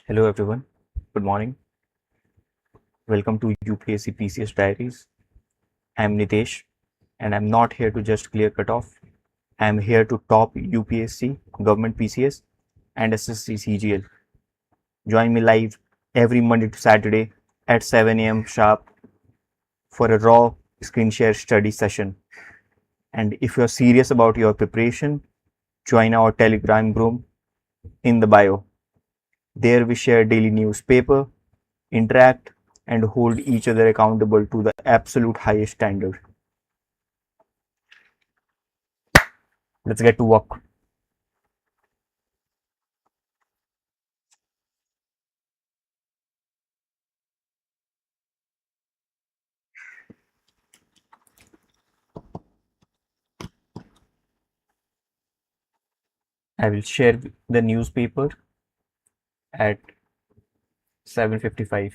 Hello everyone, good morning. Welcome to UPSC PCS Diaries. I'm Nitesh and I'm not here to just clear cutoff. I'm here to top UPSC, Government PCS and SSC CGL. Join me live every Monday to Saturday at 7 a.m. sharp for a raw screen share study session. And if you're serious about your preparation, join our Telegram group in the bio. There we share daily newspaper, interact, and hold each other accountable to the absolute highest standard. Let's get to work. I will share the newspaper at 7:55.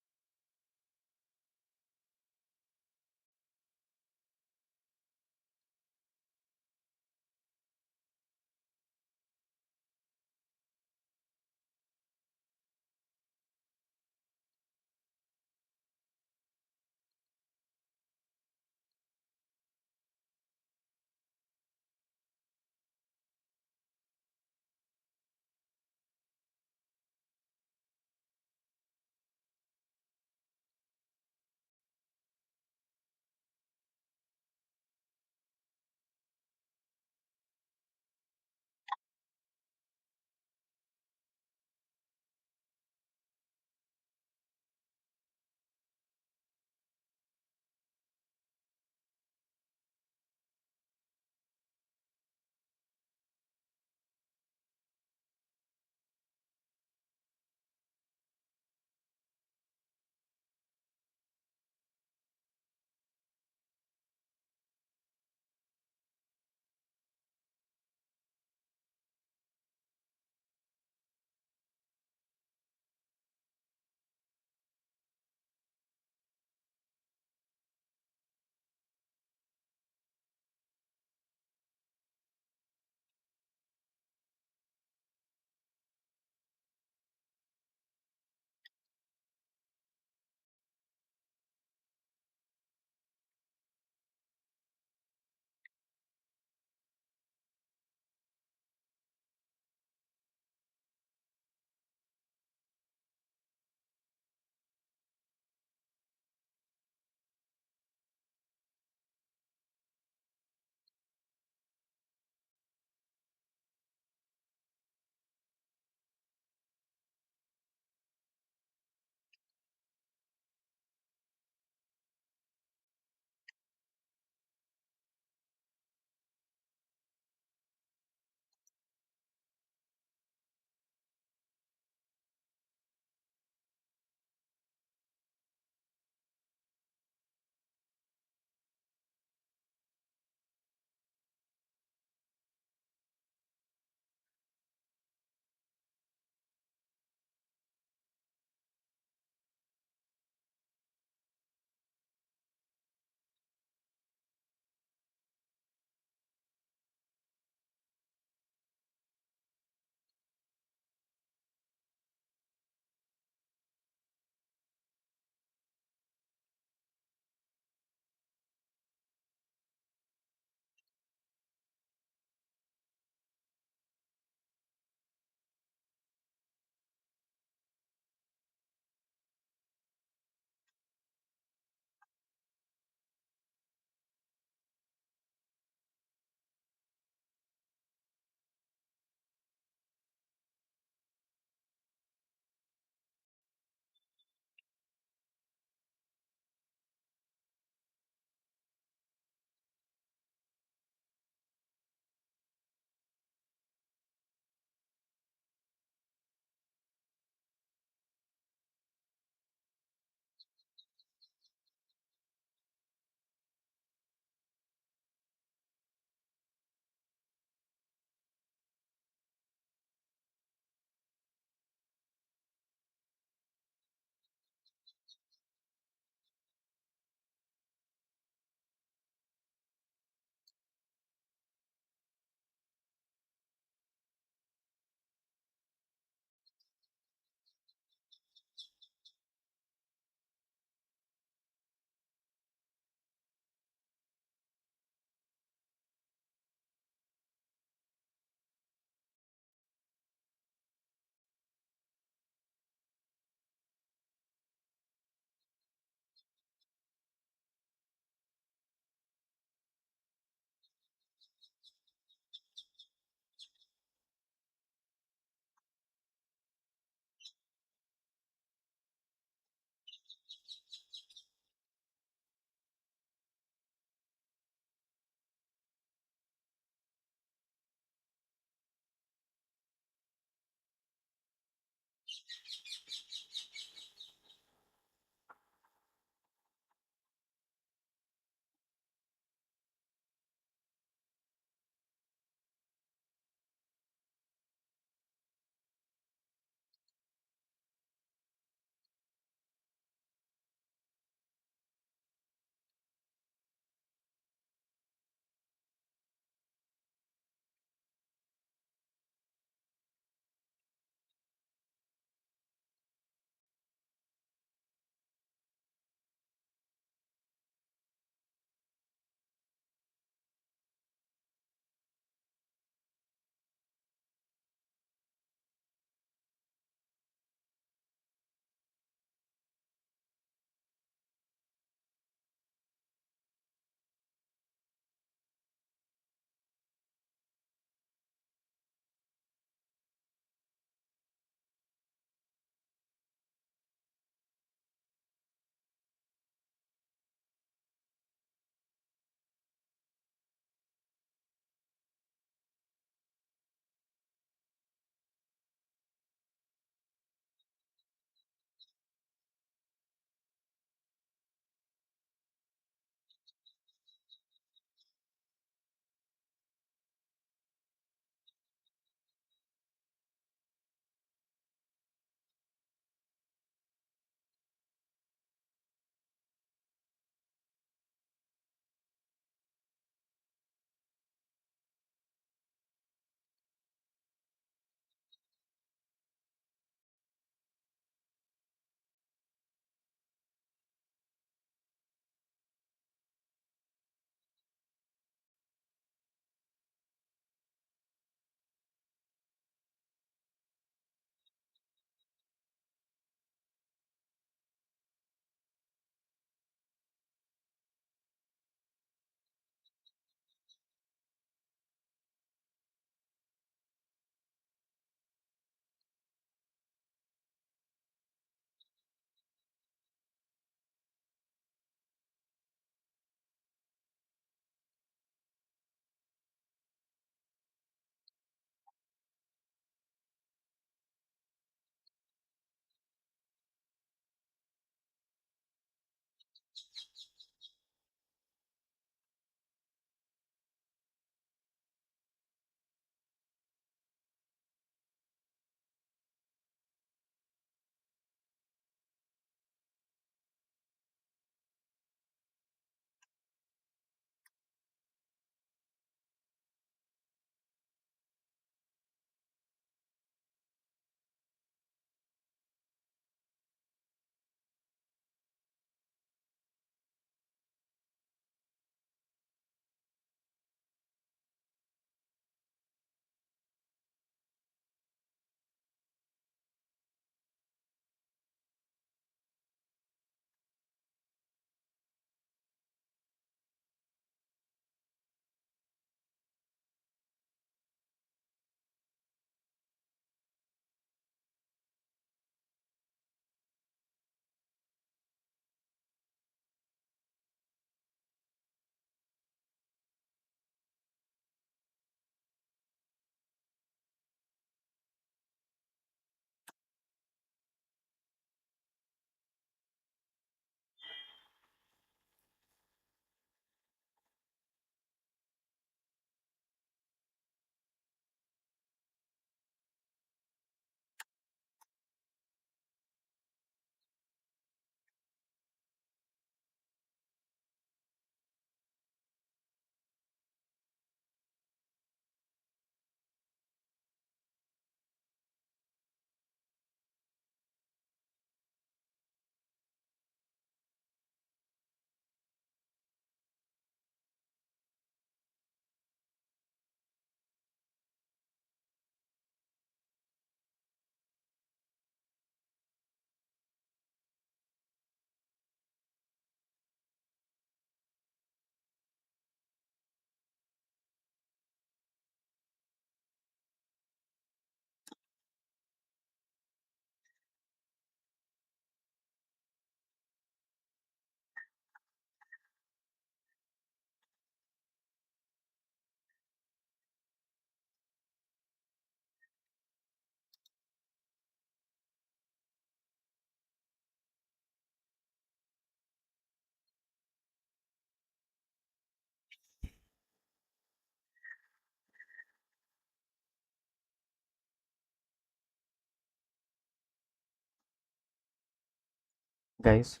Guys,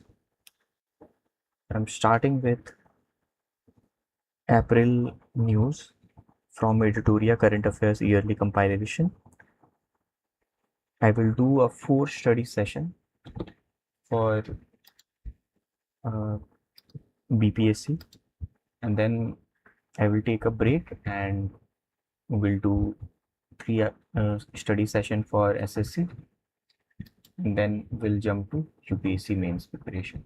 I'm starting with April news from Editorial Current Affairs Yearly Compilation. I will do a 4 study session for uh, BPSC, and then I will take a break and we'll do 3 study session for SSC, and then we'll jump to UPSC mains preparation.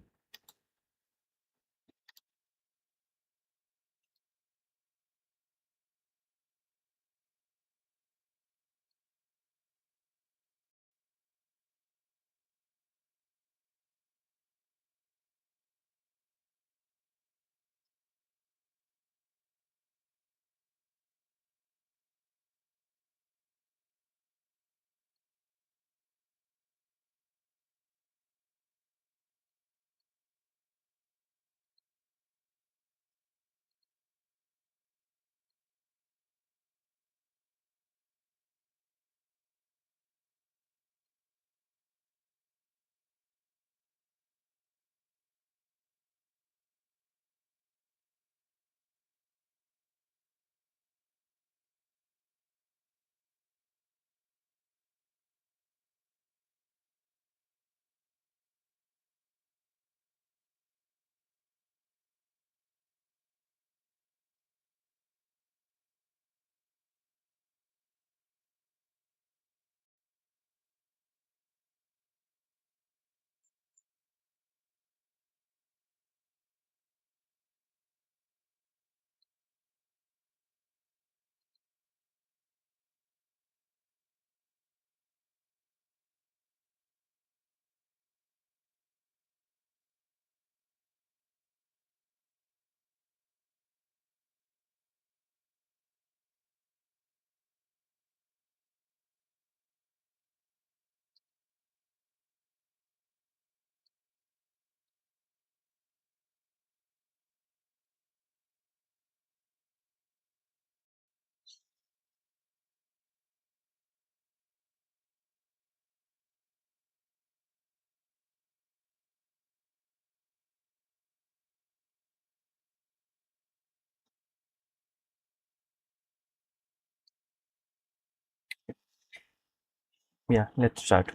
Yeah, let's start.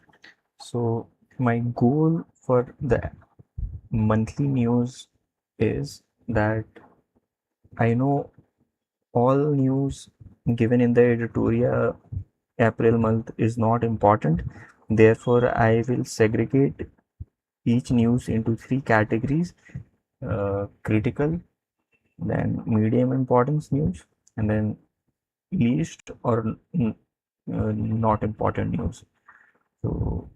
So, my goal for the monthly news is that I know all news given in the editorial April month is not important. Therefore, I will segregate each news into 3 categories: critical, then medium importance news, and then least or not important news. So,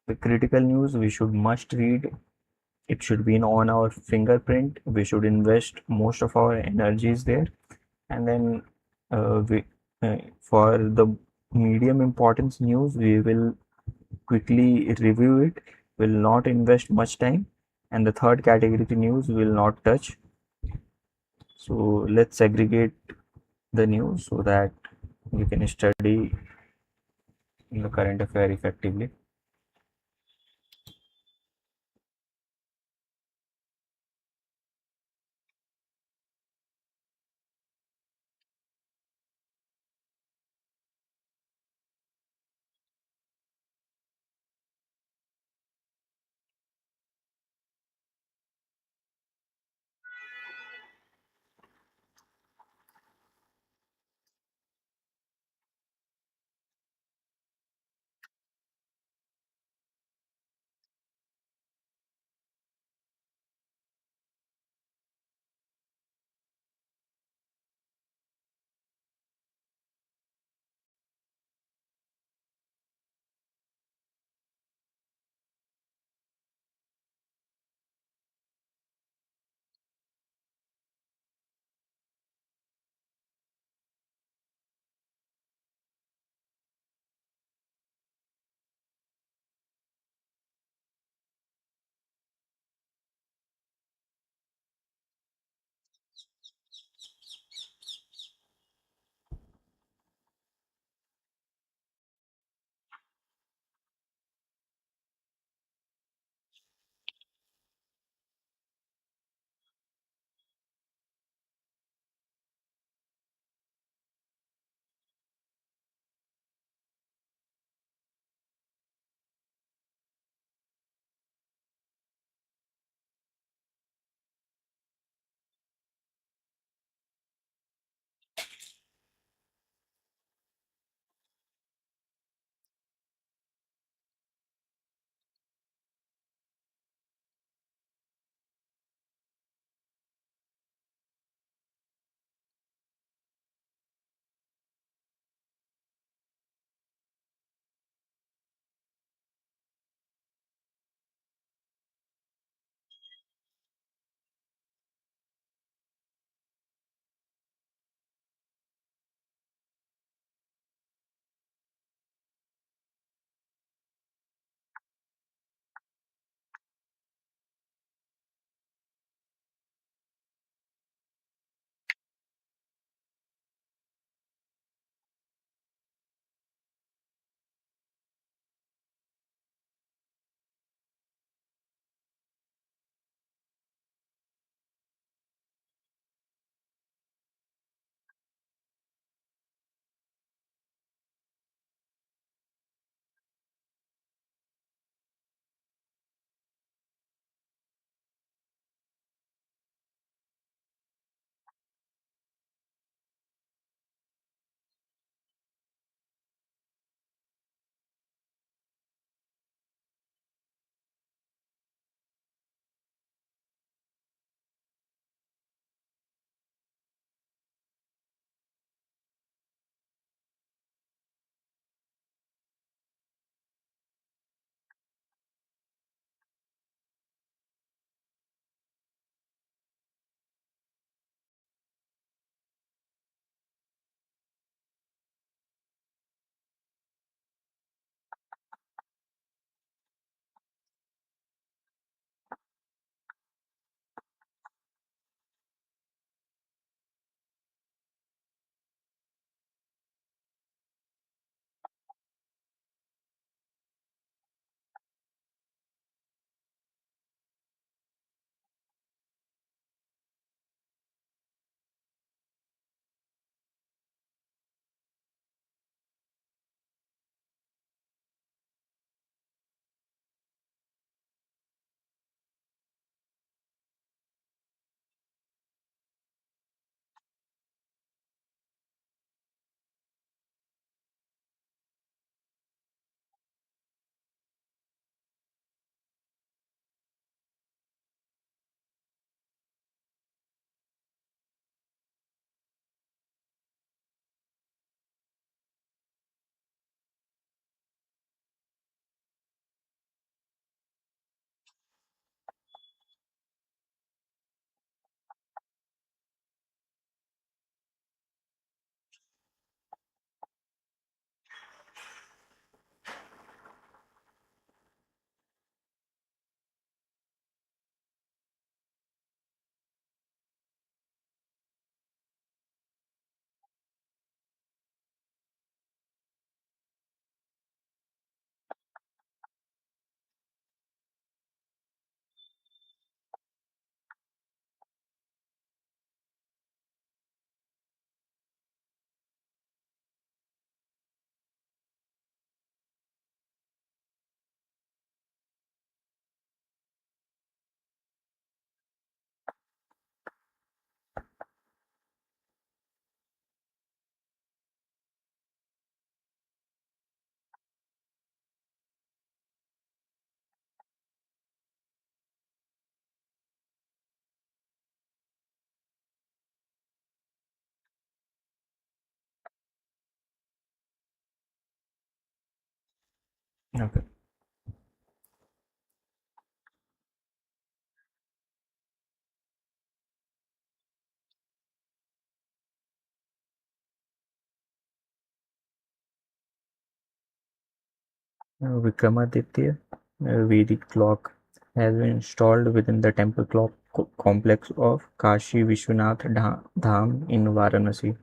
the critical news we should must read. It should be on our fingerprint. We should invest most of our energies there, and then for the medium importance news, we will quickly review it, will not invest much time, and the third category news will not touch. So let's segregate the news so that you can study the current affair effectively. Okay. Vikramaditya Vedic clock has been installed within the temple clock complex of Kashi Vishwanath Dham in Varanasi.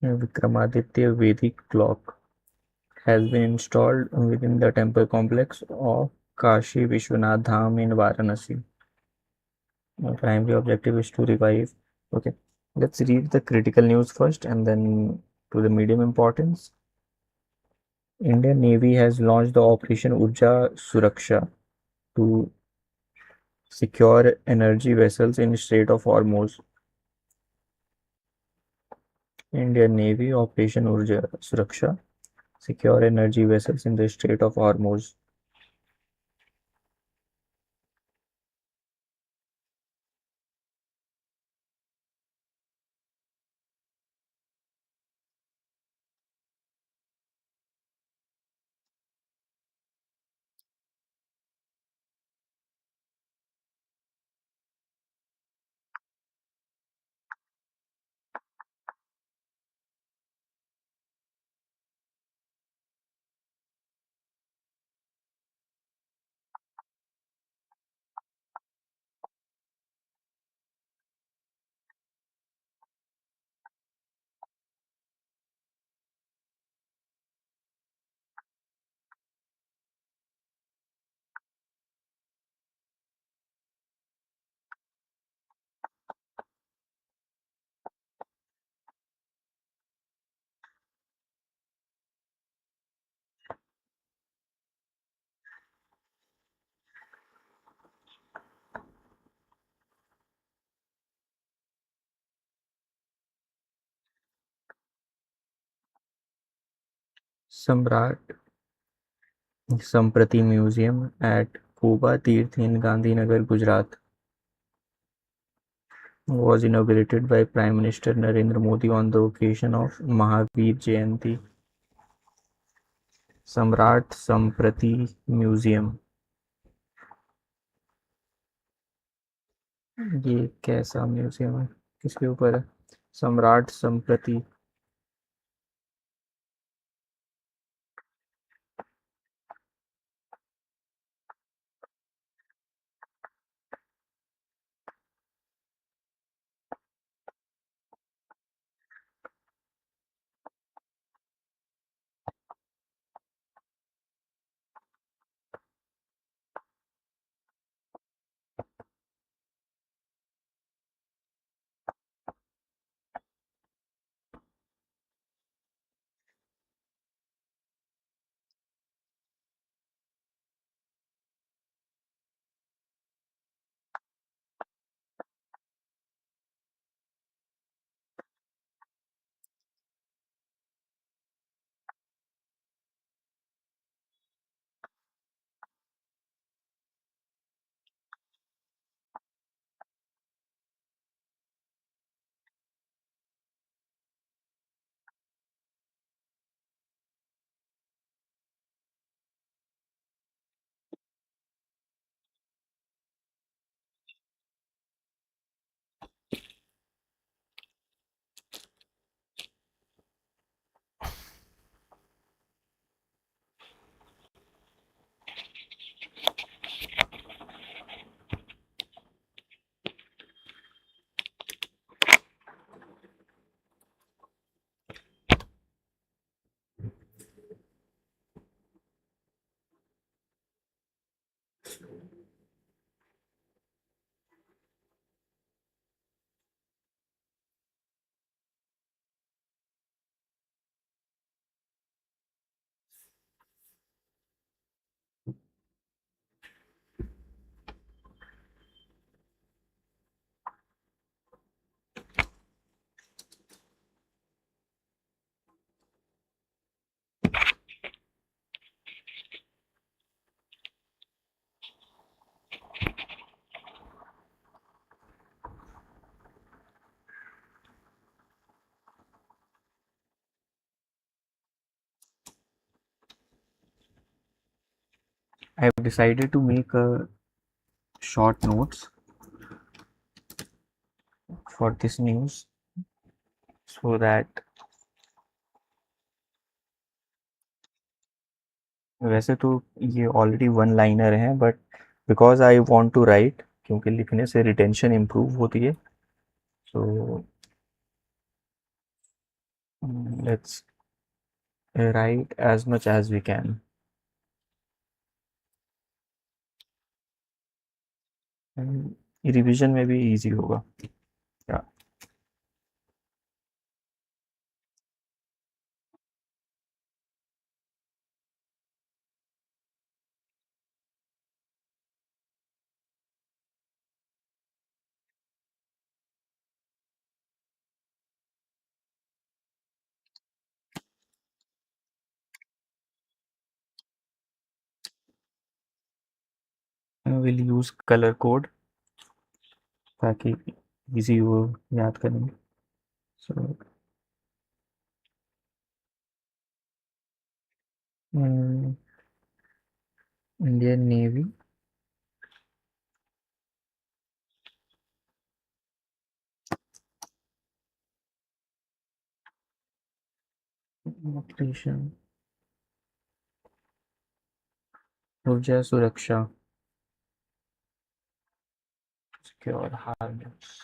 Vikramaditya Vedic clock has been installed within the temple complex of Kashi Vishwanath Dham in Varanasi. My primary objective is to revive. Okay, let's read the critical news first and then to the medium importance. Indian Navy has launched the Operation Urja Suraksha to secure energy vessels in Strait of Hormuz. Indian Navy Operation Urja Suraksha secure energy vessels in the Strait of Hormuz. Samrat Samprati Museum at Kuba Tirth in Gandhinagar, Gujarat was inaugurated by Prime Minister Narendra Modi on the occasion of Mahavir Jayanti. सम्राट संप्रति museum, ये कैसा museum है, किसके ऊपर है? सम्राट संप्रति I've decided to make a short notes for this news so that वैसे तो ये ऑलरेडी वन लाइनर है but because I want to write क्योंकि लिखने से रिटेंशन इम्प्रूव होती है so let's write as much as we can revision में भी इजी होगा या विल यूज कलर कोड ताकि इजी हो याद करने में सो इंडियन नेवी ऑपरेशन ऊर्जा सुरक्षा सिक्योर हार्नेस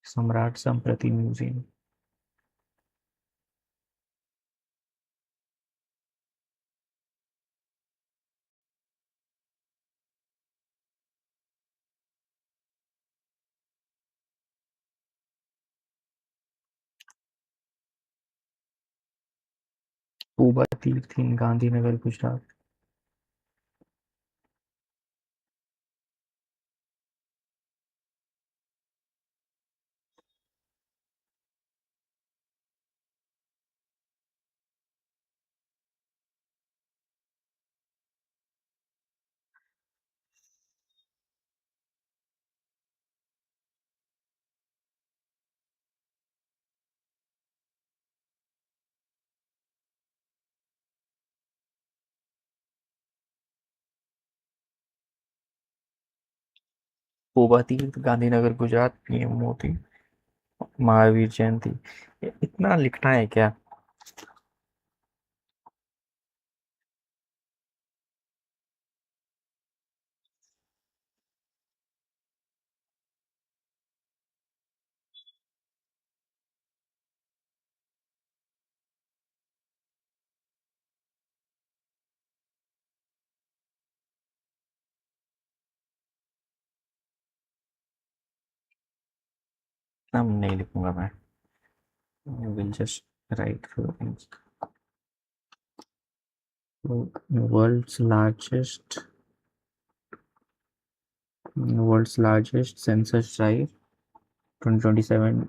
सम्राट संप्रति म्यूजियम पूबा तीर्थ इन गांधीनगर गुजरात पूबा तीर्थ गांधीनगर गुजरात पीएम मोदी महावीर जयंती इतना लिखना है क्या इतना नहीं लिखूंगा मैं will just write world's largest census drive 2027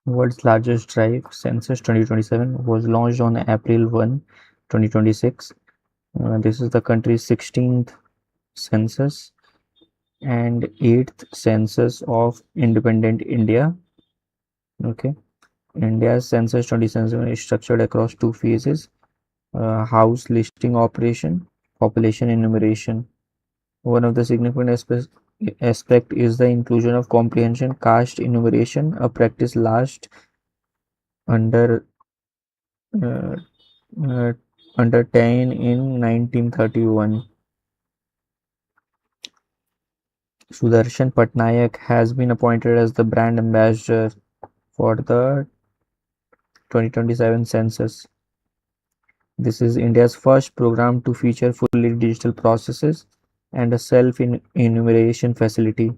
World's largest drive, Census 2027, was launched on April 1, 2026. This is the country's 16th census and 8th census of independent India. Okay. India's Census 2027 is structured across two phases, house listing operation, population enumeration. One of the significant aspect is the inclusion of comprehension caste enumeration, a practice last under uh, uh, undertaken in 1931. Sudarshan Patnaik has been appointed as the brand ambassador for the 2027 census. This is India's first program to feature fully digital processes and a self-enumeration facility.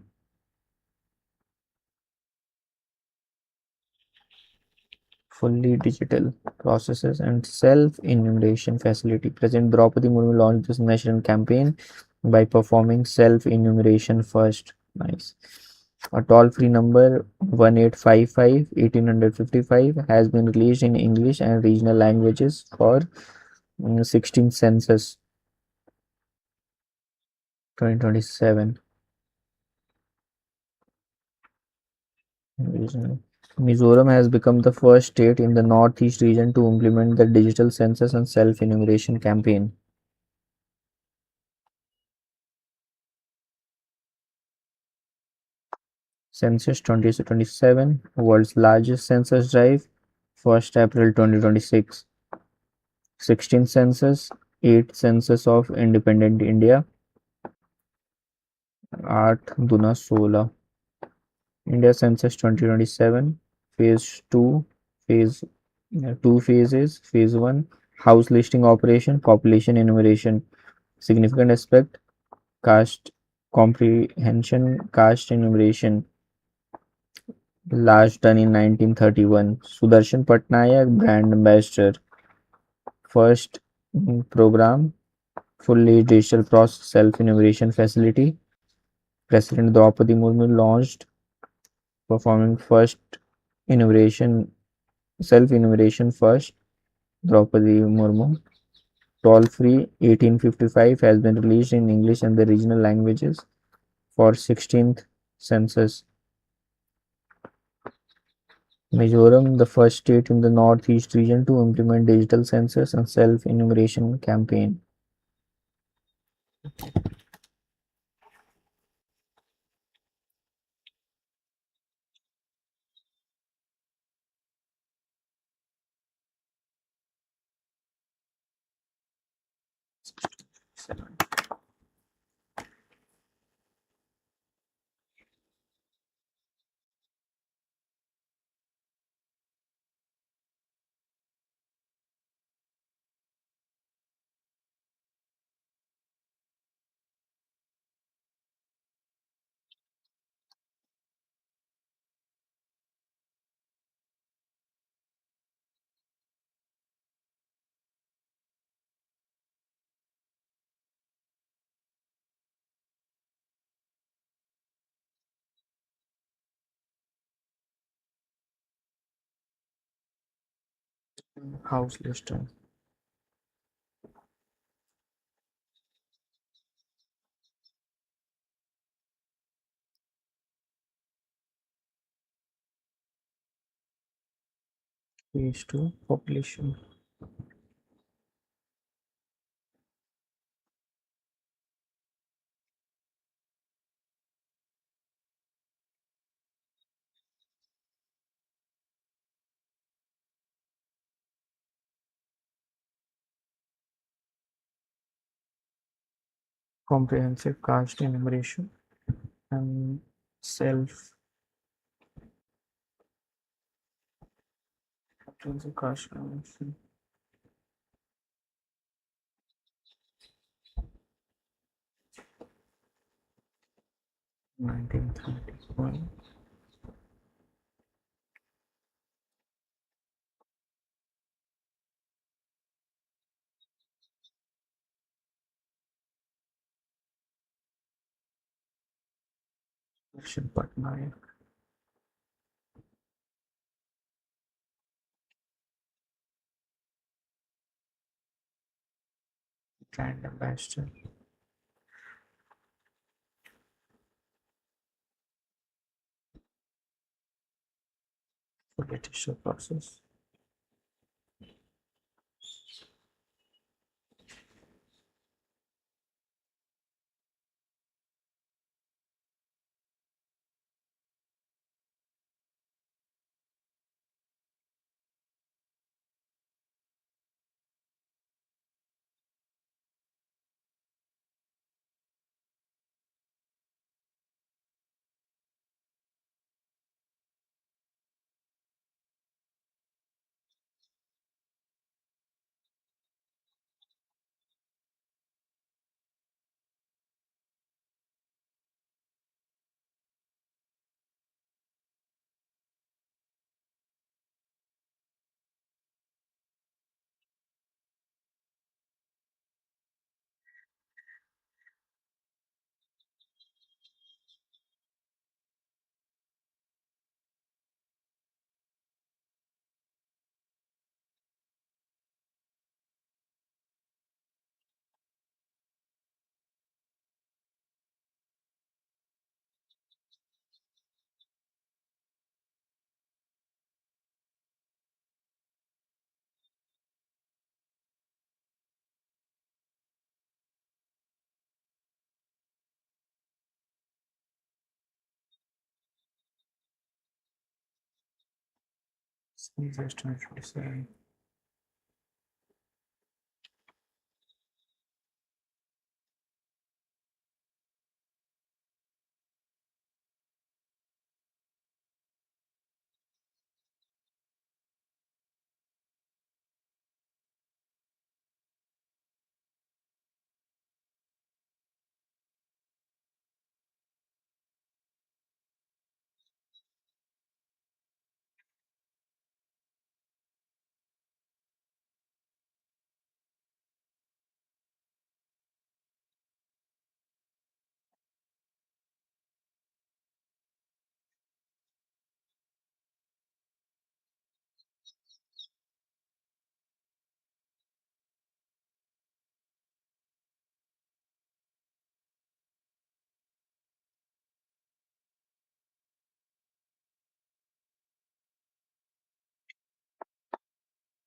Fully digital processes and self-enumeration facility. President Draupadi Murmu launched this national campaign by performing self-enumeration first. Nice. A toll-free number 1855 has been released in English and regional languages for 16th census 2027. Mizoram has become the first state in the Northeast region to implement the digital census and self-enumeration campaign. Census 2027, world's largest census drive, 1st April 2026. 16th census, 8th census of independent India, 8 Duna 16. India census 2027, phase 2, phase 2 phases, phase 1, house listing operation, population enumeration. Significant aspect, caste comprehension, caste enumeration, last done in 1931. Sudarshan Patnaik, brand ambassador. First program, fully digital process self-enumeration facility. President Draupadi Murmu launched performing first enumeration, self-enumeration first. Draupadi Murmu. Toll-free 1855 has been released in English and the regional languages for 16th census. Mizoram, the first state in the Northeast region to implement digital census and self-enumeration campaign. House listing. Phase 2, population. Comprehensive caste enumeration and self comprehensive caste enumeration. 1931. Sudarshan Patnaik, brand ambassador for the digital process. CGL 2027.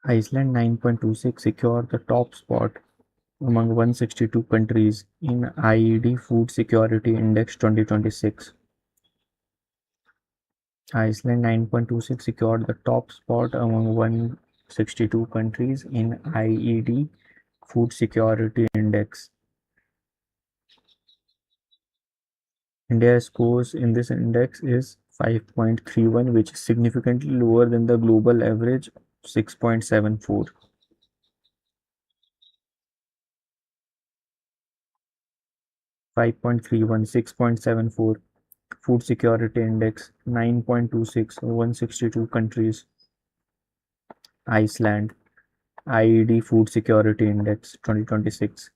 Iceland 9.26 secured the top spot among 162 countries in IED Food Security Index 2026. Iceland 9.26 secured the top spot among 162 countries in IED Food Security Index. India's scores in this index is 5.31, which is significantly lower than the global average 6.74. 5.31, 6.74. Food Security Index 9.26, 162 countries. Iceland IED Food Security Index 2026.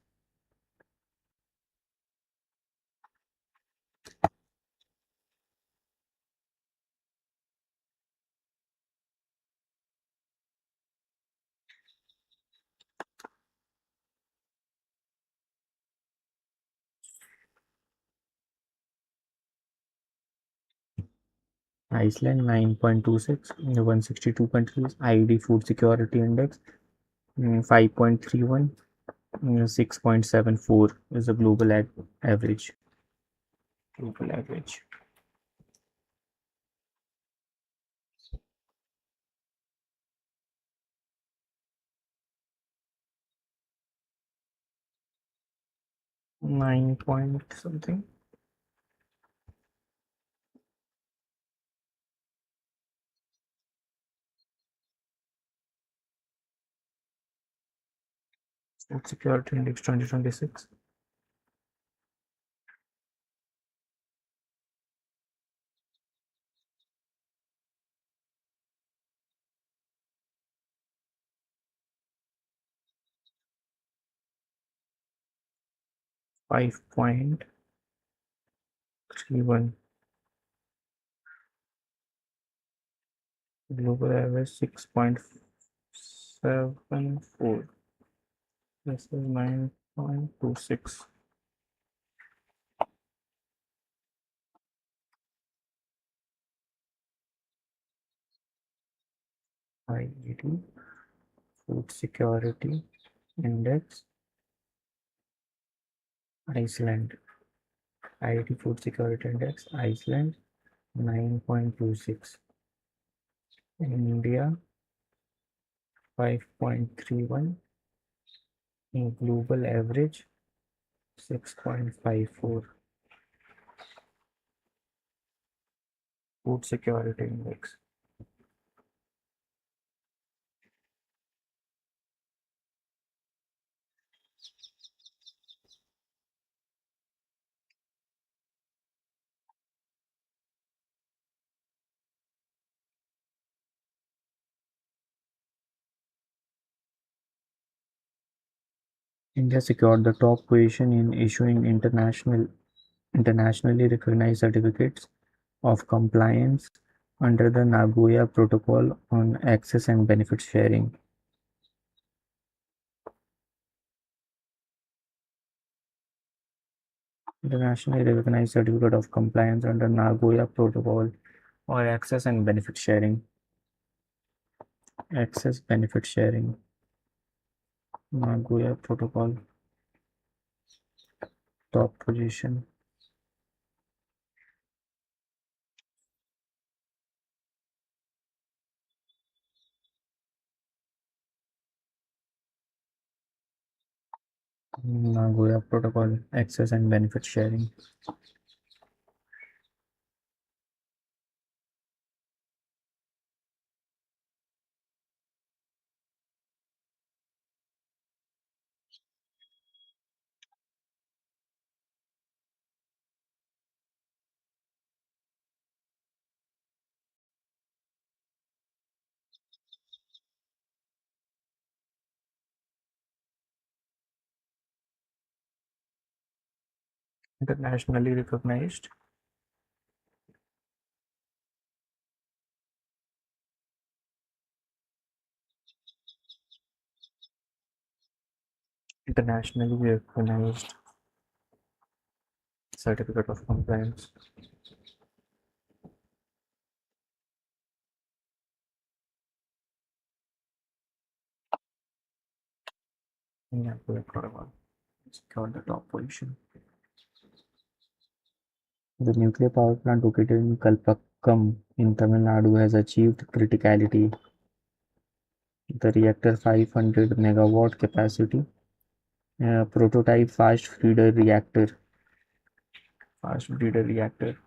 Iceland 9.26, 162 countries. IED Food Security Index 5.31, 6.74 is the global average. Global average. Nine point something. Food Security Index 2026. 5.31. Global average 6.74. This is 9.26. IED Food Security Index Iceland. IED Food Security Index Iceland 9.26. India 5.31. Global average 6.54. Food Security Index. India secured the top position in issuing internationally recognized certificates of compliance under the Nagoya Protocol on Access and Benefit Sharing. Internationally recognized certificate of compliance under Nagoya Protocol or Access and Benefit Sharing. Access Benefit Sharing. Nagoya Protocol. Top position. Nagoya Protocol, access and benefit sharing. Internationally recognized. Internationally recognized certificate of compliance. Nagoya Protocol secured the top position. The nuclear power plant located in Kalpakkam in Tamil Nadu has achieved criticality. The reactor 500 megawatt capacity, prototype fast breeder reactor, Fast breeder reactor.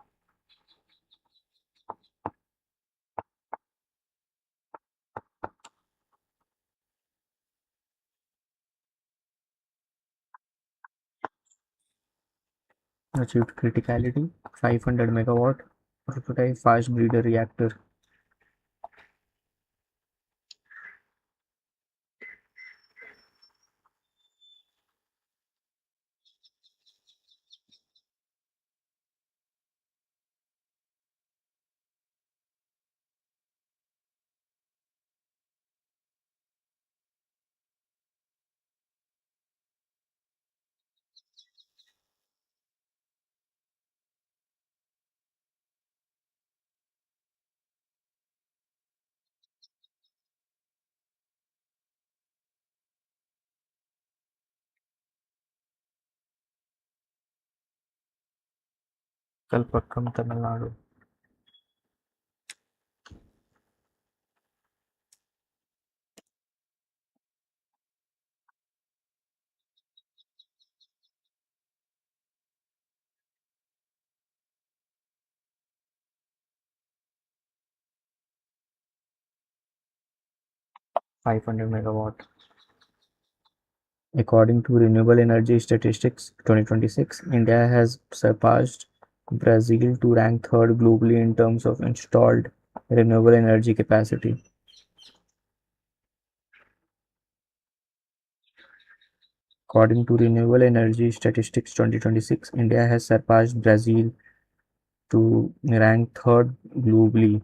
achieved criticality. 500 megawatt prototype fast breeder reactor. Kalpakkam, Tamil Nadu. $500 megawatt. According to Renewable Energy Statistics 2026, India has surpassed Brazil to rank third globally in terms of installed renewable energy capacity. According to Renewable Energy Statistics 2026, India has surpassed Brazil to rank third globally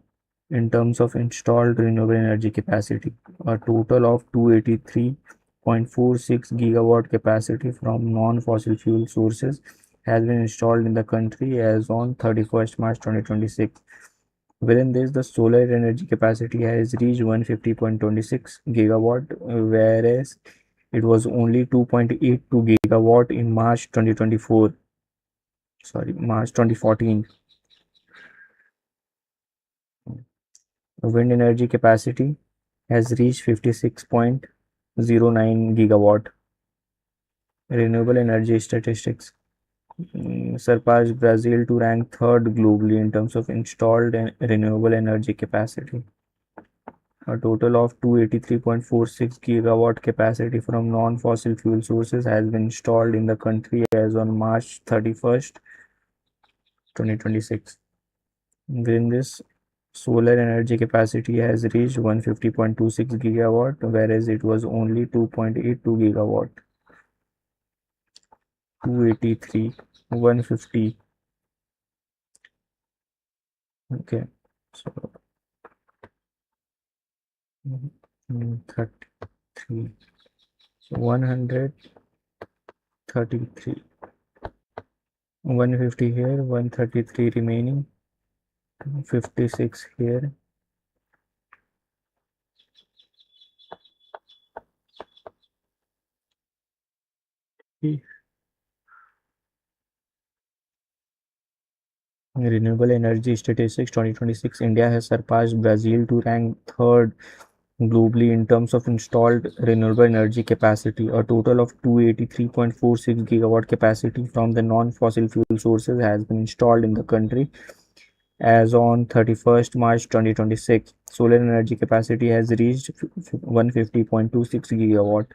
in terms of installed renewable energy capacity. A total of 283.46 gigawatt capacity from non-fossil fuel sources has been installed in the country as on 31st March 2026. Within this, the solar energy capacity has reached 150.26 gigawatt, whereas it was only 2.82 gigawatt in March 2024. Sorry, March 2014. Wind energy capacity has reached 56.09 gigawatt. Renewable energy statistics surpassed Brazil to rank third globally in terms of installed renewable energy capacity. A total of 283.46 gigawatt capacity from non-fossil fuel sources has been installed in the country as on March 31st, 2026. Within this, solar energy capacity has reached 150.26 gigawatt, whereas it was only 2.82 gigawatt. 283, 150. Okay, so 33. So 133. 150 here, 133 remaining, 56 here. Renewable energy statistics 2026, India has surpassed Brazil to rank third globally in terms of installed renewable energy capacity. A total of 283.46 gigawatt capacity from the non-fossil fuel sources has been installed in the country as on 31st March 2026. Solar energy capacity has reached 150.26 gigawatt.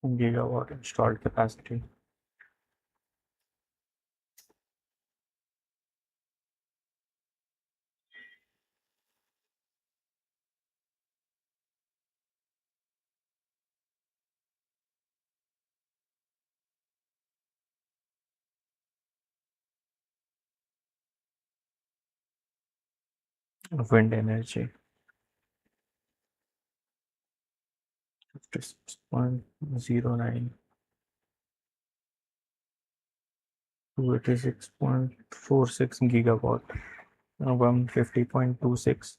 Gigawatt installed capacity. Wind energy. 56.09. 286.46 gigawatt. 150.26.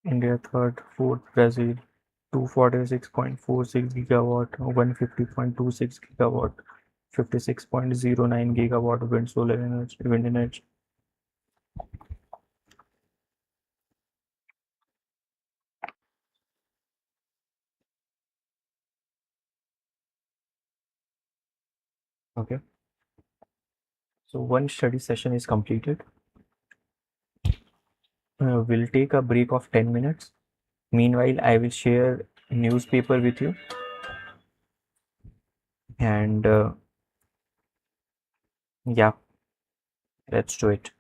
India third, fourth Brazil, 246.46 gigawatt, 150.26 gigawatt, 56.09 gigawatt wind energy. Okay. So one study session is completed. We'll take a break of 10 minutes. Meanwhile, I will share newspaper with you and yeah, let's do it.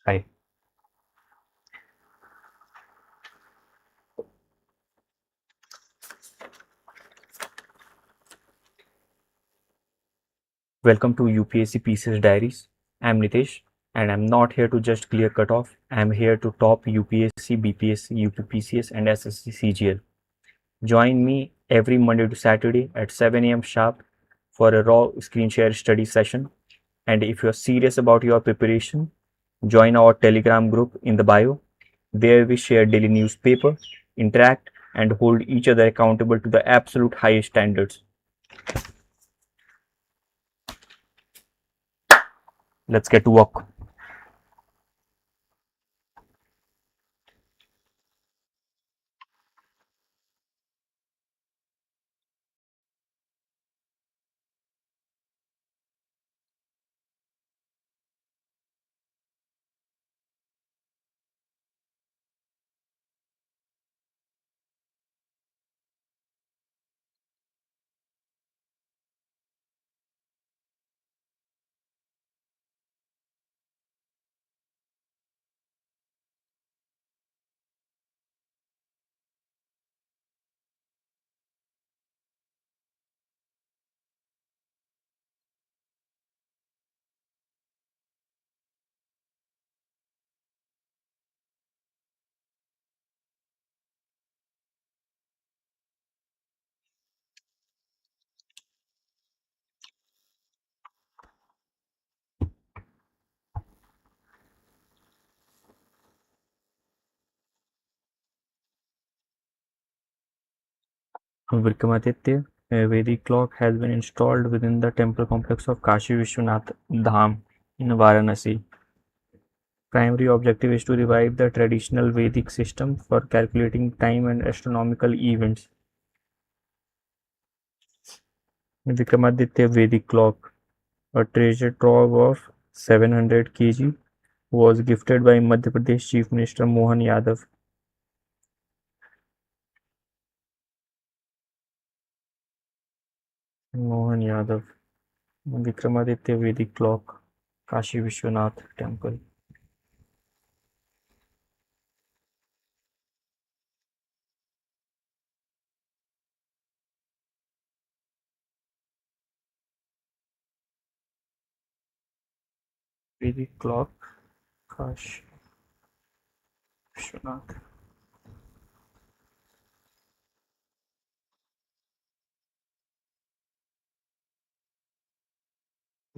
Bye. Welcome to UPSC PCS Diaries. I'm Nitesh, and I'm not here to just clear cutoff. I'm here to top UPSC, BPSC, UPPCS, and SSC CGL. Join me every Monday to Saturday at 7 a.m. sharp for a raw screen share study session. And if you're serious about your preparation, join our Telegram group in the bio. There we share daily newspaper, interact, and hold each other accountable to the absolute highest standards. Let's get to work. Vikramaditya, a Vedic clock has been installed within the temple complex of Kashi Vishwanath Dham in Varanasi. Primary objective is to revive the traditional Vedic system for calculating time and astronomical events. Vikramaditya Vedic clock, a treasure trove of 700 kg, was gifted by Madhya Pradesh Chief Minister Mohan Yadav. Mohan Yadav, Vikramaditya Vedic clock, Kashi Vishwanath Temple. Vedic clock, Kashi Vishwanath.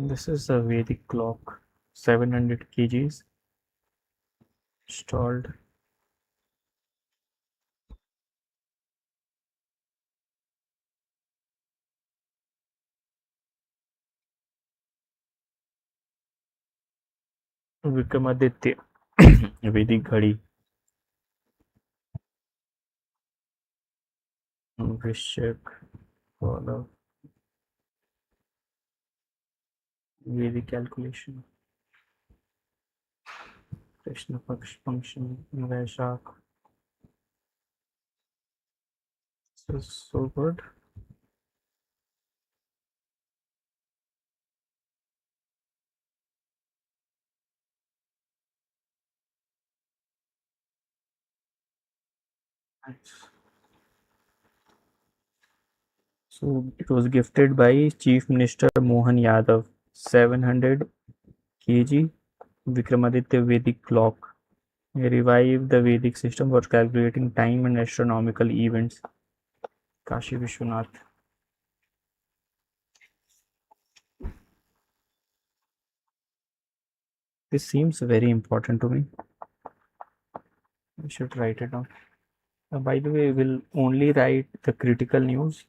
This is a Vedic clock, 700 kgs, installed. Vikramaditya Vedic घड़ी, वृश्चिक, follow Vedic calculation, Krishna Paksh function, Vaishak. This is so good. Nice. So it was gifted by Chief Minister Mohan Yadav. 700 kg Vikramaditya Vedic clock. Revive the Vedic system for calculating time and astronomical events. Kashi Vishwanath. This seems very important to me. I should write it down. By the way, we'll only write the critical news,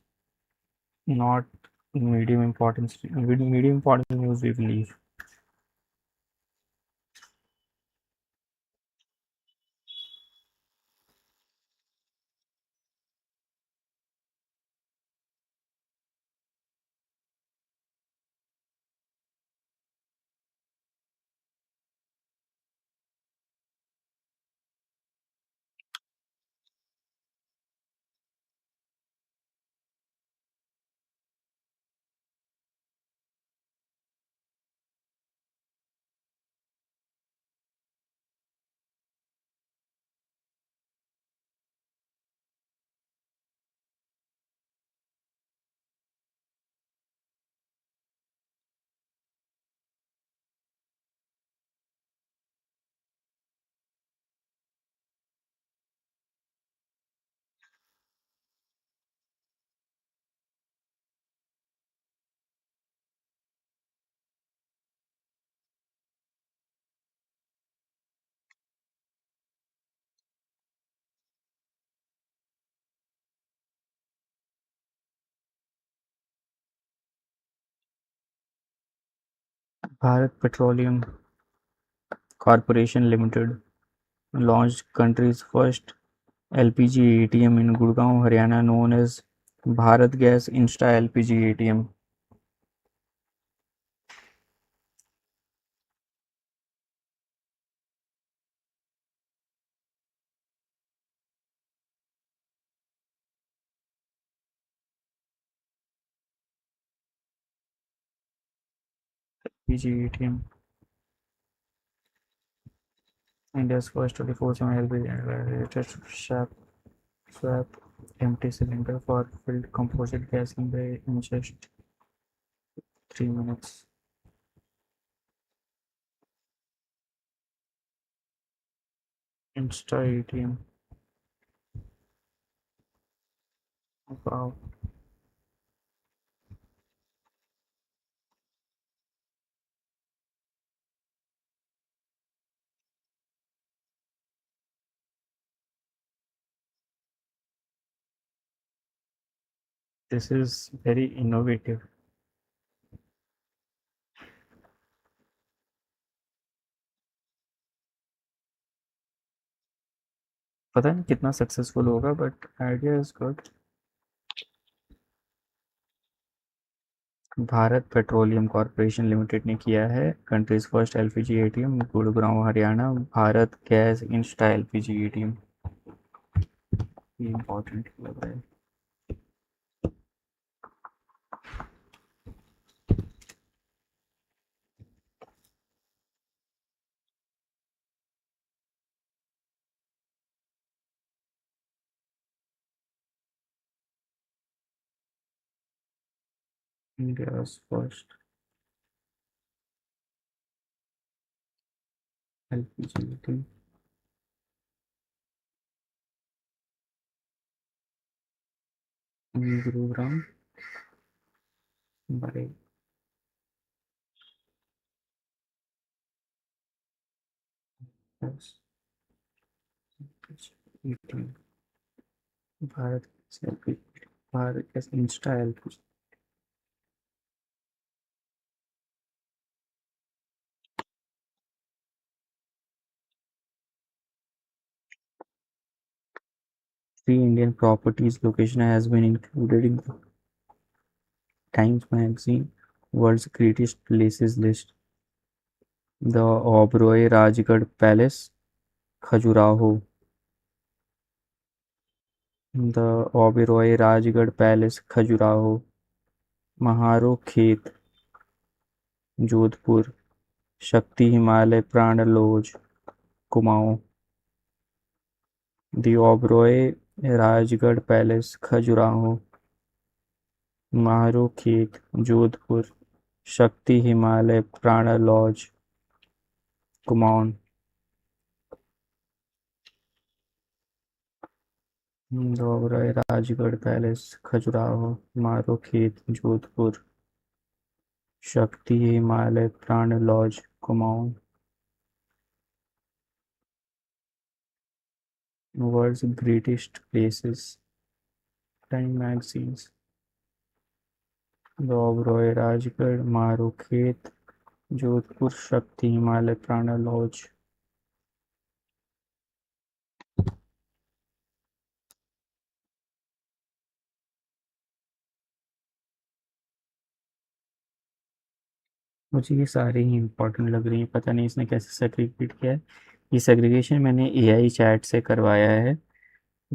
not medium importance. With medium importance news, we will leave. Bharat Petroleum Corporation Limited launched country's first LPG ATM in Gurgaon, Haryana, known as Bharat Gas Insta LPG ATM. LPG ATM, India's first 24/7 LPG swap empty cylinder for filled composite gas in just 3 minutes. Insta ATM. Wow. This is very innovative. पता नहीं कितना successful होगा but idea is good. Bharat petroleum corporation limited ने किया है countries first LPG ATM Gurgaon Haryana Bharat gas insta LPG ATM. ये important लग रहा है. India's first LPG ATM Gurugram बड़े ATM Bharat LPG Bharat gas insta LPG. Three Indian properties location has been included in the Times Magazine World's Greatest Places list. The Oberoi Rajgarh Palace, Khajuraho. The Oberoi Rajgarh Palace, Khajuraho. Maharo Khet, Jodhpur. Shakti Himalay Prana Lodge, Kumaon. The Oberoi Rajgarh Palace, Khajuraho. Maharo Khet, Jodhpur. Shakti Himalay Prana Lodge, Kumaon. Oberoi Rajgarh Palace, Khajuraho. Maharo Khet, Jodhpur. Shakti Himalay Prana Lodge, Kumaon. World's Greatest Places, Time Magazines. The Oberoi Rajgarh, Maharo Khet, Jodhpur, Shakti Himalay Prana Lodge. मुझे ये सारे ही important लग रही हैं. पता नहीं इसने कैसे सेग्रीगेट किया है. ये सेग्रीगेशन मैंने एआई चैट से करवाया है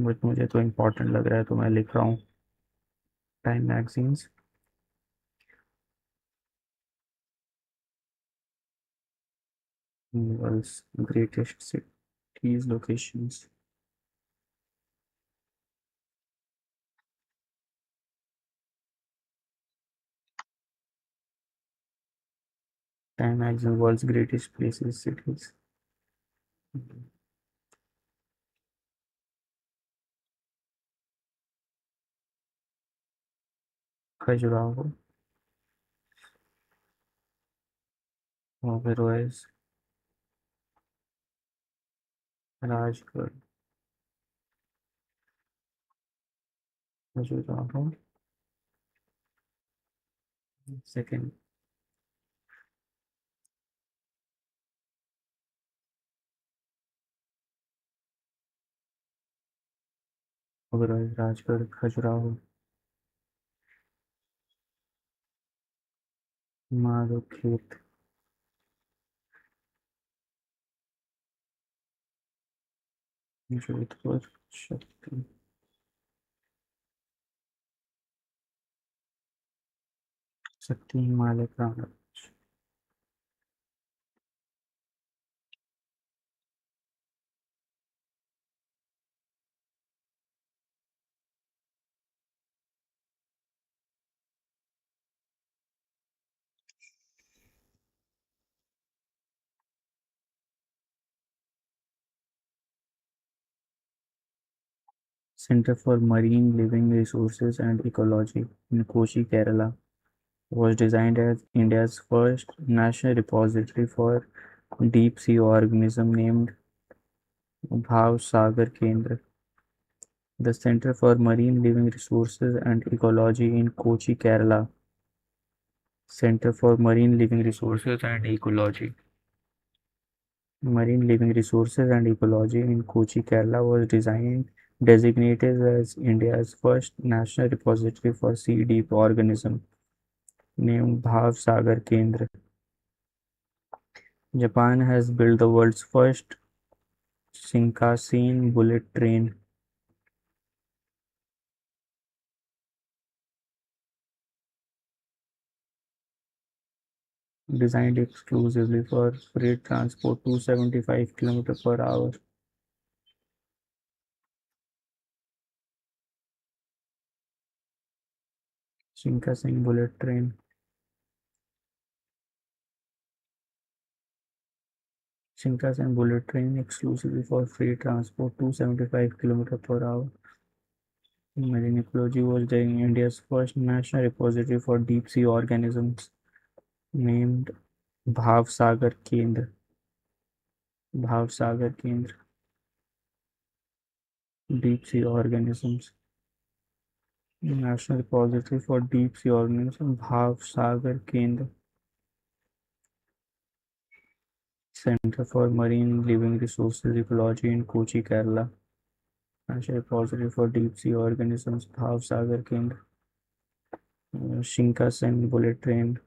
बट मुझे तो इम्पोर्टेंट लग रहा है तो मैं लिख रहा हूँ. Time magazines. World's greatest cities locations. Time magazine world's greatest places cities. Khajuraho, Oberoi's, Rajgarh, Khajuraho. Second Rajgarh, Khajuraho, Madhav Khet, Jodhpur, शक्ति, शक्ति हिमालय प्रांत, Center for Marine Living Resources and Ecology in Kochi, Kerala, was designed as India's first national repository for deep sea organism named Bhav Sagar Kendra. The Center for Marine Living Resources and Ecology in Kochi, Kerala. Center for Marine Living Resources and Ecology. Marine Living Resources and Ecology in Kochi, Kerala was designated as India's first national repository for sea deep organism named Bhav Sagar Kendra. Japan has built the world's first Shinkansen bullet train. Designed exclusively for freight transport 275 km per hour. Shinkansen bullet train. Shinkansen bullet train exclusively for freight transport 275 km per hour. Marine ecology was India's first national repository for deep sea organisms named Bhav Sagar Kendra. Bhav Sagar Kendra. Deep sea organisms. National repository for deep sea organisms Bhav Sagar Kendra. Center for Marine Living Resources Ecology in Kochi, Kerala. National repository for deep sea organisms Bhav Sagar Kendra. Shinkansen bullet train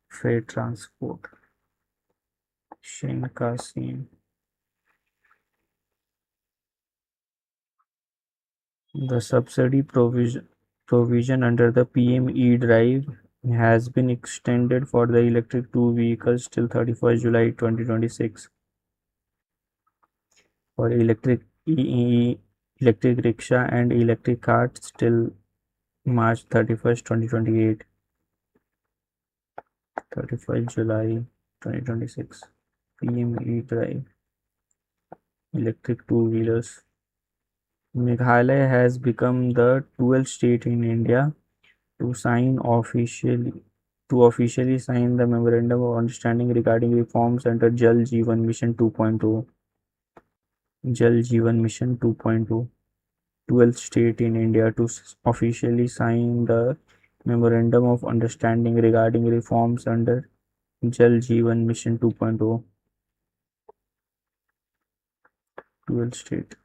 freight transport. Shinkansen. The subsidy provision under the PM E-Drive has been extended for the electric two vehicles till 31st July 2026. For electric rickshaw and electric carts till March 31st, 2028. 31st July 2026. PM E-Drive. Electric two-wheelers. Meghalaya has become the 12th state in India to officially sign the Memorandum of Understanding regarding reforms under Jal Jeevan Mission 2.0. Jal Jeevan Mission 2.0. 12th state in India to officially sign the Memorandum of Understanding regarding reforms under Jal Jeevan Mission 2.0. 12th state.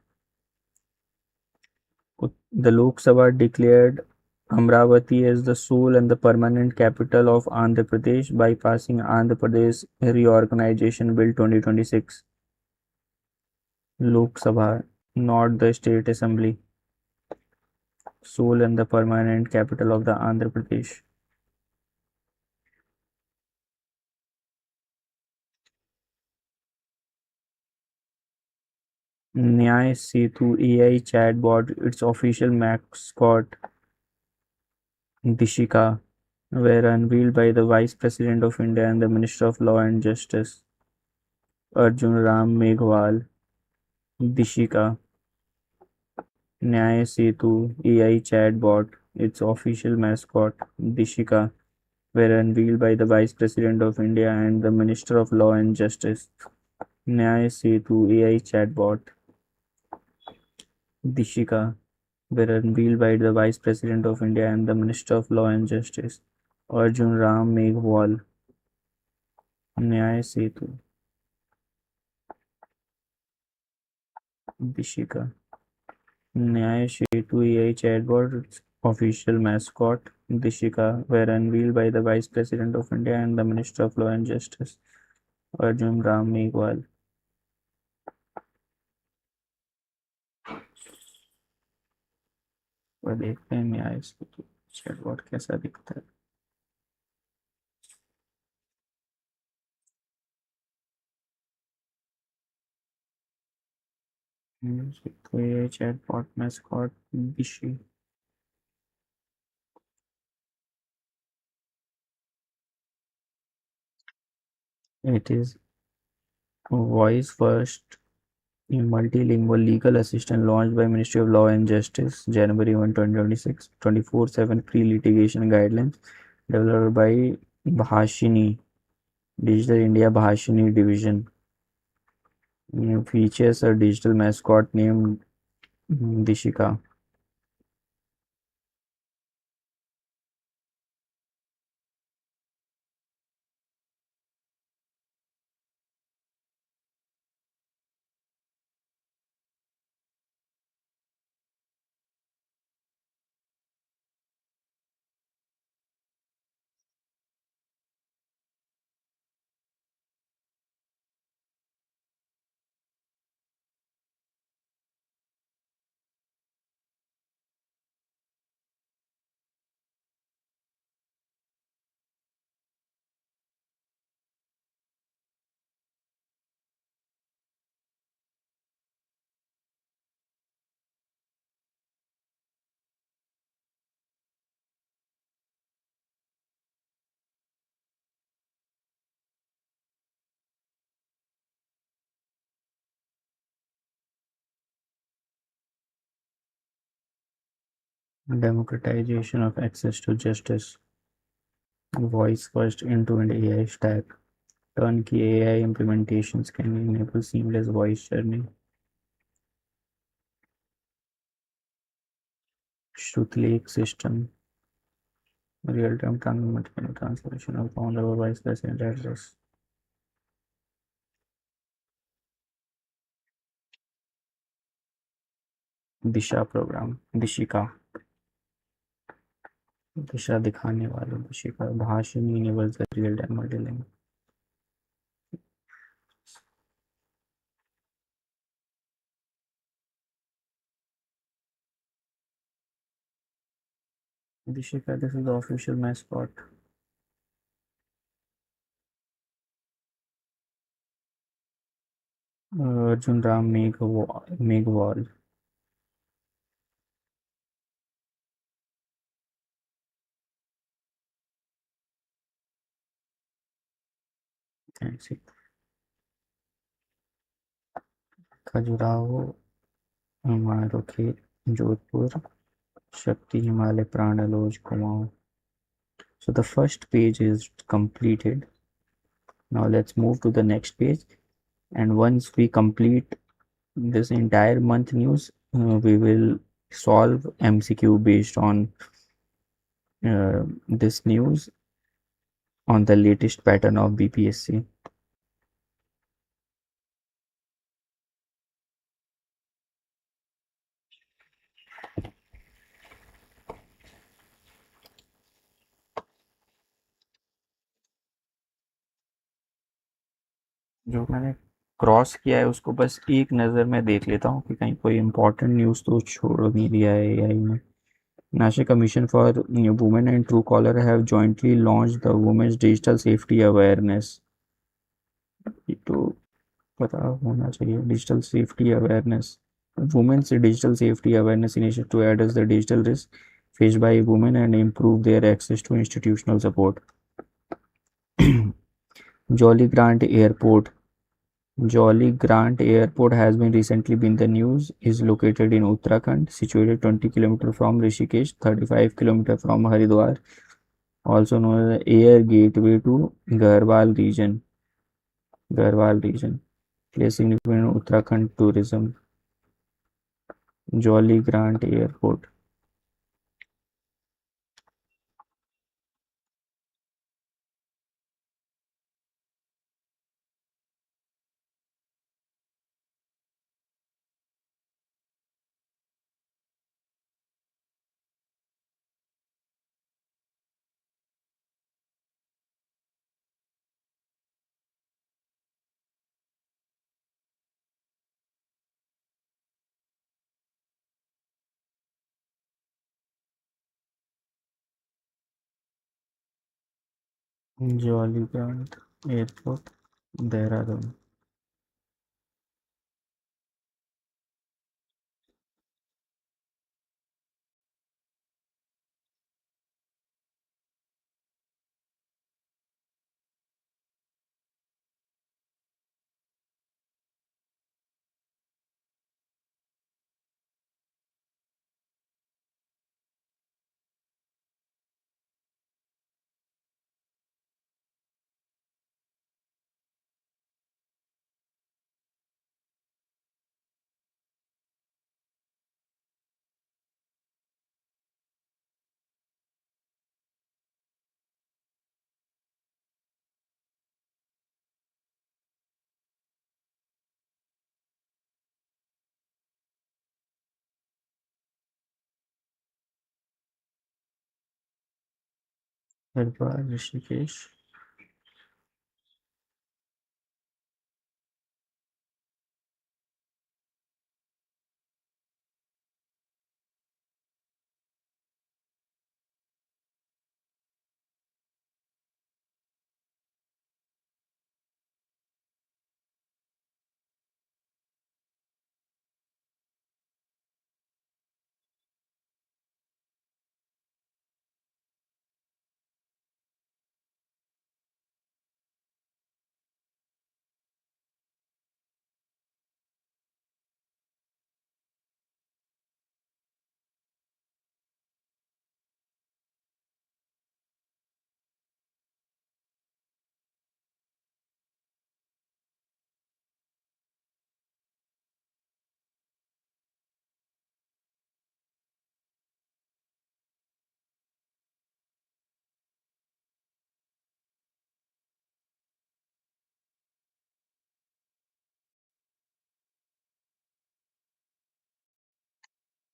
The Lok Sabha declared Amravati as the sole and the permanent capital of Andhra Pradesh by passing Andhra Pradesh Reorganization Bill 2026. Lok Sabha, not the State Assembly. Sole and the permanent capital of the Andhra Pradesh. Nyay Setu AI chatbot, its official mascot Dishika, were unveiled by the Vice President of India and the Minister of Law and Justice Arjun Ram Meghwal. Dishika. Nyay Setu AI chatbot, its official mascot Dishika, were unveiled by the Vice President of India and the Minister of Law and Justice. Nyay Setu AI chatbot Dishika were unveiled by the Vice President of India and the Minister of Law and Justice, Arjun Ram Meghwal. Nyay Setu Dishika. Nyaya Setu AI chatbot official mascot Dishika were unveiled by the Vice President of India and the Minister of Law and Justice Arjun Ram Meghwal. वह देखते हैं न्याय सेतु chatbot कैसा दिखता है. Setu AI chatbot mascot Dishi. It is voice first multilingual legal assistant launched by Ministry of Law and Justice January 1, 2026, 24/7 pre-litigation guidelines developed by Bhashini Digital India Bhashini Division. Features a digital mascot named Dishika. Democratization of access to justice. Voice first end-to-end AI stack. Turnkey AI implementations can enable seamless voice journey. Shruti Lake system. Real-time translation of founder vice president address. Disha program Dishika Disha दिखाने वाले दिशिका भाषण universal real time modelling. Dishika, this is the official mascot. Arjun Ram Meghwal. Khajuraho मारोखेत Jodhpur Shakti Himalaya प्राणलोज Kumaon. So the first page is completed. Now let's move to the next page, and once we complete this entire month news, we will solve MCQ based on this news on the latest pattern of BPSC. जो मैंने cross किया है उसको बस एक नज़र में देख लेता हूँ कि कहीं कोई इम्पोर्टेंट न्यूज़ तो छोड़ नहीं दिया है एआई ने. National Commission for Women and Truecaller have jointly launched the Women's Digital Safety Awareness. ये तो पता होना चाहिए. Digital Safety Awareness. Women's Digital Safety Awareness Initiative to address the digital risk faced by women and improve their access to institutional support. Jolly Grant Airport. Jolly Grant Airport has been recently been the news. Is located in Uttarakhand, situated 20 km from Rishikesh, 35 km from Haridwar, also known as air gateway to Garhwal region. Garhwal region plays significant in Uttarakhand tourism. Jolly Grant Airport. Jolly Grant Airport, Dehradun. Harbar, Rishikesh.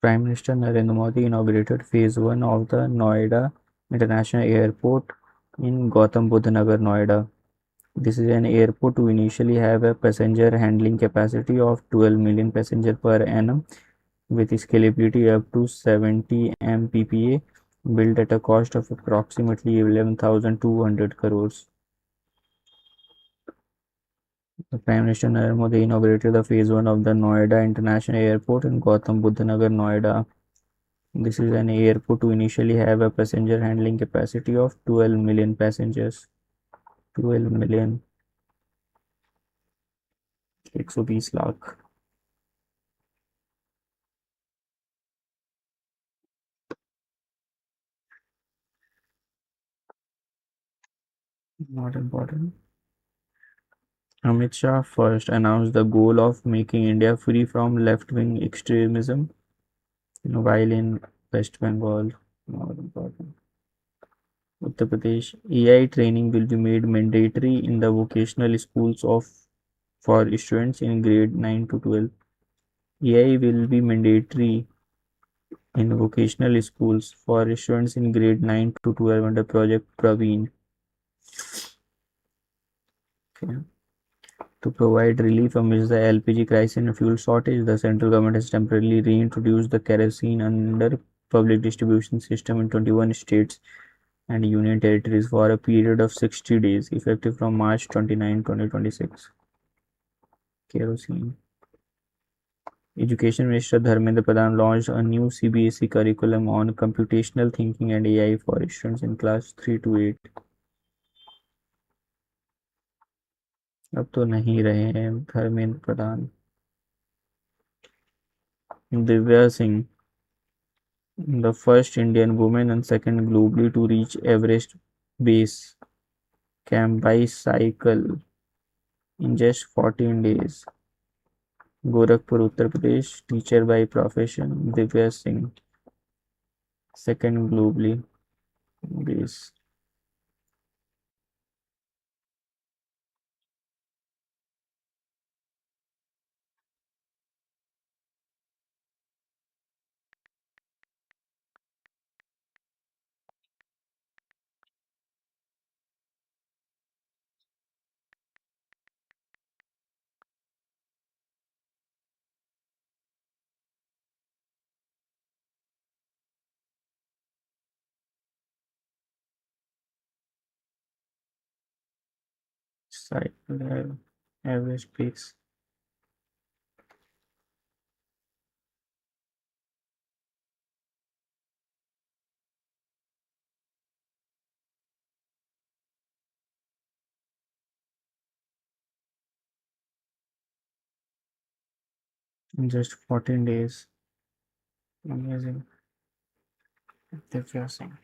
Prime Minister Narendra Modi inaugurated Phase 1 of the Noida International Airport in Gautam Budh Nagar, Noida. This is an airport to initially have a passenger handling capacity of 12 million passengers per annum with scalability up to 70 mppa, built at a cost of approximately 11,200 crores. The Prime Minister Narendra Modi inaugurated the Phase 1 of the Noida International Airport in Gautam Budh Nagar, Noida. This is an airport to initially have a passenger handling capacity of 12 million passengers. 12 million, 120 lakh. Not important. Amit Shah first announced the goal of making India free from left-wing extremism while in West Bengal. Not important. Uttar Pradesh, AI training will be made mandatory in the vocational schools of for students in grade 9 to 12. AI will be mandatory in vocational schools for students in grade 9 to 12 under Project Praveen. Okay. To provide relief amidst the LPG crisis and fuel shortage, the central government has temporarily reintroduced the kerosene under public distribution system in 21 states and union territories for a period of 60 days, effective from March 29, 2026. Kerosene. Education Minister Dharmendra Pradhan launched a new CBSE curriculum on computational thinking and AI for students in class 3 to 8. अब तो नहीं रहे हैं Dharmendra Pradhan. Divya Singh, the first Indian woman and second globally to reach Everest base camp by cycle in just 14 days. Gorakhpur, Uttar Pradesh, teacher by profession, Divya Singh, second globally base. cycle average pace. In just 14 days. Amazing. Depressing.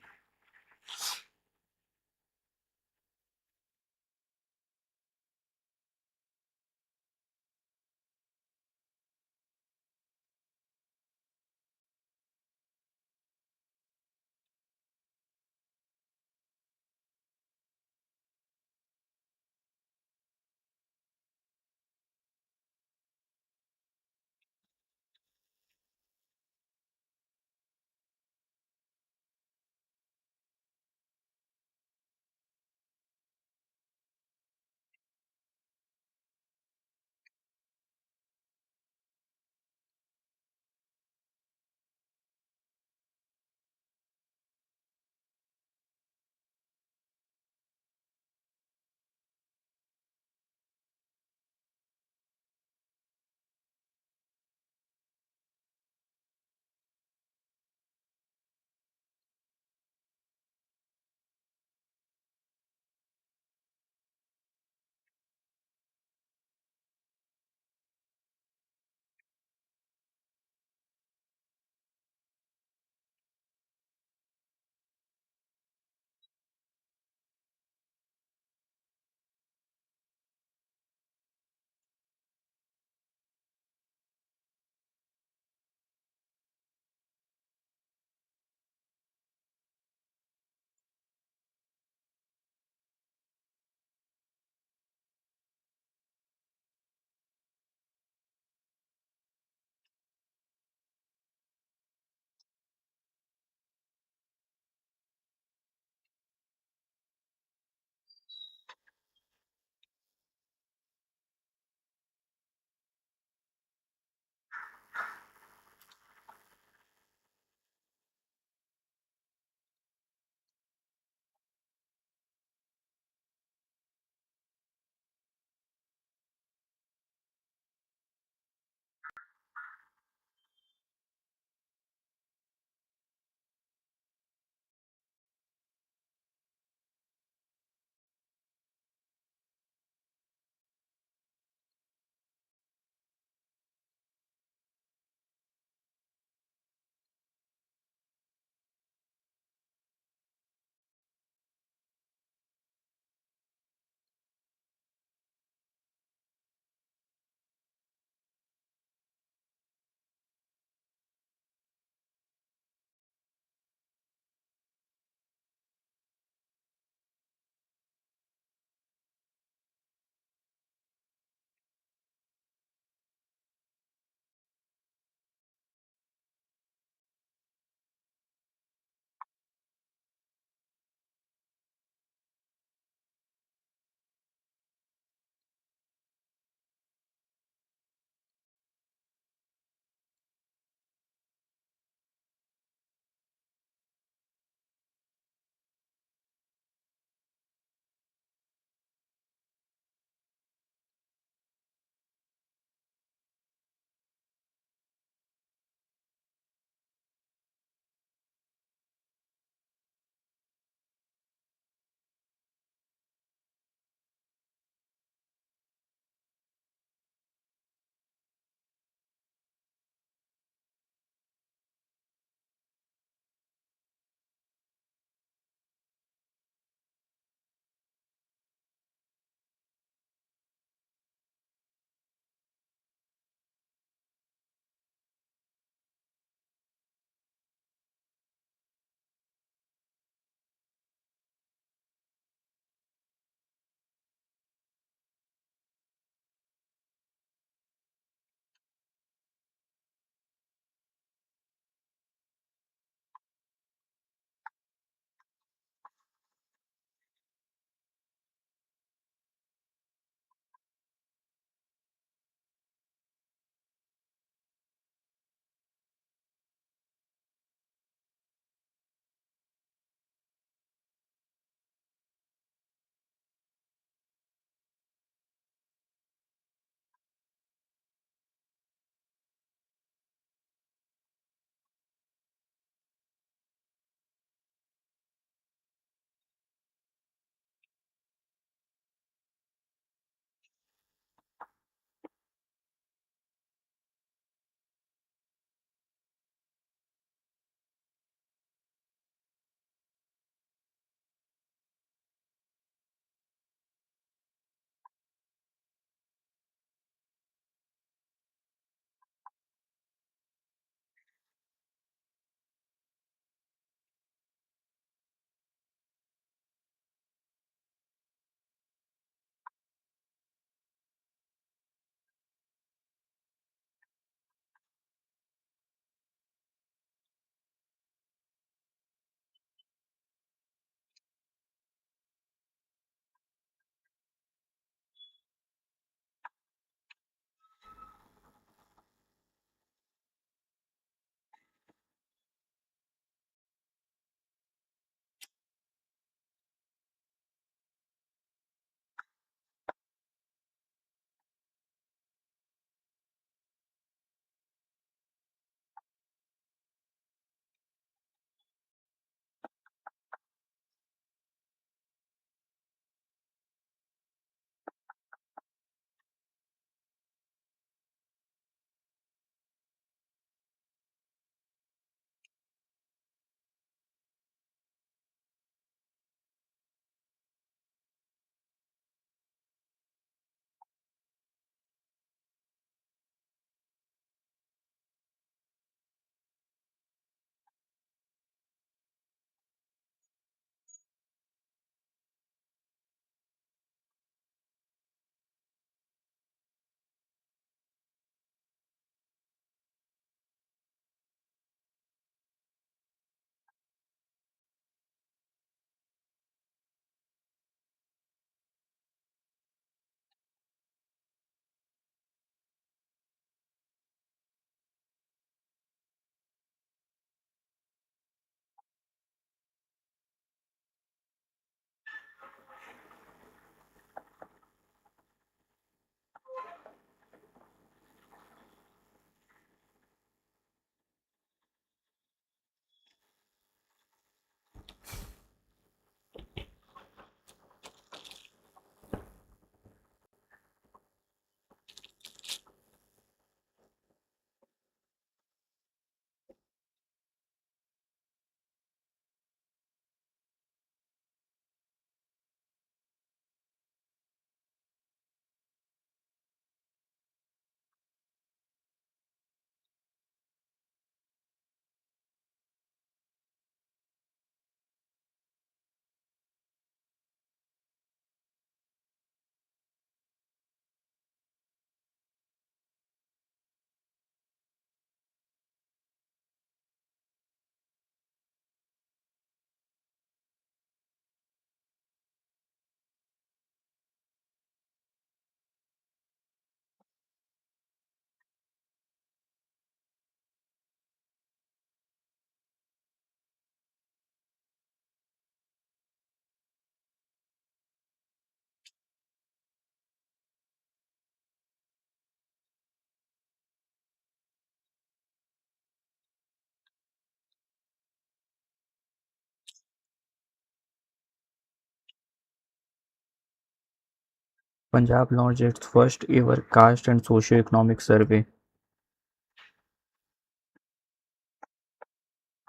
Punjab launched its first ever caste and socio-economic survey.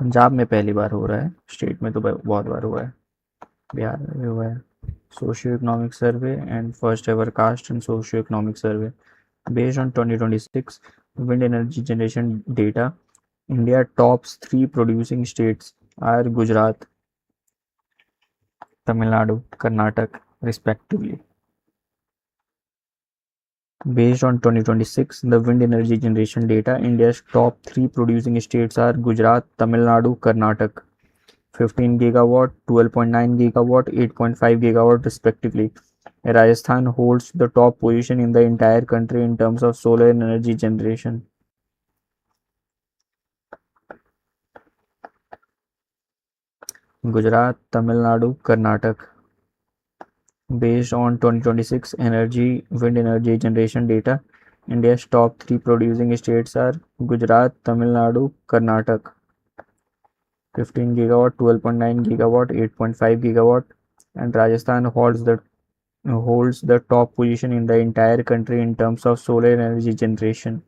Punjab में पहली बार हो रहा है, state में तो बहुत बार हुआ है, बिहार में भी हुआ है. Socio-economic survey and first ever caste and socio-economic survey. Based on 2026 wind energy generation data, India tops 3 producing states are Gujarat, Tamil Nadu, Karnataka, respectively. Based on 2026, the wind energy generation data, India's top 3 producing states are Gujarat, Tamil Nadu, Karnataka. 15 gigawatt, 12.9 gigawatt, 8.5 gigawatt respectively. Rajasthan holds the top position in the entire country in terms of solar energy generation. Gujarat, Tamil Nadu, Karnataka. Based on 2026 wind energy generation data, India's top 3 producing states are Gujarat, Tamil Nadu, Karnataka. 15 gigawatt, 12.9 gigawatt, 8.5 gigawatt, and Rajasthan holds the top position in the entire country in terms of solar energy generation.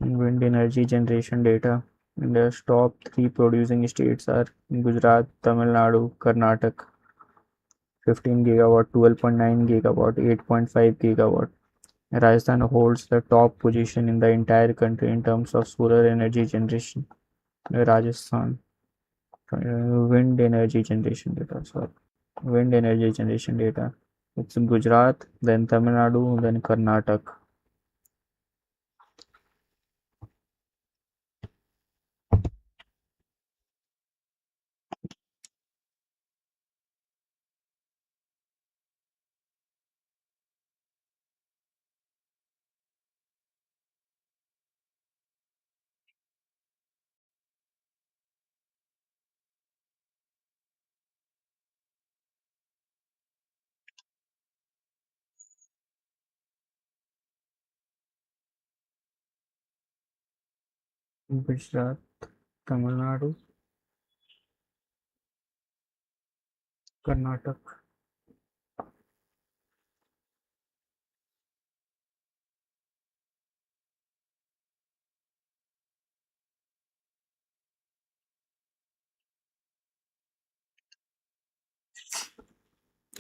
Wind energy generation data. India's top 3 producing states are Gujarat, Tamil Nadu, Karnataka. 15 gigawatt, 12.9 gigawatt, 8.5 gigawatt. Rajasthan holds the top position in the entire country in terms of solar energy generation. Rajasthan. Wind energy generation data. Sorry. Wind energy generation data. It's Gujarat, then Tamil Nadu, then Karnataka. Gujarat, Tamil Nadu, Karnataka.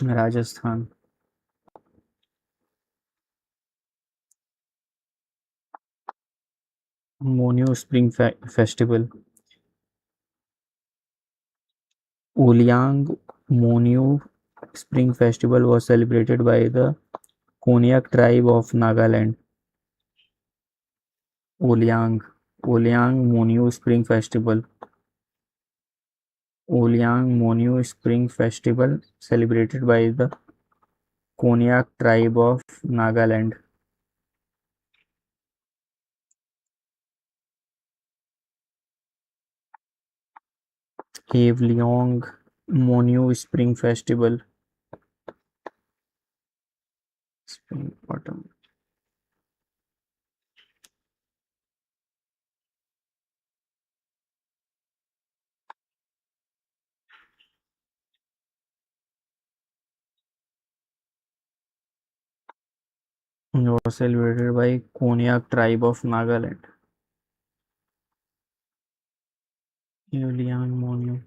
Rajasthan. Monyo Spring Festival. Oliang Monyo Spring Festival was celebrated by the Konyak tribe of Nagaland. Oliang Monyo Spring Festival. Oliang Monyo Spring Festival celebrated by the Konyak tribe of Nagaland. Havliong Monyo Spring Festival. Spring Autumn. Was celebrated by Konyak tribe of Nagaland. Havliang Monyo.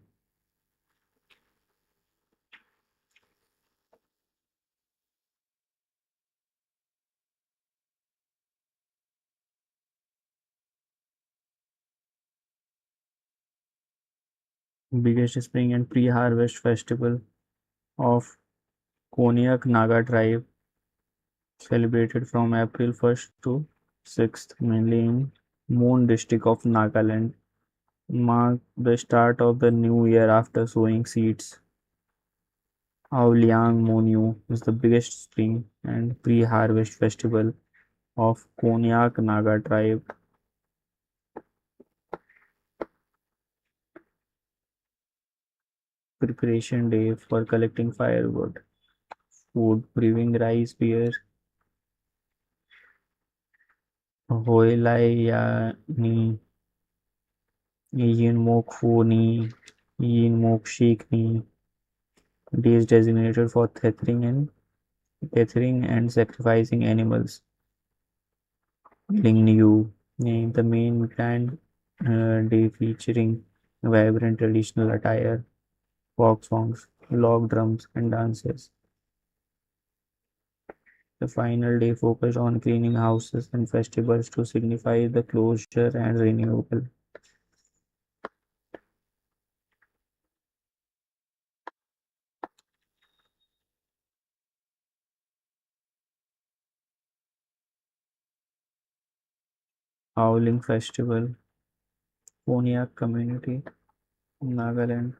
Biggest spring and pre-harvest festival of Konyak Naga tribe, celebrated from April 1st to 6th, mainly in Moon district of Nagaland, mark the start of the new year after sowing seeds. Aoliang Monyu is the biggest spring and pre-harvest festival of Konyak Naga tribe. Preparation day for collecting firewood, food, brewing rice, beer, Hoilayani, Yin Mok Fu Ni, Yin Mok Shik Ni, days designated for tethering and sacrificing animals. Ling Niu, the main grand day featuring vibrant traditional attire, folk songs, log drums, and dances. The final day focused on cleaning houses and festivals to signify the closure and renewal. Howling Festival, Poniak Community, Nagaland.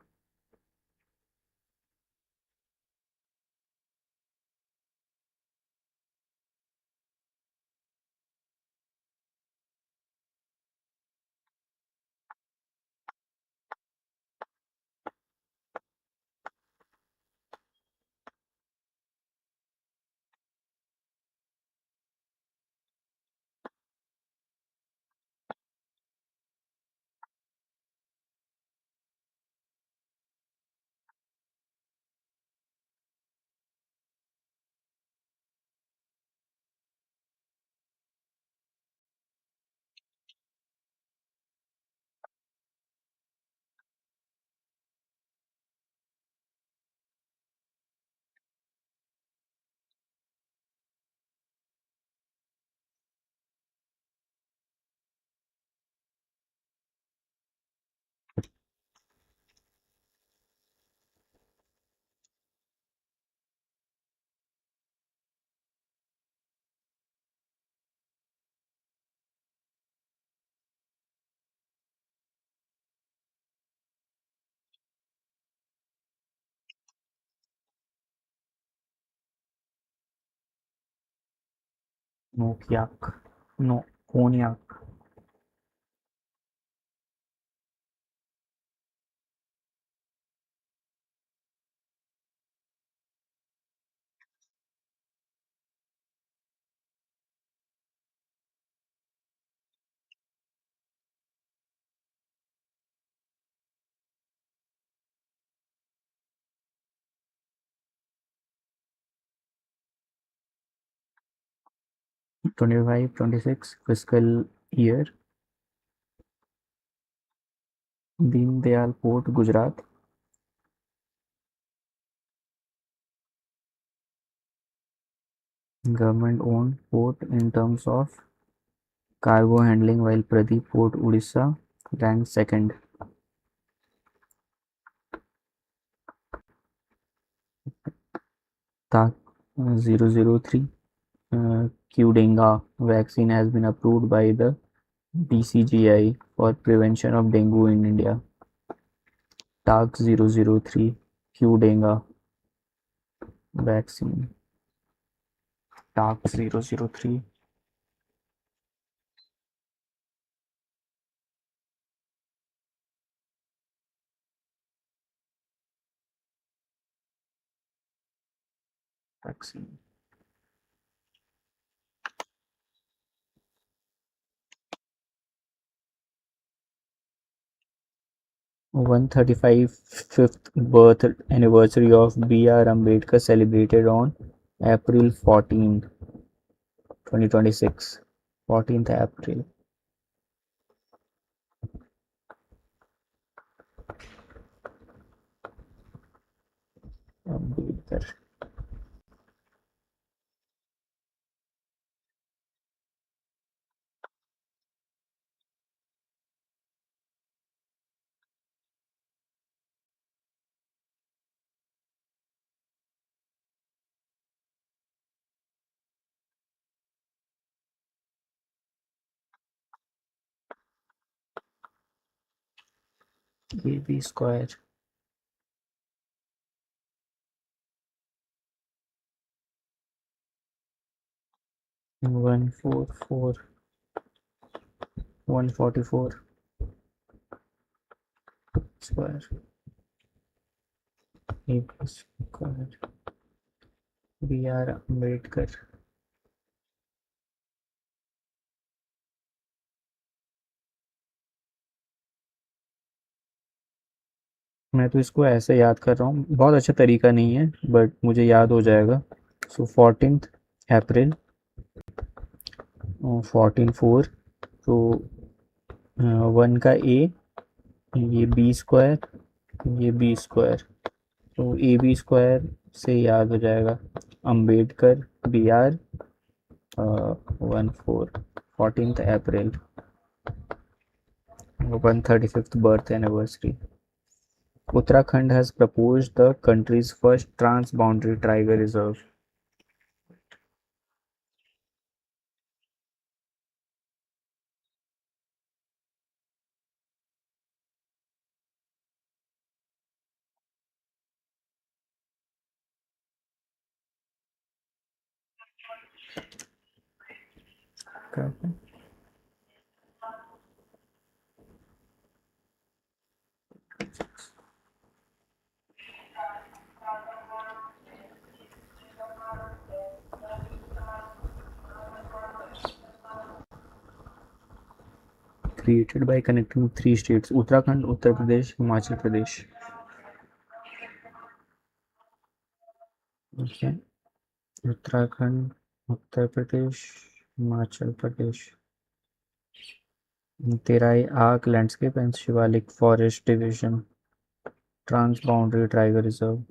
25-26 fiscal year, Deen Dayal Port, Gujarat. Government owned port in terms of cargo handling, while Pradeep Port, Odisha ranked second. Tak 003 Qdenga vaccine has been approved by the BCGI for prevention of dengue in India. Tak 003 Qdenga vaccine. Tak 003 vaccine. 135th birth anniversary of B.R. Ambedkar celebrated on April 14, 2026. 14th April. Ambedkar. AB square. 144. 144 square. AB square. B.R. Ambedkar. मैं तो इसको ऐसे याद कर रहा हूँ, बहुत अच्छा तरीका नहीं है बट मुझे याद हो जाएगा। सो 14 अप्रैल 14 4, तो 1 का ए, ये बी स्क्वायर, ये बी स्क्वायर, तो ए बी स्क्वायर से याद हो जाएगा Ambedkar B R 1 4, 14 April 135th birth anniversary. Uttarakhand has proposed the country's first trans-boundary tiger reserve. Created by connecting 3 states: Uttarakhand, Uttar Pradesh, Himachal Pradesh. Okay. Uttarakhand, Uttar Pradesh, Himachal Pradesh. Terai Arc Landscape and Shivalik Forest Division. Trans-boundary tiger reserve.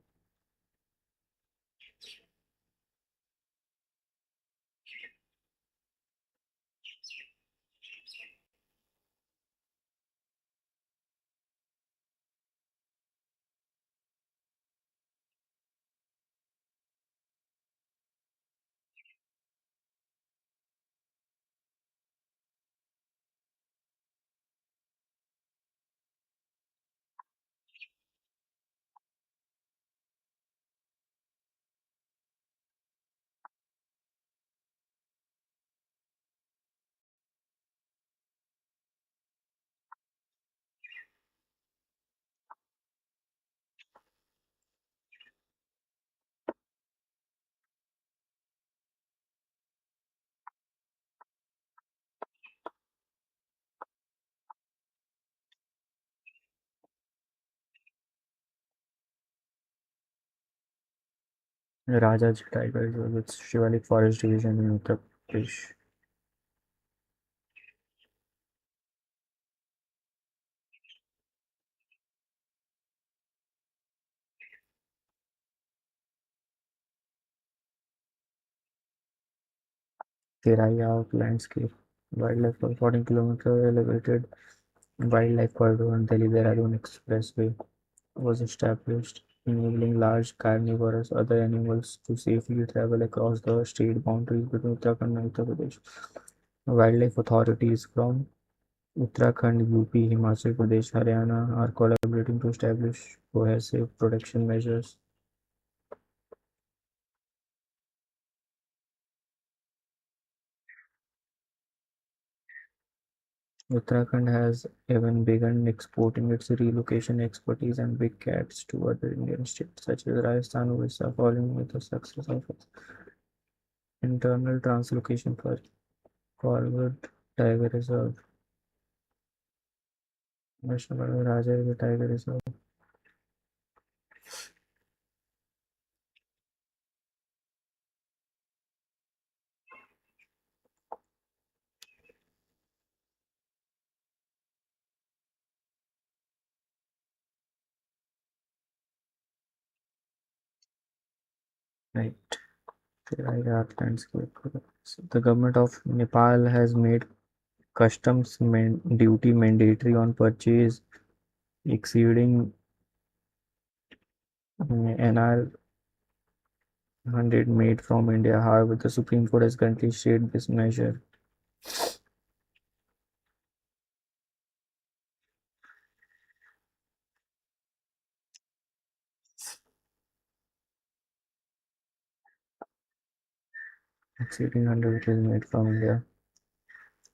Rajaji Tiger Reserve with Shivalik Forest Division in Uttar Pradesh. Terai Arc Landscape Wildlife for 14-kilometer elevated wildlife corridor on Delhi-Dehradun Expressway was established, enabling large carnivorous other animals to safely travel across the state boundaries between Uttarakhand and Uttar Pradesh. Wildlife authorities from Uttarakhand, UP, Himachal Pradesh, Haryana are collaborating to establish cohesive protection measures. Uttarakhand has even begun exporting its relocation expertise and big cats to other Indian states such as Rajasthan, Odisha, following with the success of its internal translocation for Corwood Tiger Reserve. National Raja Tiger Reserve. Right. Landscape. So the government of Nepal has made customs duty mandatory on purchase exceeding NR 100 made from India. However, the Supreme Court has currently stayed this measure. Exceeding 100 which is made from India.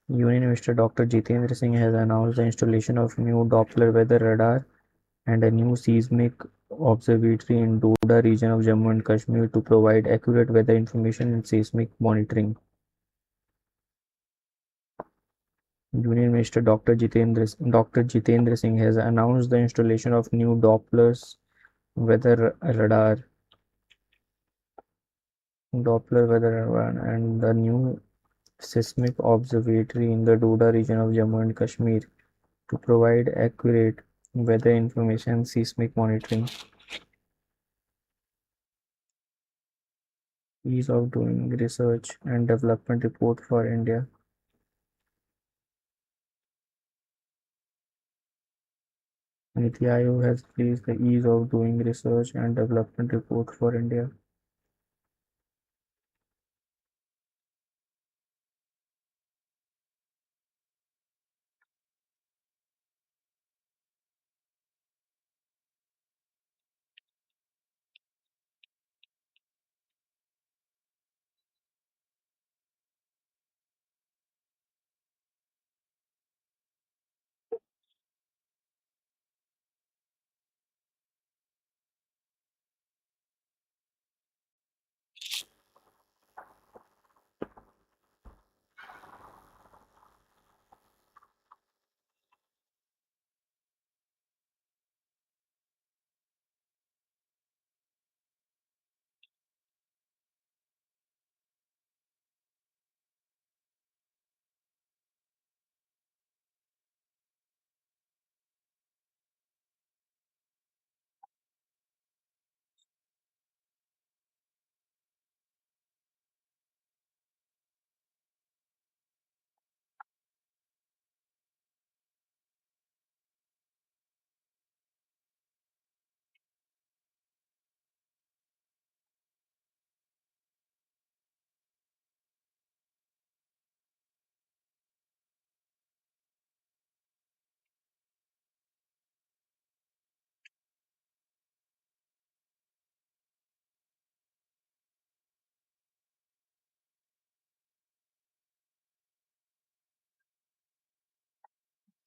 Union Minister Dr. Jitendra Singh has announced the installation of new Doppler weather radar and a new seismic observatory in Doda region of Jammu and Kashmir to provide accurate weather information and seismic monitoring. Union Minister Dr. Jitendra Singh has announced the installation of new Doppler weather radar and the new seismic observatory in the Doda region of Jammu and Kashmir to provide accurate weather information and seismic monitoring. Ease of doing research and development report for India. Niti Aayog has released the Ease of Doing Research and Development Report for India.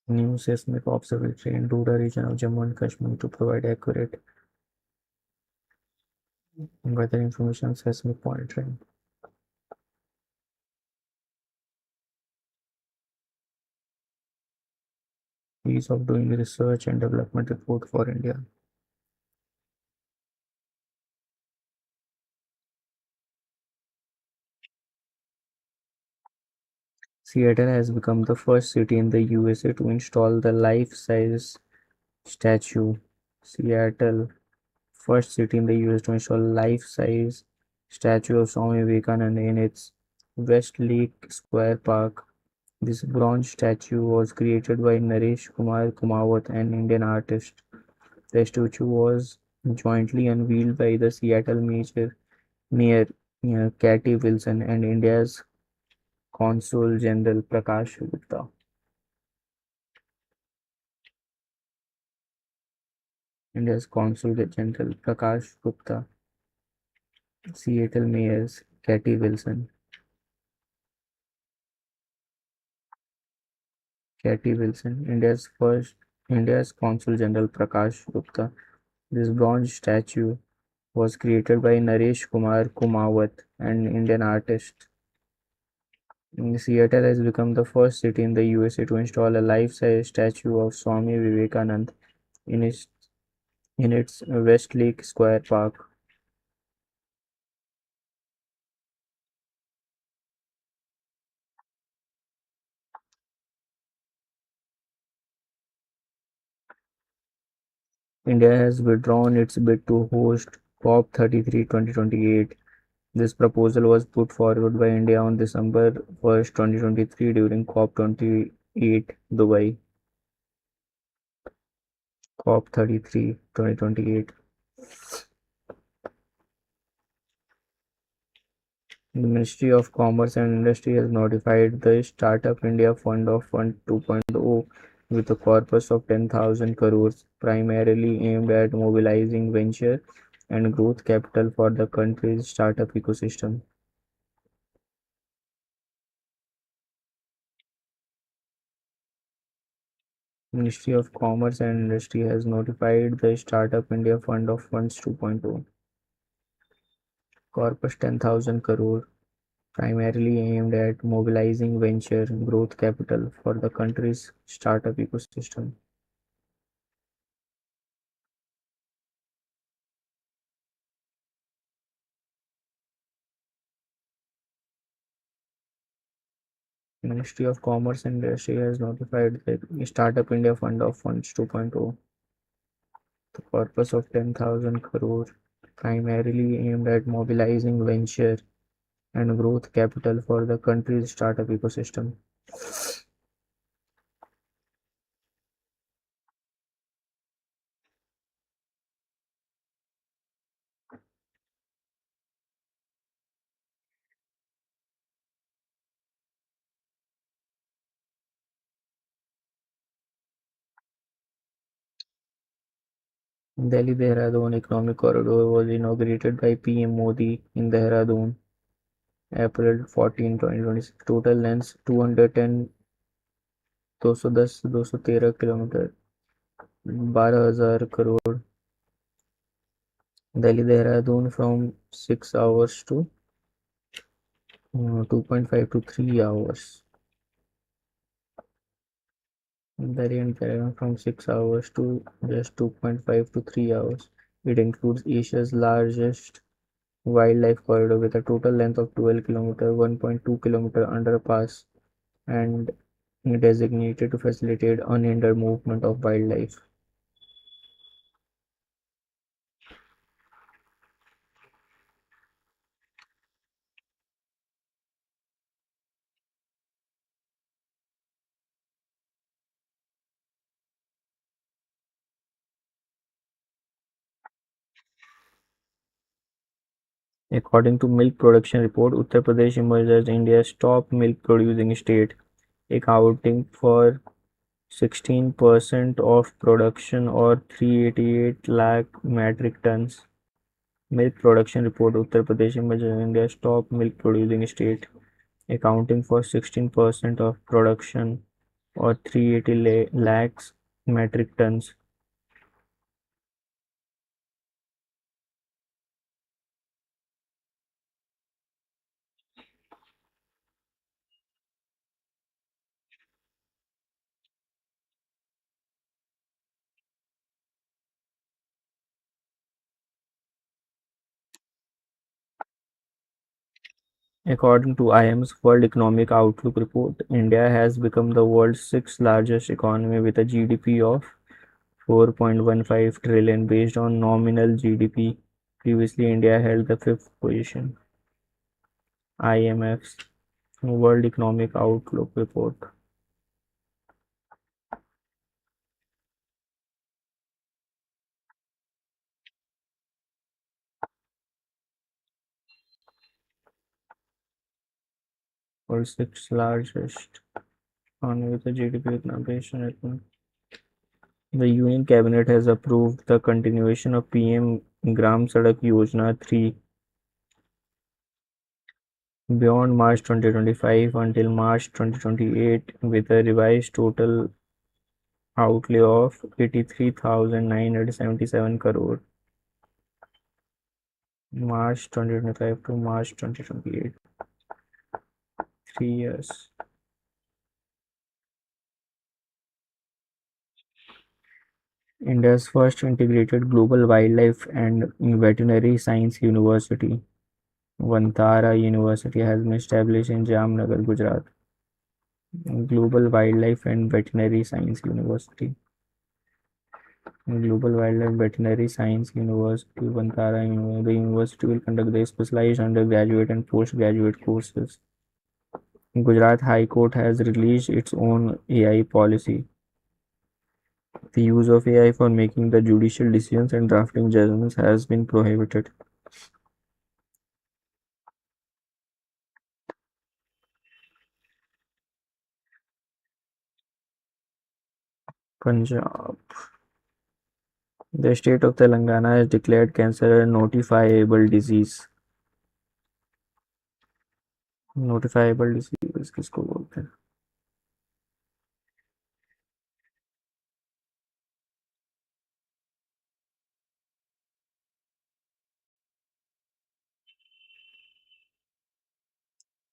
New seismic observatory in Doda region of Jammu and Kashmir to provide accurate weather information and seismic monitoring. Ease of doing research and development report for India. Seattle has become the first city in the USA to install the life-size statue. Seattle, first city in the US to install life-size statue of Swami Vivekananda in its Westlake Square Park. This bronze statue was created by Naresh Kumar Kumawat, an Indian artist. The statue was jointly unveiled by the Seattle Mayor Katie Wilson and India's Consul General Prakash Gupta. India's Consul General Prakash Gupta, Seattle Mayor Katie Wilson. India's Consul General Prakash Gupta. This bronze statue was created by Naresh Kumar Kumawat, an Indian artist. Seattle has become the first city in the USA to install a life-size statue of Swami Vivekananda in its Westlake Square Park. India has withdrawn its bid to host COP33 2028. This proposal was put forward by India on December 1st, 2023 during COP28 Dubai. COP33 2028. The Ministry of Commerce and Industry has notified the Startup India Fund of Fund 2.0 with a corpus of 10,000 crores, primarily aimed at mobilizing venture and growth capital for the country's startup ecosystem. Ministry of Commerce and Industry has notified the Startup India Fund of Funds 2.0 corpus 10,000 crore primarily aimed at mobilizing venture growth capital for the country's startup ecosystem. Ministry of Commerce and Industry has notified the Startup India Fund of Funds 2.0, the purpose of 10,000 crore, primarily aimed at mobilizing venture and growth capital for the country's startup ecosystem. Delhi Dehradun Economic Corridor was inaugurated by PM Modi in Dehradun, April 14, 2026. Total length 210, 210, 213 kilometre, 12,000 crore. Delhi Dehradun from 6 hours to 2.5 to 3 hours. Delhi and Dehradun from 6 hours to just 2.5 to 3 hours. It includes Asia's largest wildlife corridor with a total length of 12 km, 1.2 km underpass, and designated to facilitate unhindered movement of wildlife. According to milk production report, Uttar Pradesh emerged as India's top milk producing state, accounting for 16% of production or 388 lakh metric tons. Milk production report, Uttar Pradesh emerged as India's top milk producing state, accounting for 16% of production or 380 lakhs metric tons. According to IM's World Economic Outlook report, India has become the world's sixth largest economy with a GDP of 4.15 trillion based on nominal GDP. Previously, India held the fifth position. IMF's World Economic Outlook report. World's sixth largest economy with a GDP based on the Union Cabinet has approved the continuation of PM Gram Sadak Yojana 3 beyond March 2025 until March 2028 with a revised total outlay of 83,977 crore. March 2025 to March 2028. 3 years. India's first integrated global wildlife and veterinary science university, Vantara University, has been established in Jamnagar, Gujarat. Global Wildlife and Veterinary Science University. Global Wildlife Veterinary Science University, Vantara. The university will conduct the specialized undergraduate and postgraduate courses. Gujarat High Court has released its own AI policy. The use of AI for making the judicial decisions and drafting judgments has been prohibited. Punjab. The state of Telangana has declared cancer a notifiable disease. Notifiable disease किसको बोलते हैं?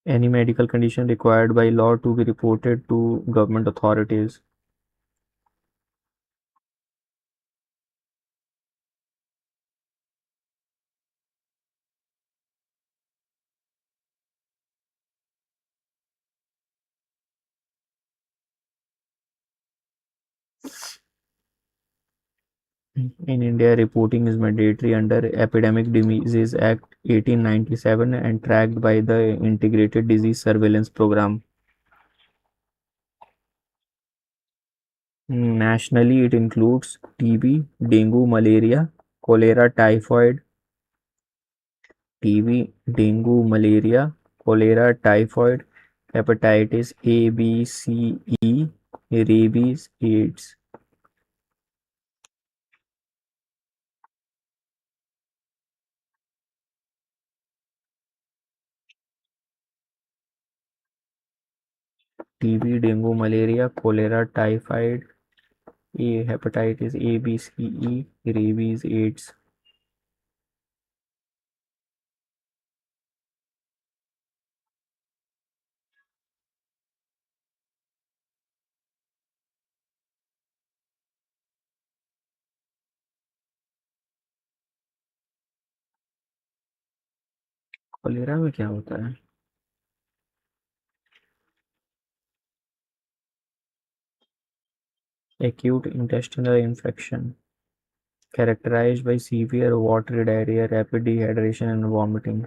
Any medical condition required by law to be reported to government authorities. In India, reporting is mandatory under Epidemic Diseases Act 1897 and tracked by the Integrated Disease Surveillance Program. Nationally, it includes TB, dengue, malaria, cholera, typhoid, hepatitis A, B, C, E, rabies, AIDS. TB, dengue, malaria, cholera, typhoid, hepatitis A, B, C, E, rabies, AIDS. Cholera में क्या होता है? Acute intestinal infection characterized by severe watery diarrhea, rapid dehydration, and vomiting.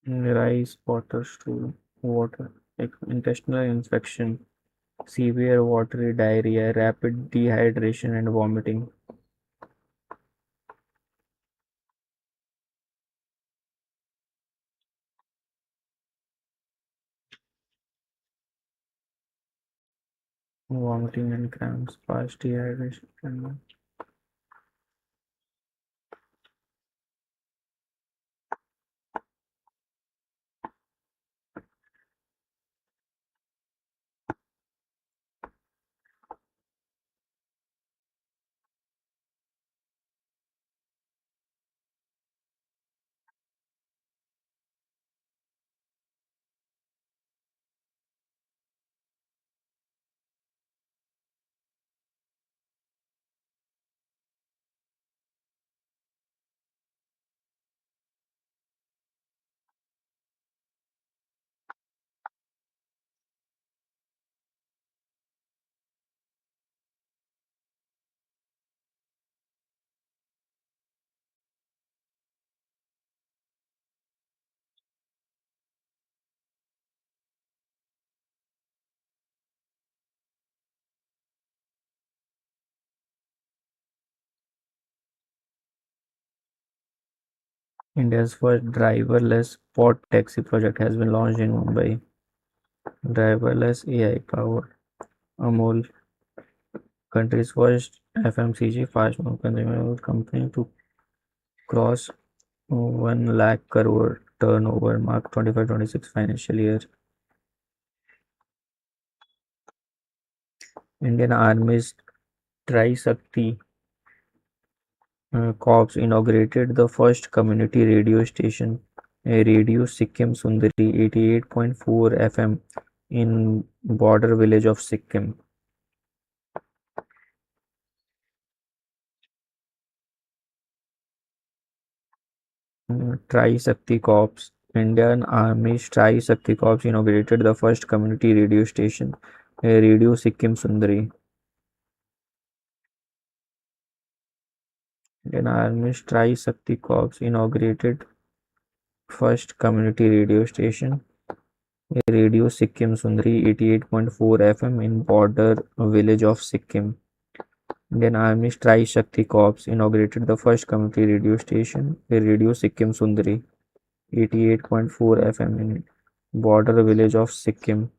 Rice, water stool, water, intestinal infection, severe watery diarrhea, rapid dehydration, and vomiting. Vomiting and cramps, fast dehydration. India's first driverless pod taxi project has been launched in Mumbai. Driverless AI powered Amol, country's first FMCG fast food consumer company to cross 1 lakh crore turnover mark 25-26 financial year. Indian Army's Tri-Shakti Corps inaugurated the first community radio station, Radio Sikkim Sundari 88.4 FM in border village of Sikkim. Tri-Shakti Corps. Indian Army's Tri-Shakti Corps inaugurated the first community radio station, Radio Sikkim Sundari. Indian Army's Tri-Shakti Corps inaugurated first community radio station, Radio Sikkim Sundari 88.4 FM in border village of Sikkim. Indian Army's Tri-Shakti Corps inaugurated the first community radio station, Radio Sikkim Sundari 88.4 FM in border village of Sikkim.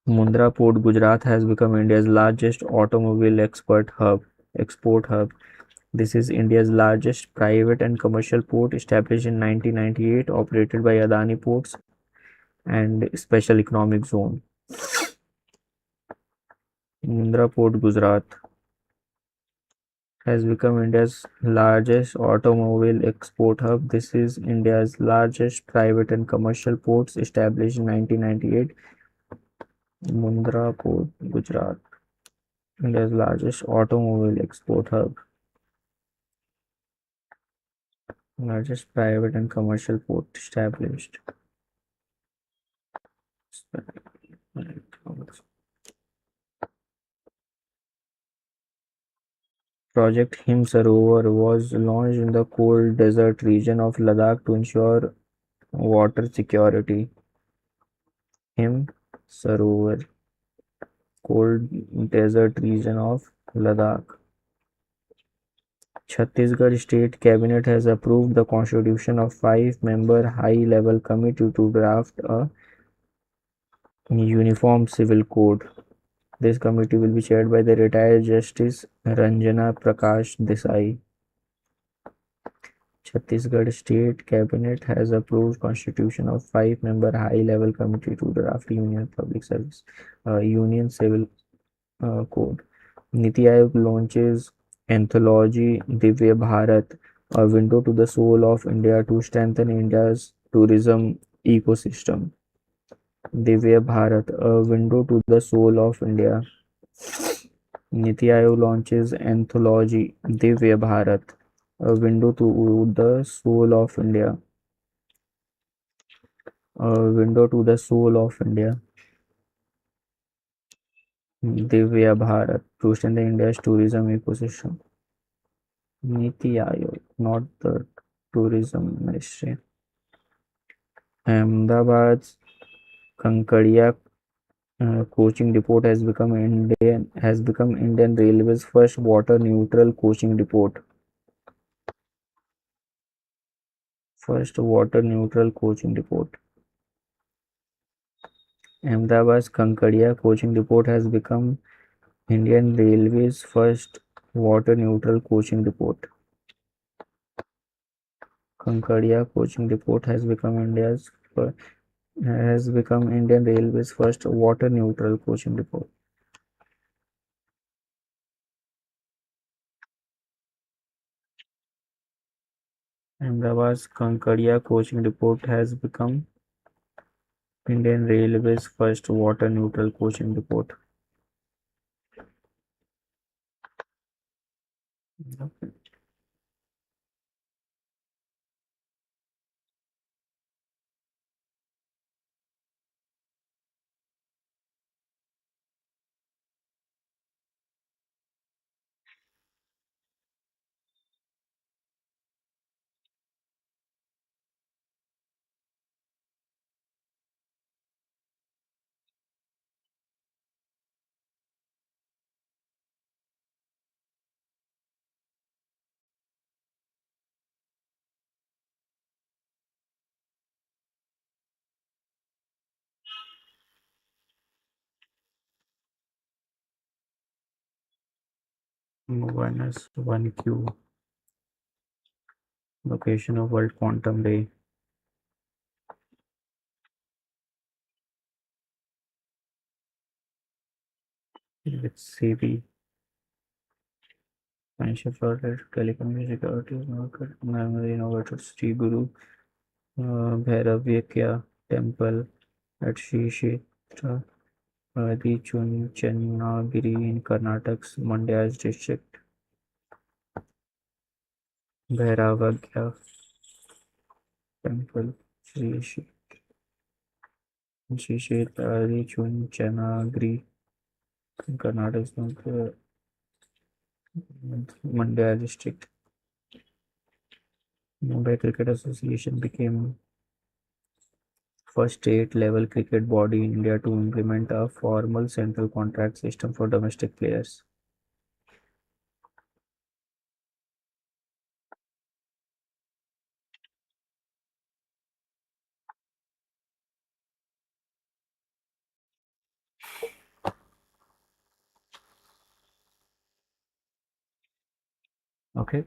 Mundra Port, Gujarat has become India's largest automobile export hub. This is India's largest private and commercial port, established in 1998, operated by Adani Ports and Special Economic Zone. Mundra Port, Gujarat, has become India's largest automobile export hub. This is India's largest private and commercial ports, established in 1998. Mundra Port, Gujarat, India's largest automobile export hub, largest private and commercial port established. Project Him Sarovar was launched in the cold desert region of Ladakh to ensure water security. Him Sarovar, cold desert region of Ladakh. Chhattisgarh State Cabinet has approved the constitution of 5-member high-level committee to draft a uniform civil code. This committee will be chaired by the retired Justice Ranjana Prakash Desai. Chhattisgarh State Cabinet has approved constitution of 5-member high-level committee to draft Union Public Service Union Civil Code. Niti Aayog launches anthology Divya Bharat, a window to the soul of India to strengthen India's tourism ecosystem. Divya Bharat, a window to the soul of India. Niti Aayog launches anthology Divya Bharat, a window to the soul of India. A window to the soul of India. Divya Bharat, to strengthen India's tourism ecosystem. Niti Aayog, not the tourism ministry. Ahmedabad's Kankadia coaching depot has become Indian Railways first water neutral coaching depot. First water neutral coaching depot. Ahmedabad's Kankadia coaching depot has become Indian Railways first water neutral coaching depot. Kankadia coaching depot has become Indian Railways first water neutral coaching depot. Ahmedabad's Kankadia coaching depot has become Indian Railways first water neutral coaching depot. Minus 1Q. Location of World Quantum Day. With CB. Financial fraud, telecommunication security, memory innovator Sri Guru Bhairavya Temple at Sri Kshetra Adi Channagiri in Karnataka's Mandya district. Bhairavya Temple, Sri Kshetra Adi Channagiri in Karnataka's Mandya district. Mumbai Cricket Association became first state-level cricket body in India to implement a formal central contract system for domestic players. Okay,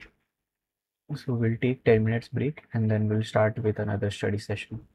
so we'll take 10 minutes break and then we'll start with another study session.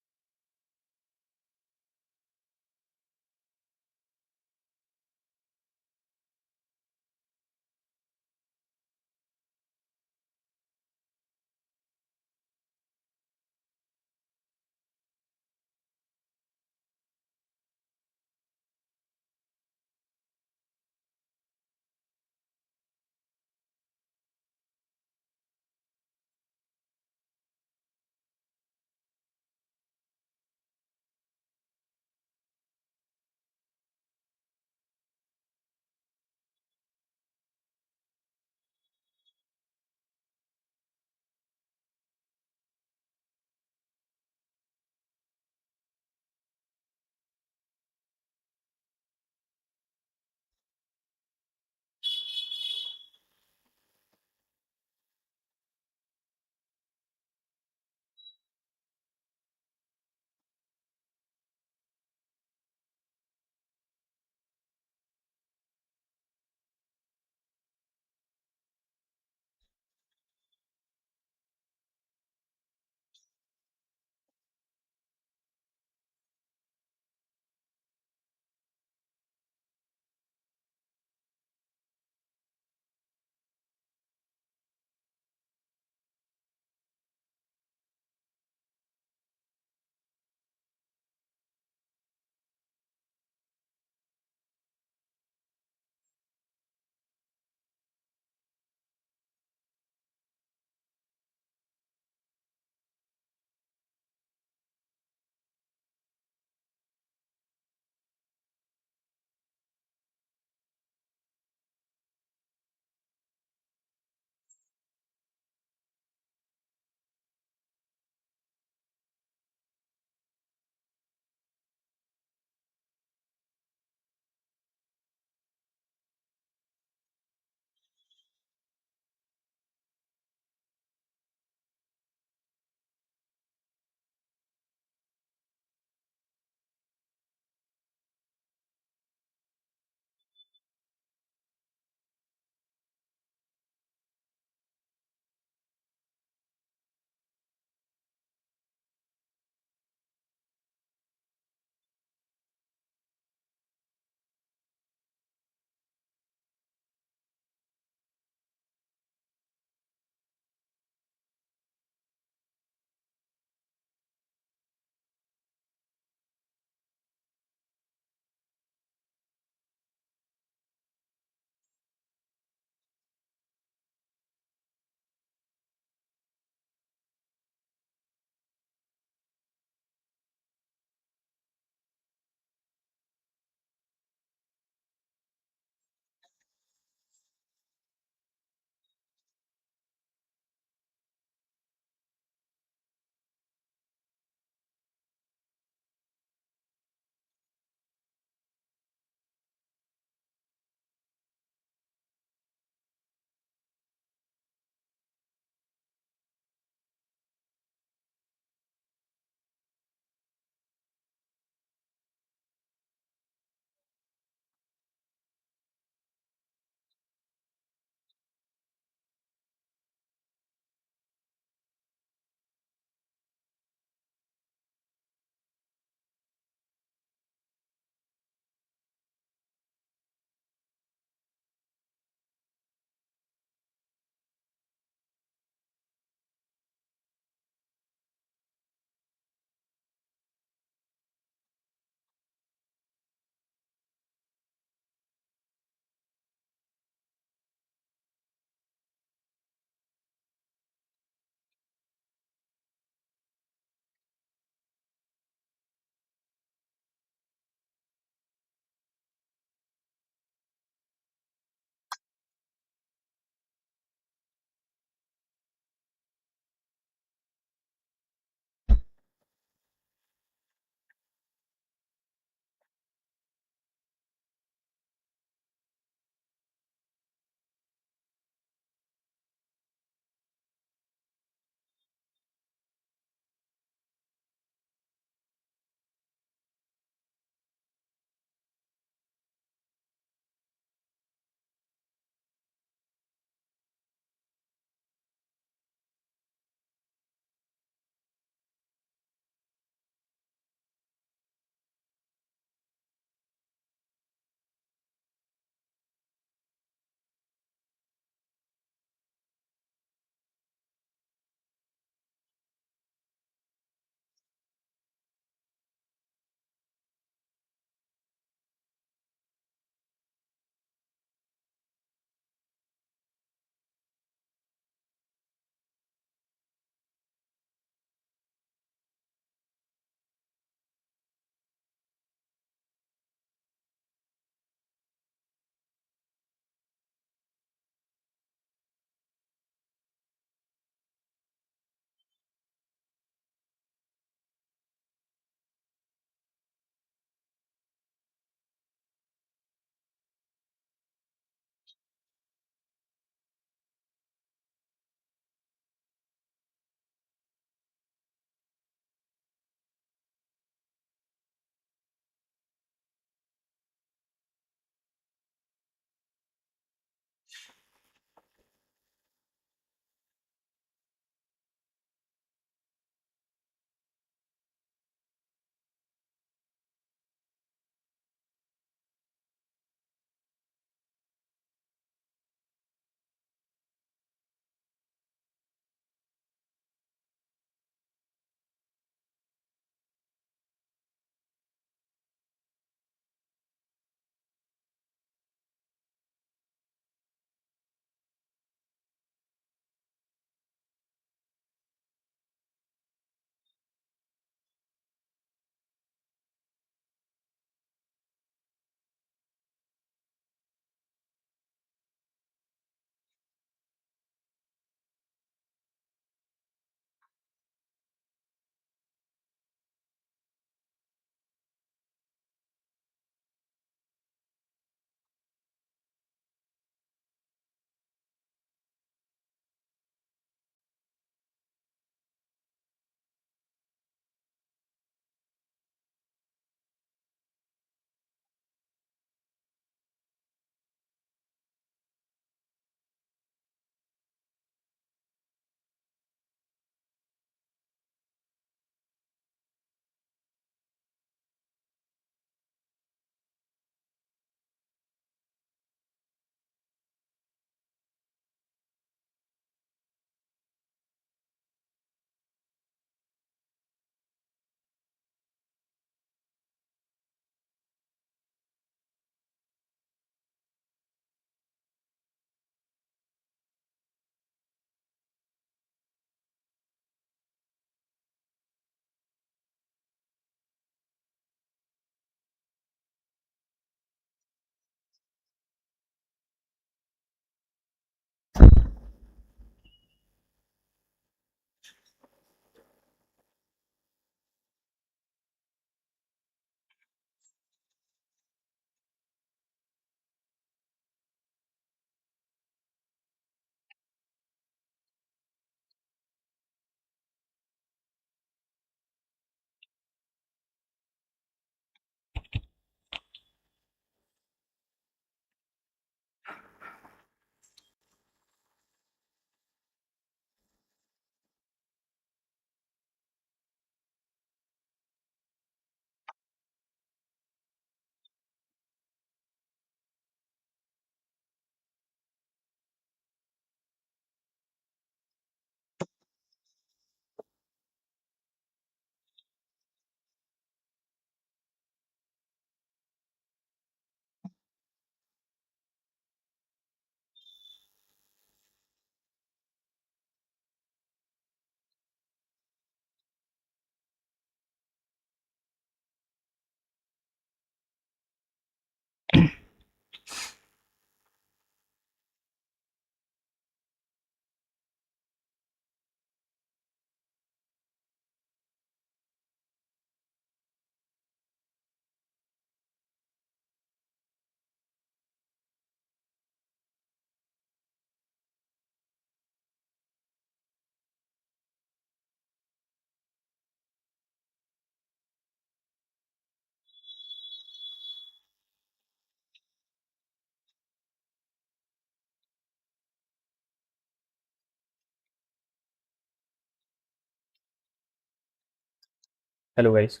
Hello guys,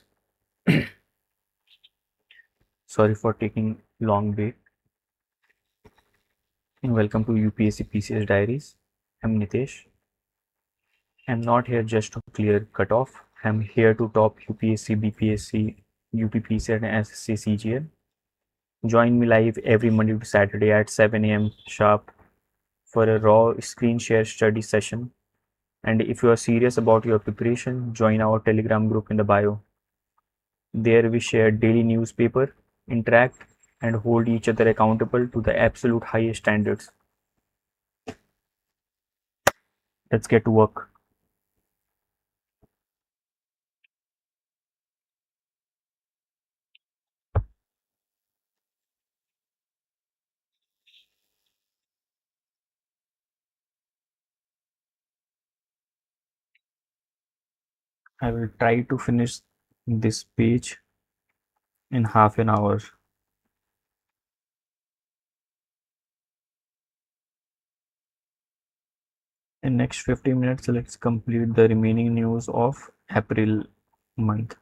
sorry for taking long break and welcome to UPSC PCS Diaries. I'm Nitesh. I'm not here just to clear cutoff. I'm here to top UPSC, BPSC, UPPCS and SSC CGL. Join me live every Monday to Saturday at 7 a.m. sharp for a raw screen share study session. And if you are serious about your preparation, join our Telegram group in the bio. There we share daily newspaper, interact, and hold each other accountable to the absolute highest standards. Let's get to work. I will try to finish this page in half an hour. In next 50 minutes, let's complete the remaining news of April month.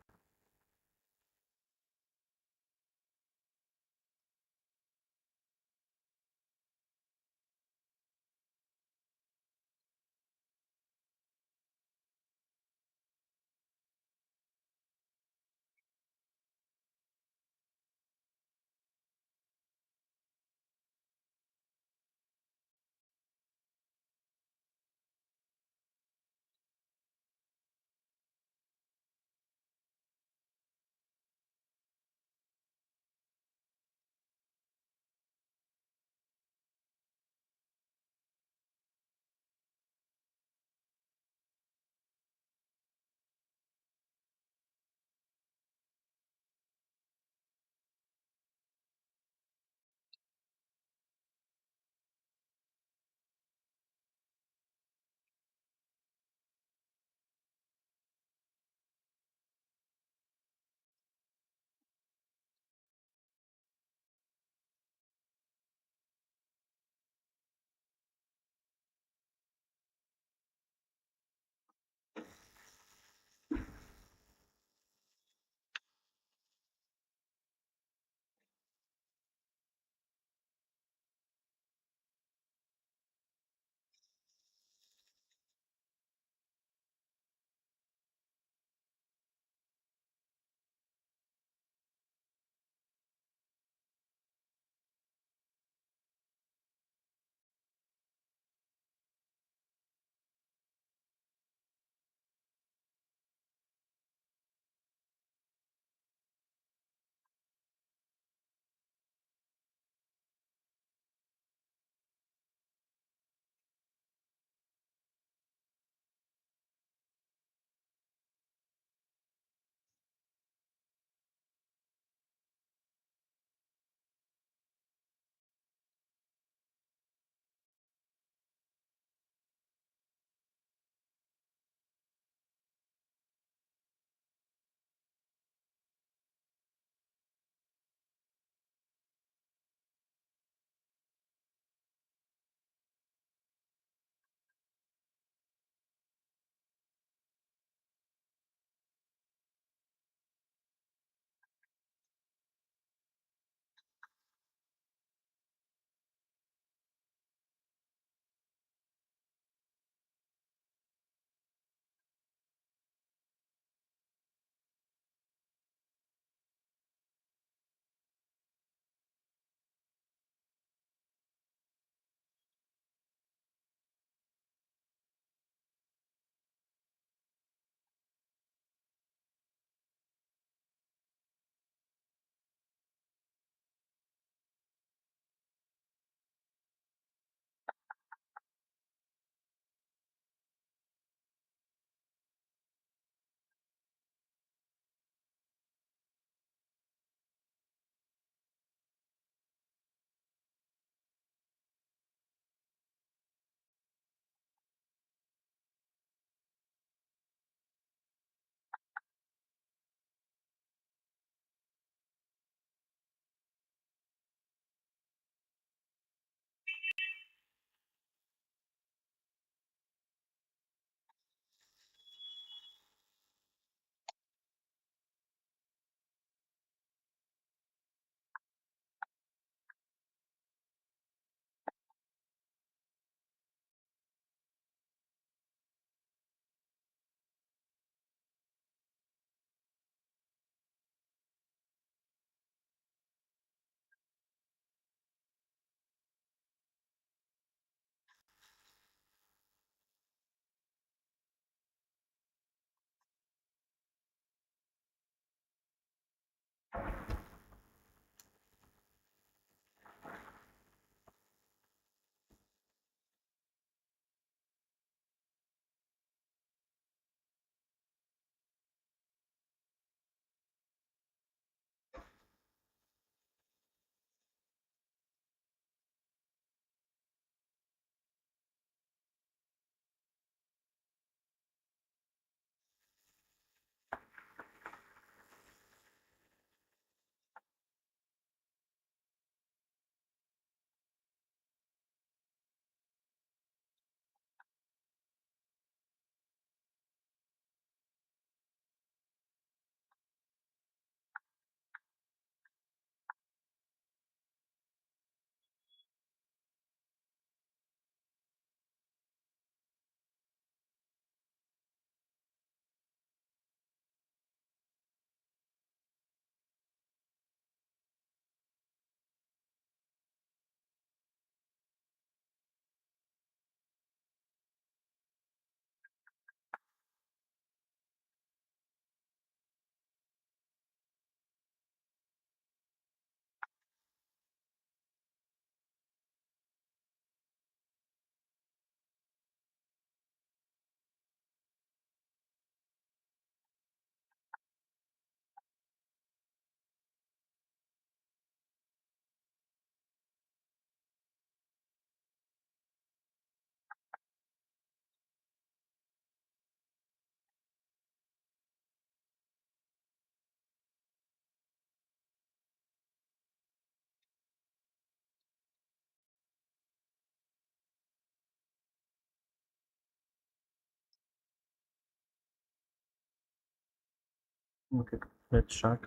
Okay, let's start.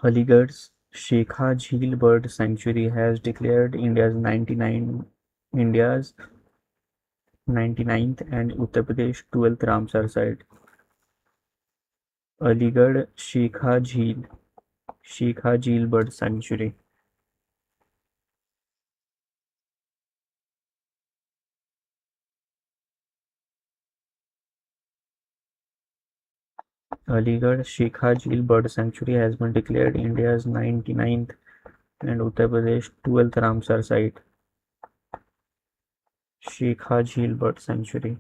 Aligarh's Shekha Jheel Bird Sanctuary has declared India's 99th and Uttar Pradesh 12th Ramsar site. Aligarh Shekha Jheel Bird Sanctuary. Aligarh Shekha Jheel Bird Sanctuary has been declared India's 99th and Uttar Pradesh 12th Ramsar site. Shekha Jheel Bird Sanctuary.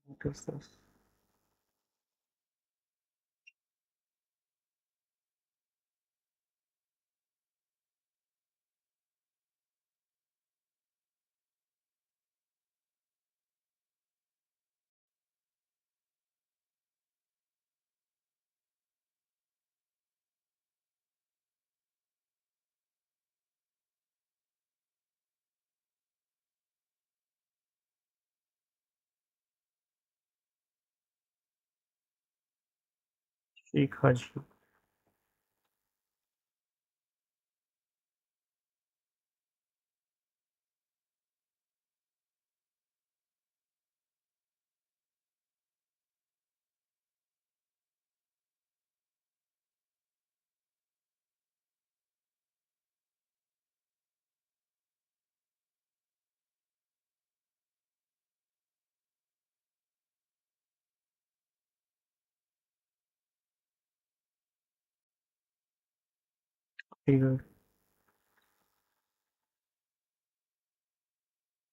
What is this? Shekha Jheel. Aligarh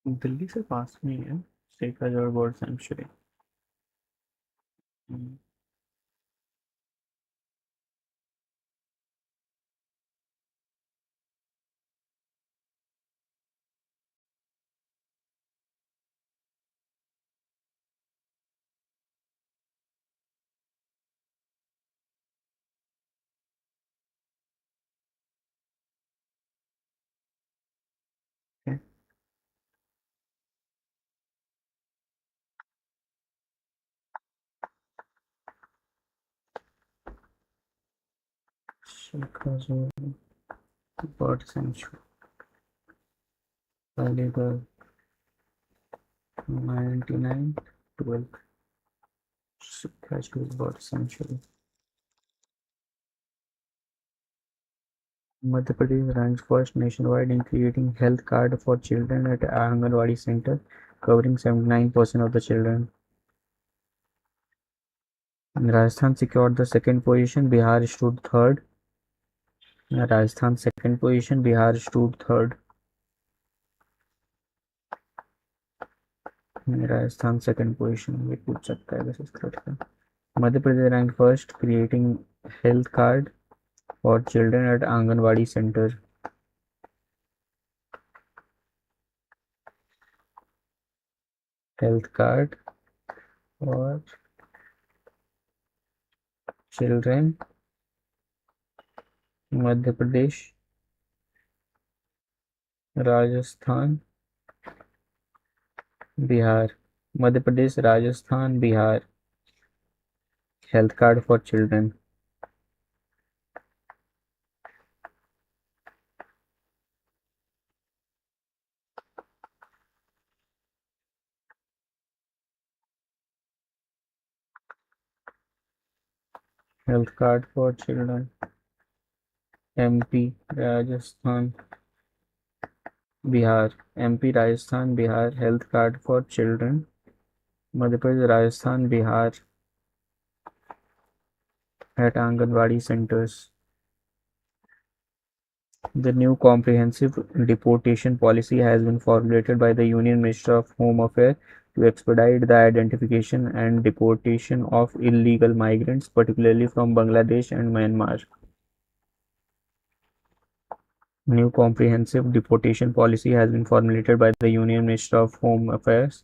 Delhi से पास में ही है Shekha George bird sanctuary. Shekha George bird sanctuary. Aligarh 99 12 Shekha George bird sanctuary. Madhya Pradesh ranks first nationwide in creating health card for children at Anganwadi center, covering 79% of the children. Rajasthan secured the second position. Bihar stood third. Rajasthan second position. Bihar stood third. Rajasthan second position. ये पूछ सकता है वैसे इसका. Madhya Pradesh ranked first, creating health card for children at Anganwadi center. Health card for children. Madhya Pradesh, Rajasthan, Bihar. Madhya Pradesh, Rajasthan, Bihar. Health card for children. Health card for children. MP, Rajasthan, Bihar. MP, Rajasthan, Bihar. Health card for children. Madhya Pradesh, Rajasthan, Bihar. At Anganwadi centers. The new comprehensive deportation policy has been formulated by the Union Minister of Home Affairs to expedite the identification and deportation of illegal migrants, particularly from Bangladesh and Myanmar. New comprehensive deportation policy has been formulated by the Union Minister of Home Affairs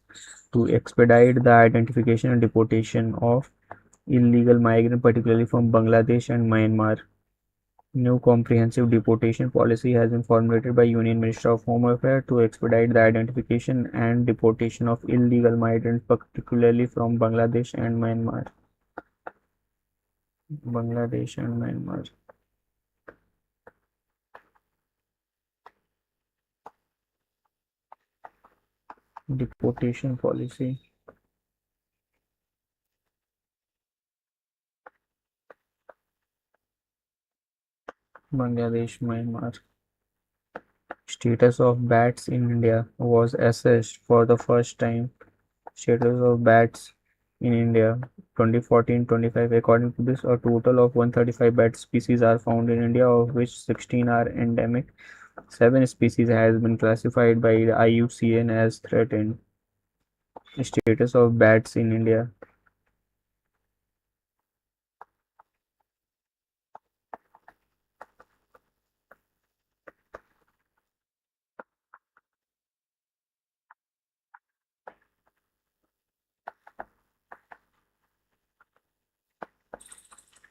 to expedite the identification and deportation of illegal migrants, particularly from Bangladesh and Myanmar. New comprehensive deportation policy has been formulated by Union Minister of Home Affairs to expedite the identification and deportation of illegal migrants, particularly from Bangladesh and Myanmar. Bangladesh and Myanmar. Deportation policy. Bangladesh, Myanmar. Status of bats in India was assessed for the first time. Status of bats in India 2014-25. According to this, a total of 135 bat species are found in India, of which 16 are endemic. 7 species has been classified by the IUCN as threatened. Status of bats in India.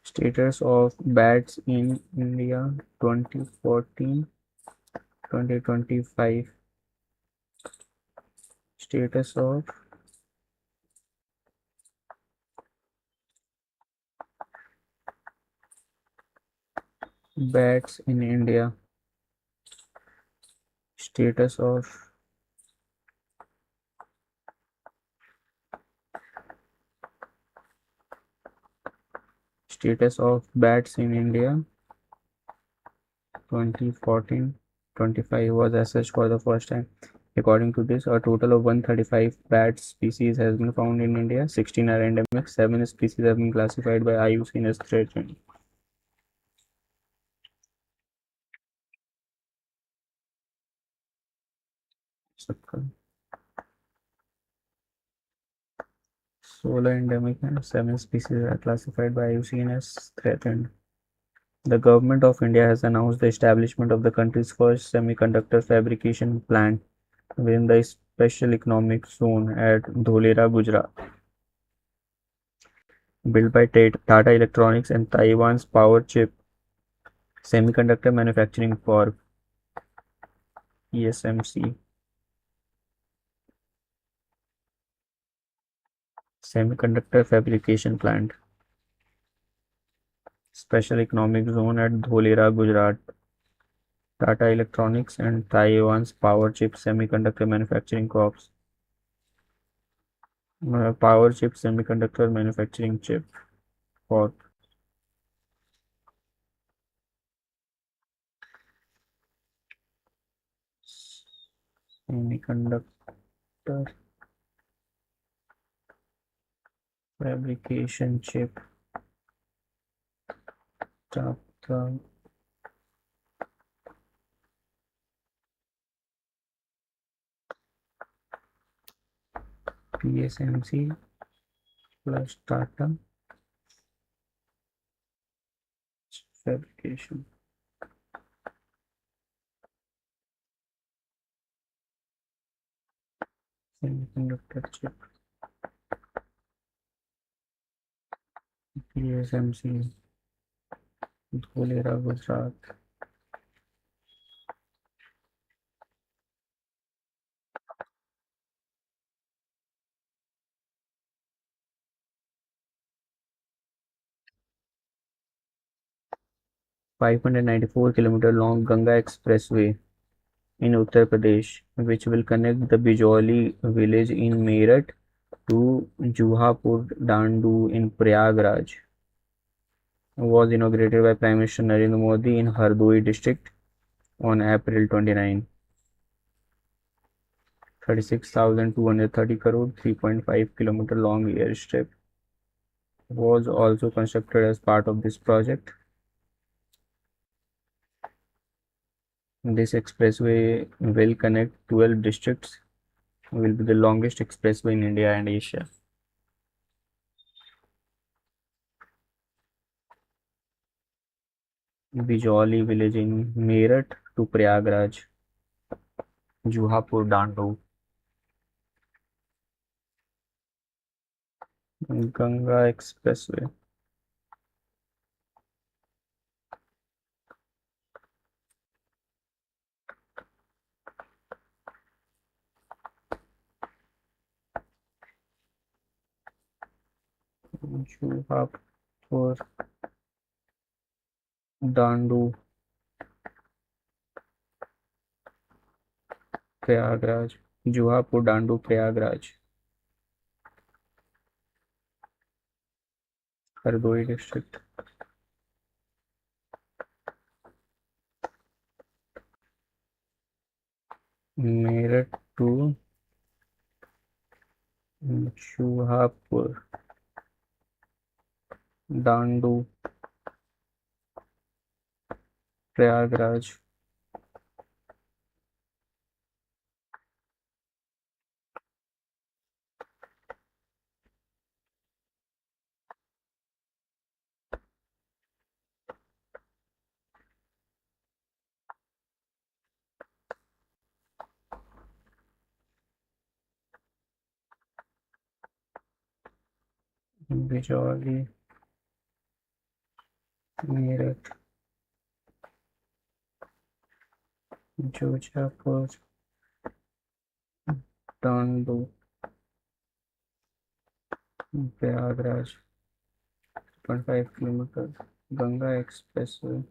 Status of bats in India 2014-2025. Status of bats in India. Status of bats in India 2014-25 was assessed for the first time. According to this, a total of 135 bat species has been found in India. 16 are endemic. 7 species have been classified by IUCN as threatened. Solar endemic and 7 species are classified by IUCN as threatened. The government of India has announced the establishment of the country's first semiconductor fabrication plant within the special economic zone at Dholera, Gujarat. Built by Tata Electronics and Taiwan's Power Chip Semiconductor Manufacturing Corp. ESMC. Semiconductor fabrication plant. Special economic zone at Dholera, Gujarat. Tata Electronics and Taiwan's Power Chip Semiconductor Manufacturing Corp. Power Chip Semiconductor Manufacturing Chip Corp. Semiconductor fabrication chip. Tata PSMC plus Tata fabrication. Semiconductor chip. PSMC Dholera, Gujarat. .594 km long Ganga Expressway in Uttar Pradesh, which will connect the Bijoli village in Meerut to Juhapur Dandu in Prayagraj, was inaugurated by Prime Minister Narendra Modi in Hardoi district on April 29. 36,230 crore, 3.5 km long airstrip was also constructed as part of this project. This expressway will connect 12 districts will be the longest expressway in India and Asia? Bijoli village in Meerut to Prayagraj, Juhapur Dandu, Ganga Expressway. Juhapur Dandu Prayagraj, Juhapur Dandu Prayagraj, Hardoi district. Meerut to Juhapur Dandu Prayagraj. Bijoli, Meerut, Jojapur, Dandu, Prayagraj, 0.5 kilometers. Ganga Expressway.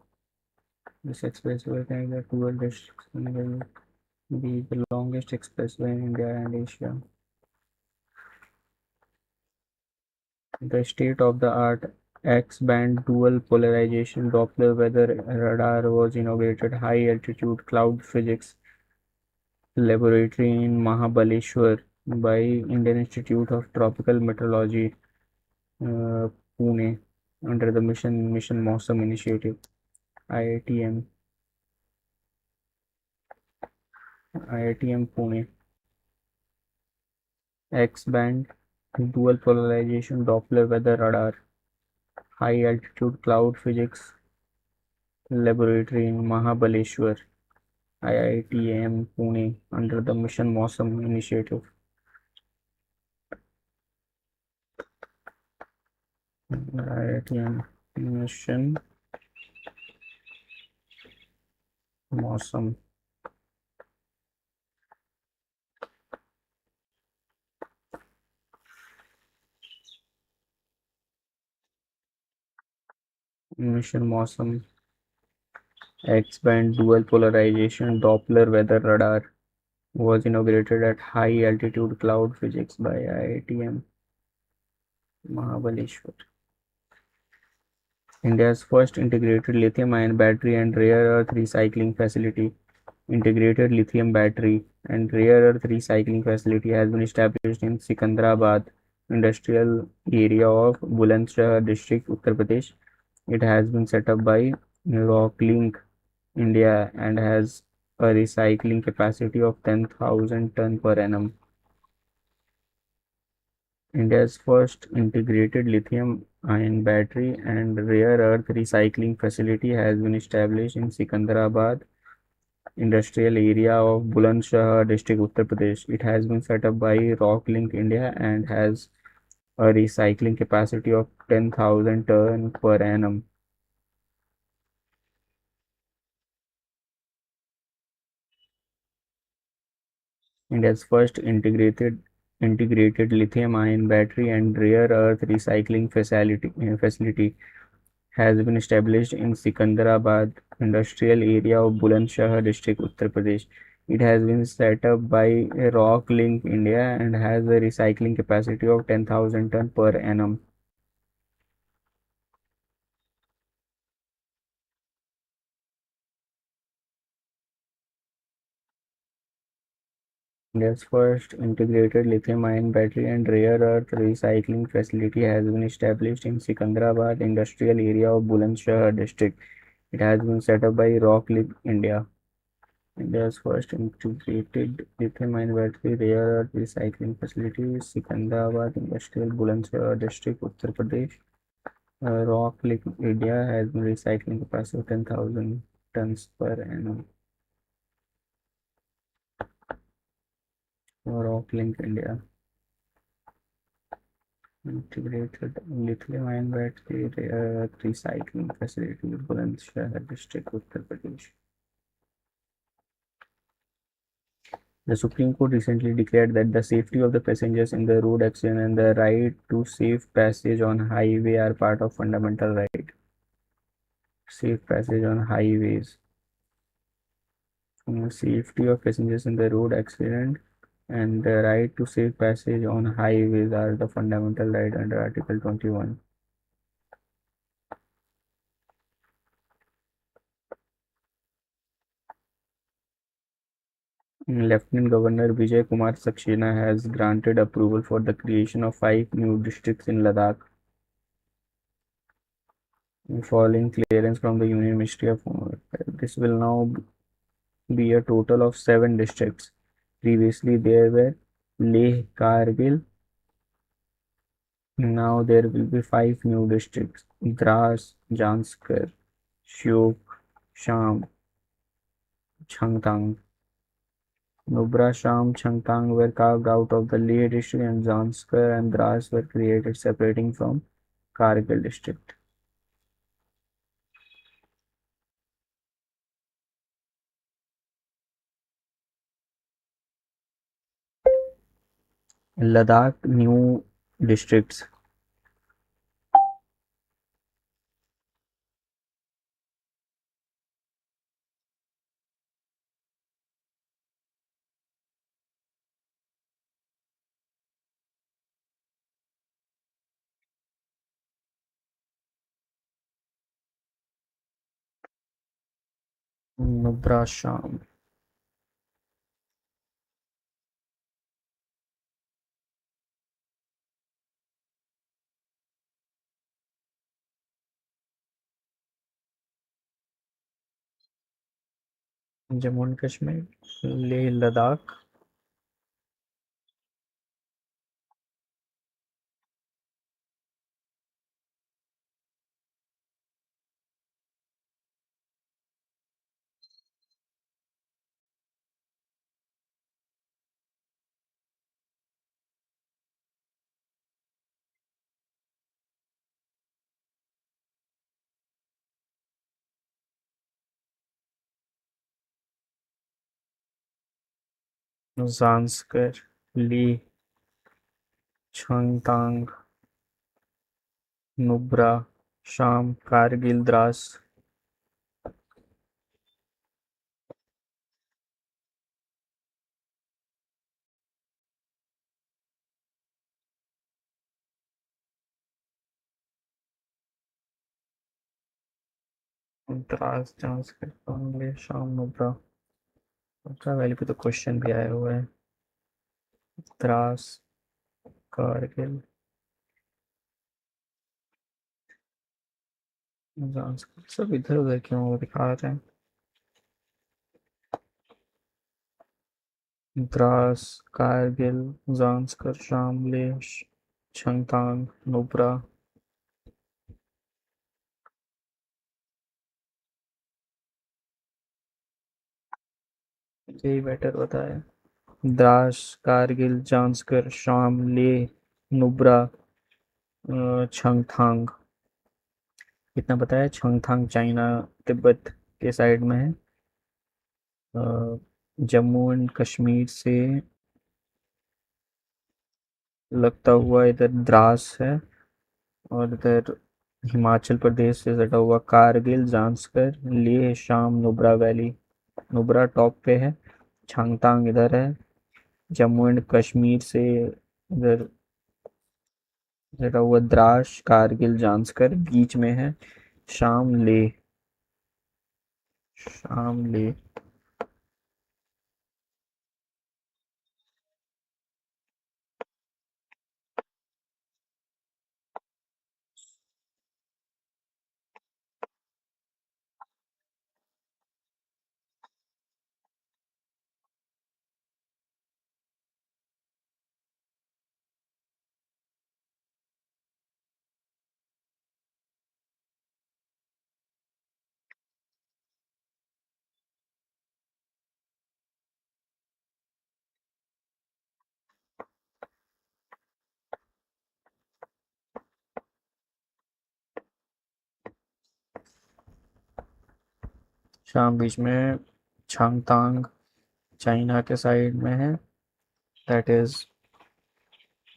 This expressway connects the 12 districts and will be the longest expressway in India and Asia. The state-of-the-art X-band dual polarization Doppler weather radar was inaugurated high-altitude cloud physics laboratory in Mahabaleshwar by Indian Institute of Tropical Meteorology, Pune, under the Mission Mawsum initiative, IITM, Pune. X-band dual polarization Doppler weather radar, high altitude cloud physics laboratory in Mahabaleshwar, IITM Pune, under the Mission Mawsum initiative. IITM Mission Mawsum. Mission Mawsum X-band dual polarization Doppler weather radar was inaugurated at high altitude cloud physics by IITM Mahabaleshwar. India's first integrated lithium-ion battery and rare earth recycling facility. Integrated lithium battery and rare earth recycling facility has been established in Sikandrabad industrial area of Bulandshahr district, Uttar Pradesh. It has been set up by Rocklink India and has a recycling capacity of 10,000 ton per annum. India's first integrated lithium-ion battery and rare earth recycling facility has been established in Sikandrabad industrial area of Bulandshahr district, Uttar Pradesh. It has been set up by Rocklink India and has a recycling capacity of 10,000 ton per annum. India's first integrated lithium-ion battery and rare earth recycling facility has been established in Sikandrabad industrial area of Bulandshahr district, Uttar Pradesh. It has been set up by Rocklink India and has a recycling capacity of 10,000 ton per annum. India's first integrated lithium-ion battery and rare earth recycling facility has been established in Sikandrabad industrial area of Bulandshahr district. It has been set up by Rocklink India India's first integrated lithium-ion battery rare earth recycling facility is Secunderabad Industrial Bulandshahr District, Uttar Pradesh. Rock Lake India has been recycling capacity of 10,000 tons per annum. Rock Link India integrated lithium-ion battery rare earth recycling facility, Bulandshahr District, Uttar Pradesh. The Supreme Court recently declared that the safety of the passengers in the road accident and the right to safe passage on highway are part of fundamental right. Safe passage on highways. Safety of passengers in the road accident and the right to safe passage on highways are the fundamental right under Article 21. Lieutenant Governor Vijay Kumar Saxena has granted approval for the creation of 5 new districts in Ladakh, following clearance from the Union Ministry of Home Affairs. This will now be a total of 7 districts. Previously, there were Leh, Kargil. Now there will be 5 new districts: Dras, Janskar, Shyok, Sham, Changtang. Nubra, Sham, Changtang were carved out of the Leh district, and Janskar and Dras were created, separating from Kargil district. Ladakh new districts. Nubra, Sham. Jammu and Kashmir, Leh, Ladakh. Zanskar, Leh, Changtang, Nubra, Sham, Kargil, Dras. Dras Zanskar Kangle शाम Nubra ultra value पे तो question भी आया हुआ है द्रास कारगिल जांस्कर सब इधर उधर क्यों दिखा रहे हैं द्रास कारगिल जांस्कर शामले छंगतांग नुब्रा यही बेटर बताया द्रास कारगिल जांस्कर शामले नुब्रा छंगथांग कितना बताया छंगथांग चाइना तिब्बत के साइड में है जम्मू एंड कश्मीर से लगता हुआ इधर द्रास है और इधर हिमाचल प्रदेश से सटा हुआ कारगिल जांस्कर लेह शाम नुब्रा वैली नुब्रा टॉप पे है छांगतांग इधर है जम्मू एंड कश्मीर से इधर सटा हुआ द्रास कारगिल जांस्कर बीच में है शाम लेह शाम लेह शाम बीच में छांगतांग चाइना के साइड में है, that is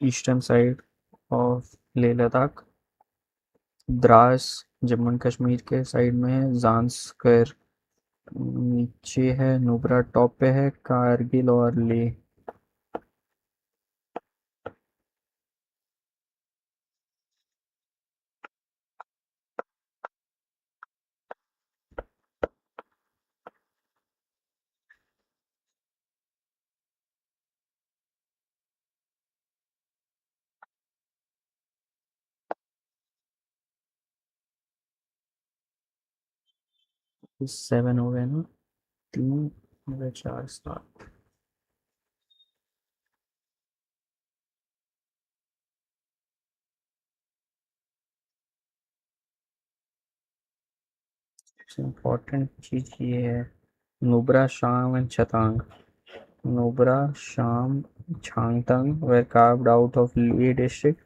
eastern side of Leh Ladakh. Dras Jammu and Kashmir के साइड में है। जांस्कर नीचे है, नुब्रा टॉप पे है, कारगिल और लेह। सेवन हो गए ना, तीन हो गए, चार, सात। इम्पोर्टेंट चीज ये है, नुब्रा शाम and छतांग। Nubra, Sham, Changtang were carved out of Leh district.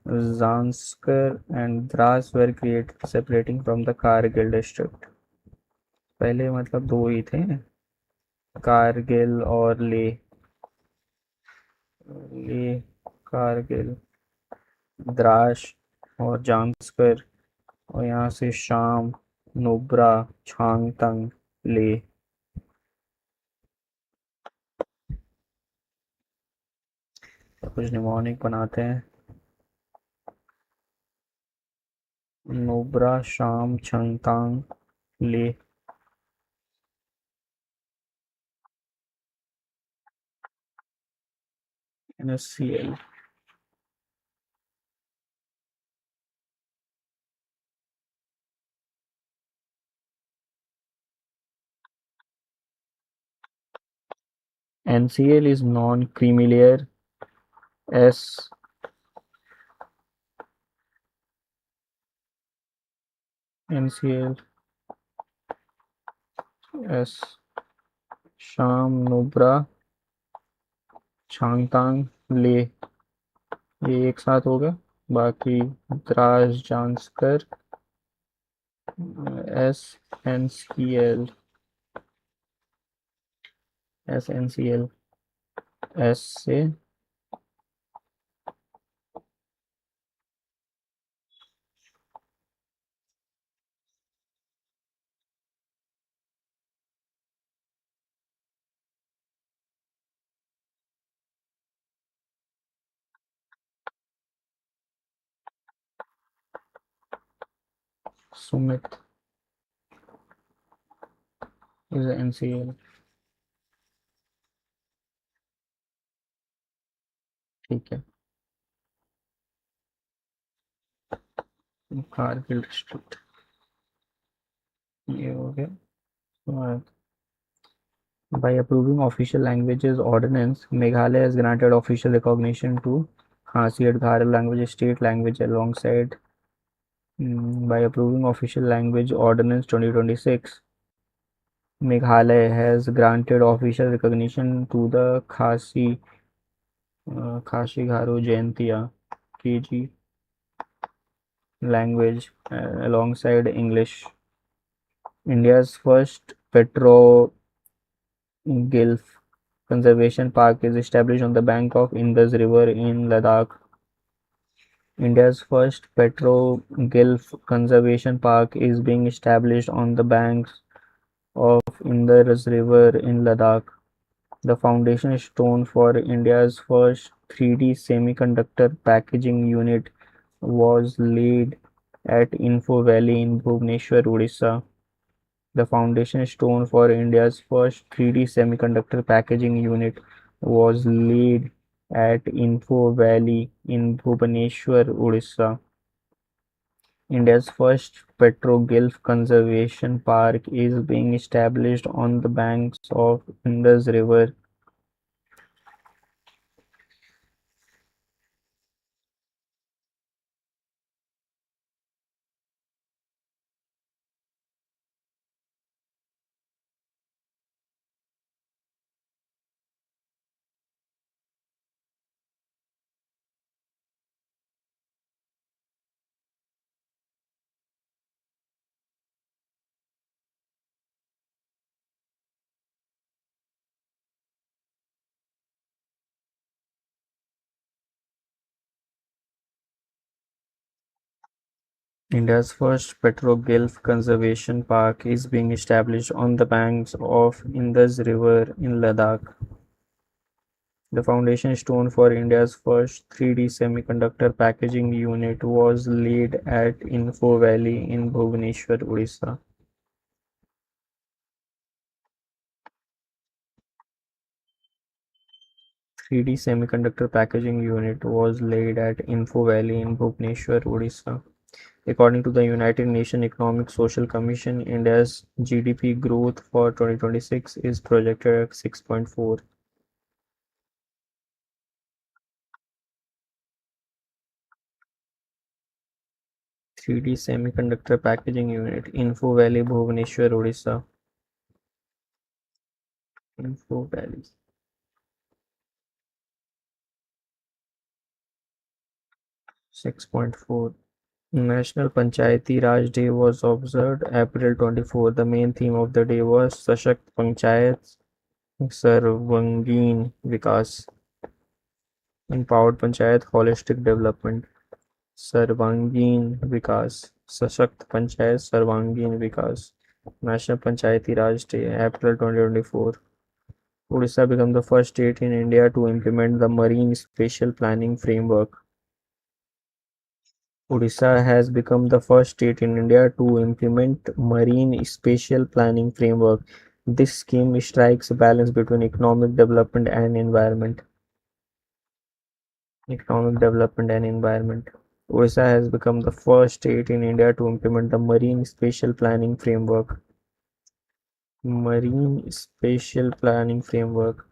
Zanskar and Dras were created separating from the Kargil district. पहले मतलब दो ही थे, कारगिल और लेह। लेह, कारगिल, द्रास और जांस्कर, और यहाँ से शाम, नुब्रा, छांगतंग, लेह। कुछ निमोनिक बनाते हैं। नुब्रा, शाम, छांगतंग, Leh. NSCL। NCL is non-creamy layer. S NCL, S शाम, नुब्रा, छांगतांग, ले, ये एक साथ हो गया। बाकी Dras, Zanskar, SNCL, SNCL, S से सुमित is NCL। ठीक है, कारगिल डिस्ट्रिक्ट ये हो गया। By approving official languages ordinance, Meghalaya has granted official recognition to Khasi and Gharal language state language alongside. By approving official language ordinance 2026, Meghalaya has granted official recognition to the Khasi Garo Jaintia KG language alongside English. India's first petroglyph conservation park is established on the bank of Indus River in Ladakh. India's first petroglyph conservation park is being established on the banks of Indus River in Ladakh. The foundation stone for India's first 3D semiconductor packaging unit was laid at Info Valley in Bhubaneswar, Odisha. The foundation stone for India's first 3D semiconductor packaging unit was laid at Info Valley in Bhubaneswar, Odisha. India's first petroglyph conservation park is being established on the banks of Indus River. India's first Petroglyph Conservation Park is being established on the banks of Indus River in Ladakh. The foundation stone for India's first 3D semiconductor packaging unit was laid at Info Valley in Bhubaneswar, Odisha. 3D semiconductor packaging unit was laid at Info Valley in Bhubaneswar, Odisha. According to the United Nations Economic Social Commission, India's GDP growth for 2026 is projected at 6.4. 3D semiconductor packaging unit, Info Valley, Bhubaneswar, Odisha. Info Valley. 6.4. National Panchayati Raj Day was observed April 24. The main theme of the day was Sashakt Panchayat Sarvangeen Vikas. Empowered Panchayat Holistic Development. Sarvangeen Vikas. Sashakt Panchayat Sarvangeen Vikas. National Panchayati Raj Day, April 2024. Odisha became the first state in India to implement the Marine Spatial Planning Framework. Odisha has become the first state in India to implement Marine Spatial Planning Framework. This scheme strikes a balance between economic development and environment. Economic development and environment. Odisha has become the first state in India to implement the Marine Spatial Planning Framework. Marine Spatial Planning Framework.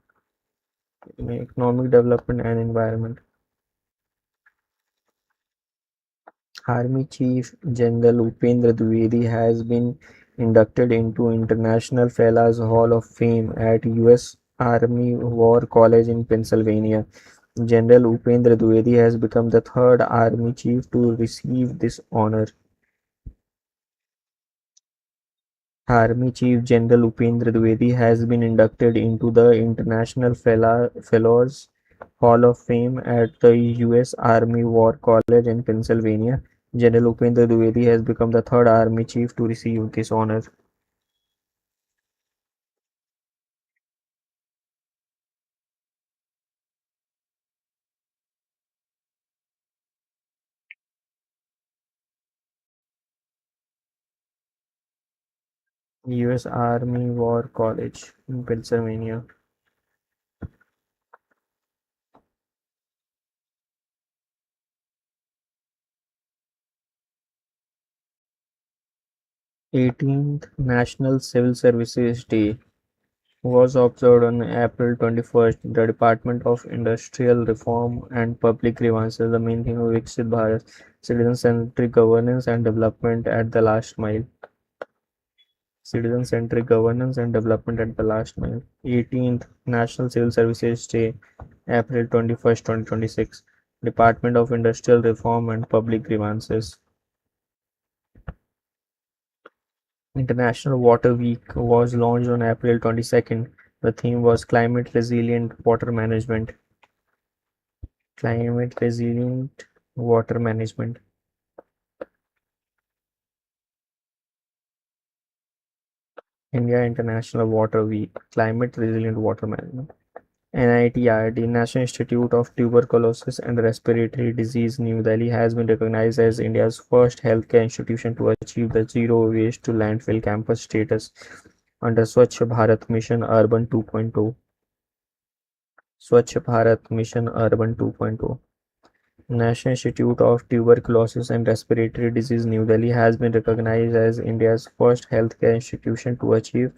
Economic development and environment. Army Chief General Upendra Dwivedi has been inducted into International Fellows Hall of Fame at U.S. Army War College in Pennsylvania. General Upendra Dwivedi has become the third Army Chief to receive this honor. Army Chief General Upendra Dwivedi has been inducted into the International Fellows Hall of Fame at the U.S. Army War College in Pennsylvania. General Upendra Dwivedi has become the third Army Chief to receive this honor. U.S. Army War College in Pennsylvania. 18th National Civil Services Day was observed on April 21st. The Department of Industrial Reform and Public Grievances, the main theme of Viksit Bharat, citizen-centric governance and development at the last mile. Citizen-centric governance and development at the last mile. 18th National Civil Services Day, April 21st, 2026. Department of Industrial Reform and Public Grievances. International Water Week was launched on April 22nd. The theme was Climate Resilient Water Management. Climate Resilient Water Management. India International Water Week. Climate Resilient Water Management. NITRD, National Institute of Tuberculosis and Respiratory Disease, New Delhi, has been recognized as India's first healthcare institution to achieve the zero waste to landfill campus status under Swachh Bharat Mission Urban 2.0. Swachh Bharat Mission Urban 2.0. National Institute of Tuberculosis and Respiratory Disease, New Delhi, has been recognized as India's first healthcare institution to achieve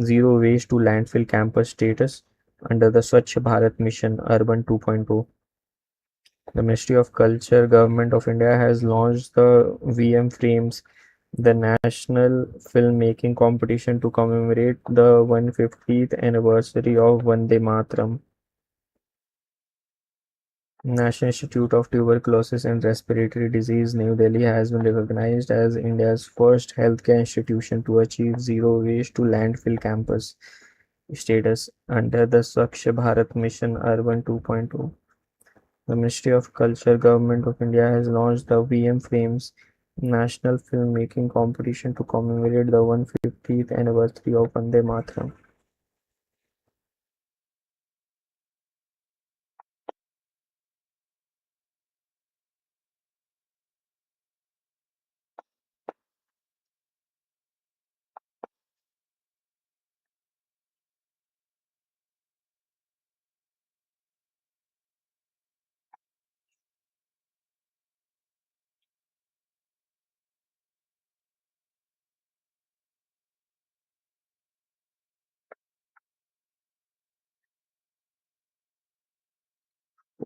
zero waste to landfill campus status under the Swachh Bharat Mission Urban 2.0. The Ministry of Culture, Government of India has launched the VM Frames, the national filmmaking competition to commemorate the 150th anniversary of Vande Mataram. National Institute of Tuberculosis and Respiratory Disease, New Delhi, has been recognized as India's first healthcare institution to achieve zero waste to landfill campus status under the Swachh Bharat Mission Urban 2.0. The Ministry of Culture, Government of India has launched the VM Frames, National Filmmaking Competition to commemorate the 150th anniversary of Vande Mataram.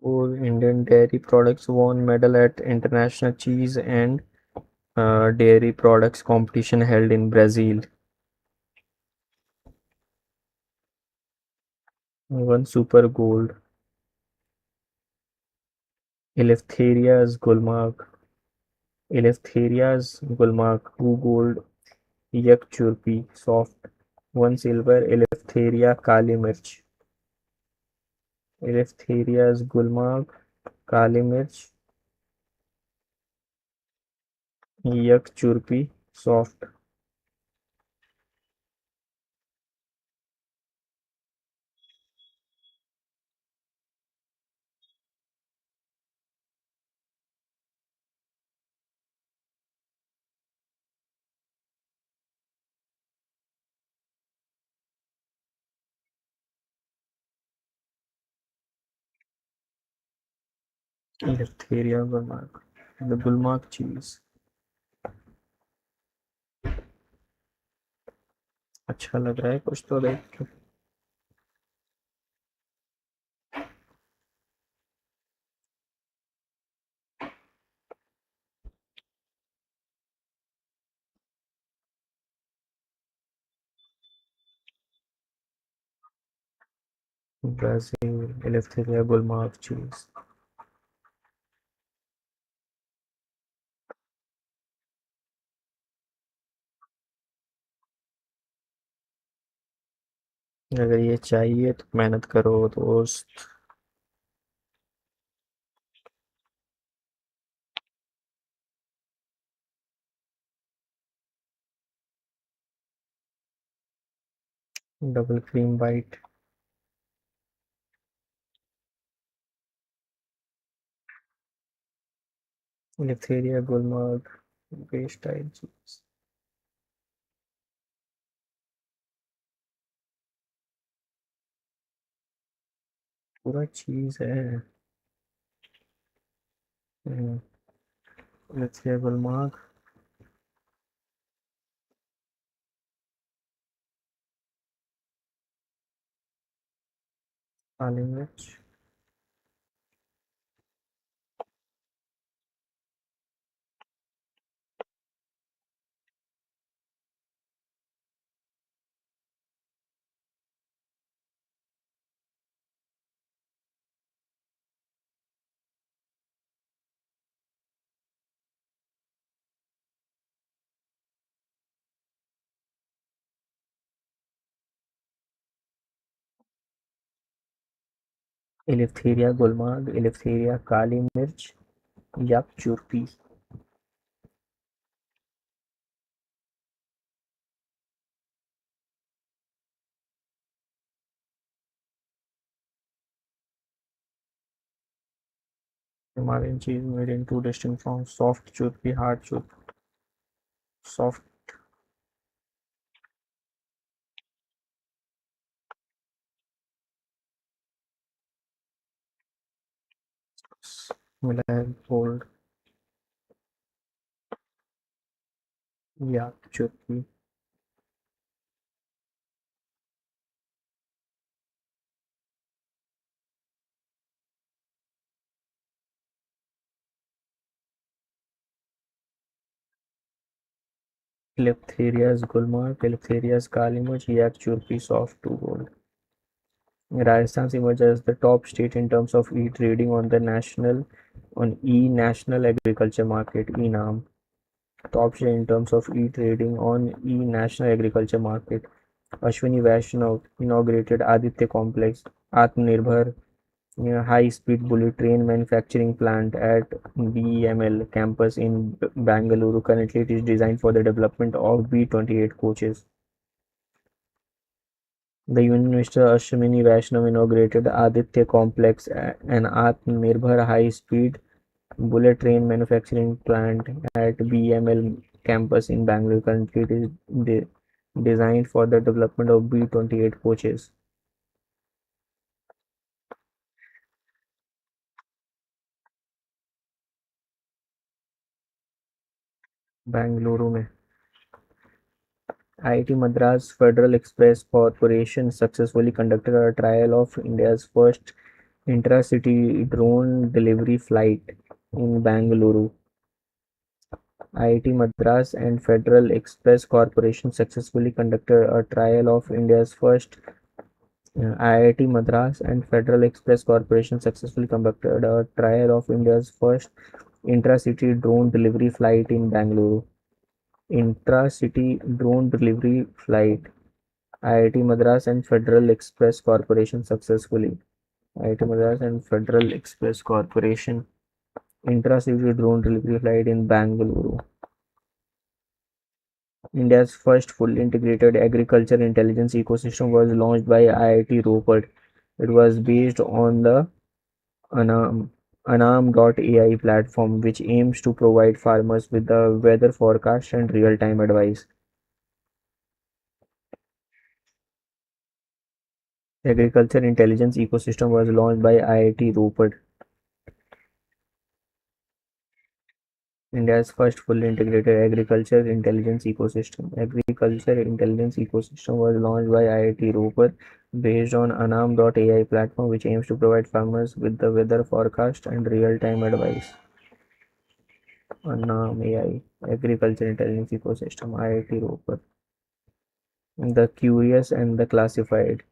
Four Indian dairy products won medal at International Cheese and Dairy Products Competition held in Brazil. One Super Gold. Eleftheria's Gulmarg. Two gold. Yak Churpi, soft. One silver. Eleftheria Kali Mirch. Eleftheria's Gulmarg, Kali Mirch. Yak Churpi, soft. Eleftheria Gulmarg. The Gulmarg cheese. अच्छा लग रहा है कुछ तो देख के। Brazil, Eleftheria Gulmarg cheese. अगर ये चाहिए तो मेहनत करो दोस्त। Double cream white. Eleftheria Gulmarg, base style चीज। पूरा चीज है। Eleftheria Gulmarg, काली मिर्च। Eleftheria Gulmarg, Eleftheria काली मिर्च, yak churpi। Himalayan cheese made in two distinct forms: soft churpi, hard churpi. Soft मिला है gold, yak churpi। Eleftheria's Gulmarg, Eleftheria's काली मिर्च, yak churpi, soft two gold। Rajasthan emerged as the top state in terms of e-trading on e-national agriculture market (e-NAM). Top state in terms of e-trading on e-national agriculture market. Ashwini Vaishnav inaugurated Aditya Complex, Atmanirbhar high-speed bullet train manufacturing plant at BEML campus in Bangalore. Currently, it is designed for the development of B-28 coaches. The Union Minister Ashwini Vaishnav inaugurated Aditya Complex, an Atmanirbhar high-speed bullet train manufacturing plant at BEML campus in Bangalore. Currently, it is designed for the development of B-28 coaches. Bengaluru में IIT Madras Federal Express Corporation successfully conducted a trial of India's first intra-city drone delivery flight in Bangalore. IIT Madras and Federal Express Corporation successfully conducted a trial of India's first IIT Madras and Federal Express Corporation successfully conducted a trial of India's first intra-city drone delivery flight in Bangalore. Intra-city drone delivery flight. IIT Madras and Federal Express Corporation successfully. IIT Madras and Federal Express Corporation intra-city drone delivery flight in Bangalore. India's first fully integrated agriculture intelligence ecosystem was launched by IIT Ropar. It was based on the Anam.ai platform, which aims to provide farmers with the weather forecast and real-time advice. Agriculture intelligence ecosystem was launched by IIT Ropar. India's first fully integrated agriculture intelligence ecosystem. Agriculture intelligence ecosystem was launched by IIT Ropar based on Anam.ai platform, which aims to provide farmers with the weather forecast and real-time advice. Anam AI Agriculture Intelligence Ecosystem, IIT Ropar. The Curious and the Classified.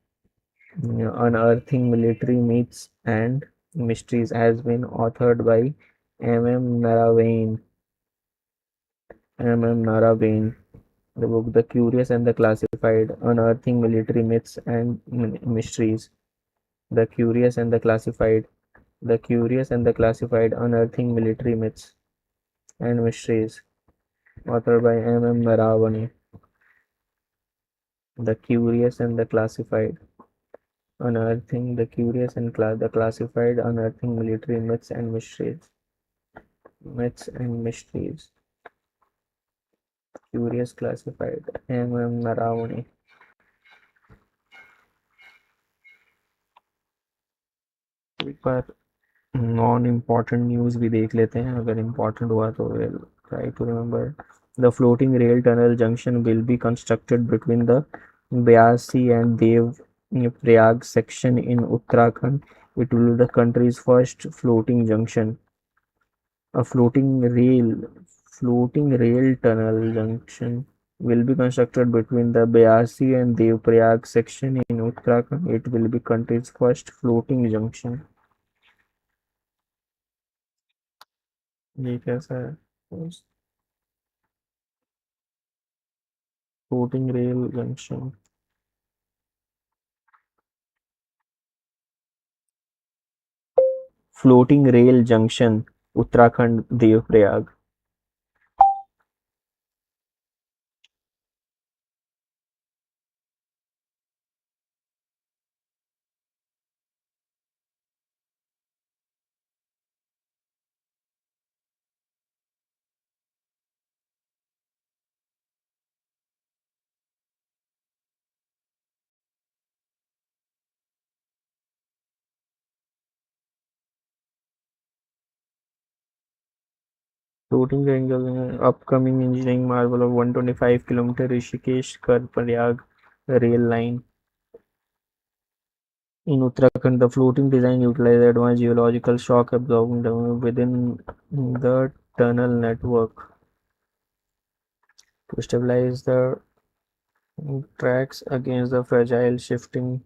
Unearthing Military Myths and Mysteries has been authored by M.M. Naravain. M.M. Naravain. The book The Curious and the Classified, Unearthing Military Myths and Mysteries. The Curious and the Classified. The Curious and the Classified, Unearthing Military Myths and Mysteries. Authored by M.M. Naravani. The Curious and the Classified. Unearthing the Curious and the Classified, Unearthing Military Myths and Mysteries. Myths and Mysteries. Curious Classified. M.M. Naravani. एक बार non important news भी देख लेते हैं, अगर important हुआ तो we'll try to remember. The floating rail tunnel junction will be constructed between the Byasi and Dev Prayag section in Uttarakhand. It will be the country's first floating junction. A floating rail tunnel junction will be constructed between the Byasi and Dev Prayag section in Uttarakhand. It will be country's first floating junction. ये कैसा है? Floating rail junction. Floating rail junction, Uttarakhand, Dev-Prayag. Floating rail junction, upcoming engineering marvel of 125-kilometer Rishikesh-Karnaprayag rail line. In Uttarakhand, the floating design utilizes advanced geological shock absorbing within the tunnel network to stabilize the tracks against the fragile shifting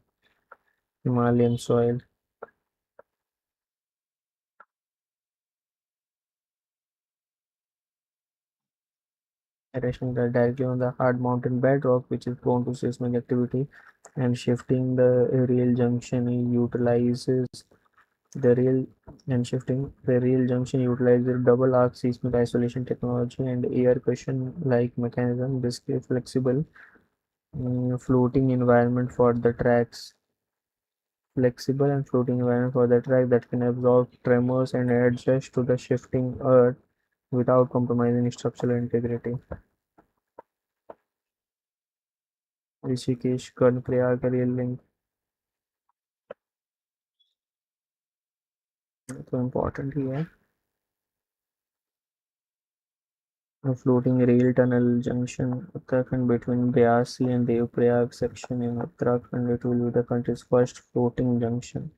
Himalayan soil. Resting directly on the hard mountain bedrock, which is prone to seismic activity, and shifting the rail junction utilizes The rail and shifting. The rail junction utilizes double arc seismic isolation technology and air cushion like mechanism. This gives flexible floating environment for the tracks. Flexible and floating environment for the track that can absorb tremors and adjust to the shifting earth without compromising structural integrity. Rishikesh Karnaprayag rail link तो important ही है. A floating rail tunnel junction, Uttarakhand between Byasi and Devprayag section in Uttarakhand. It will be the country's first floating junction.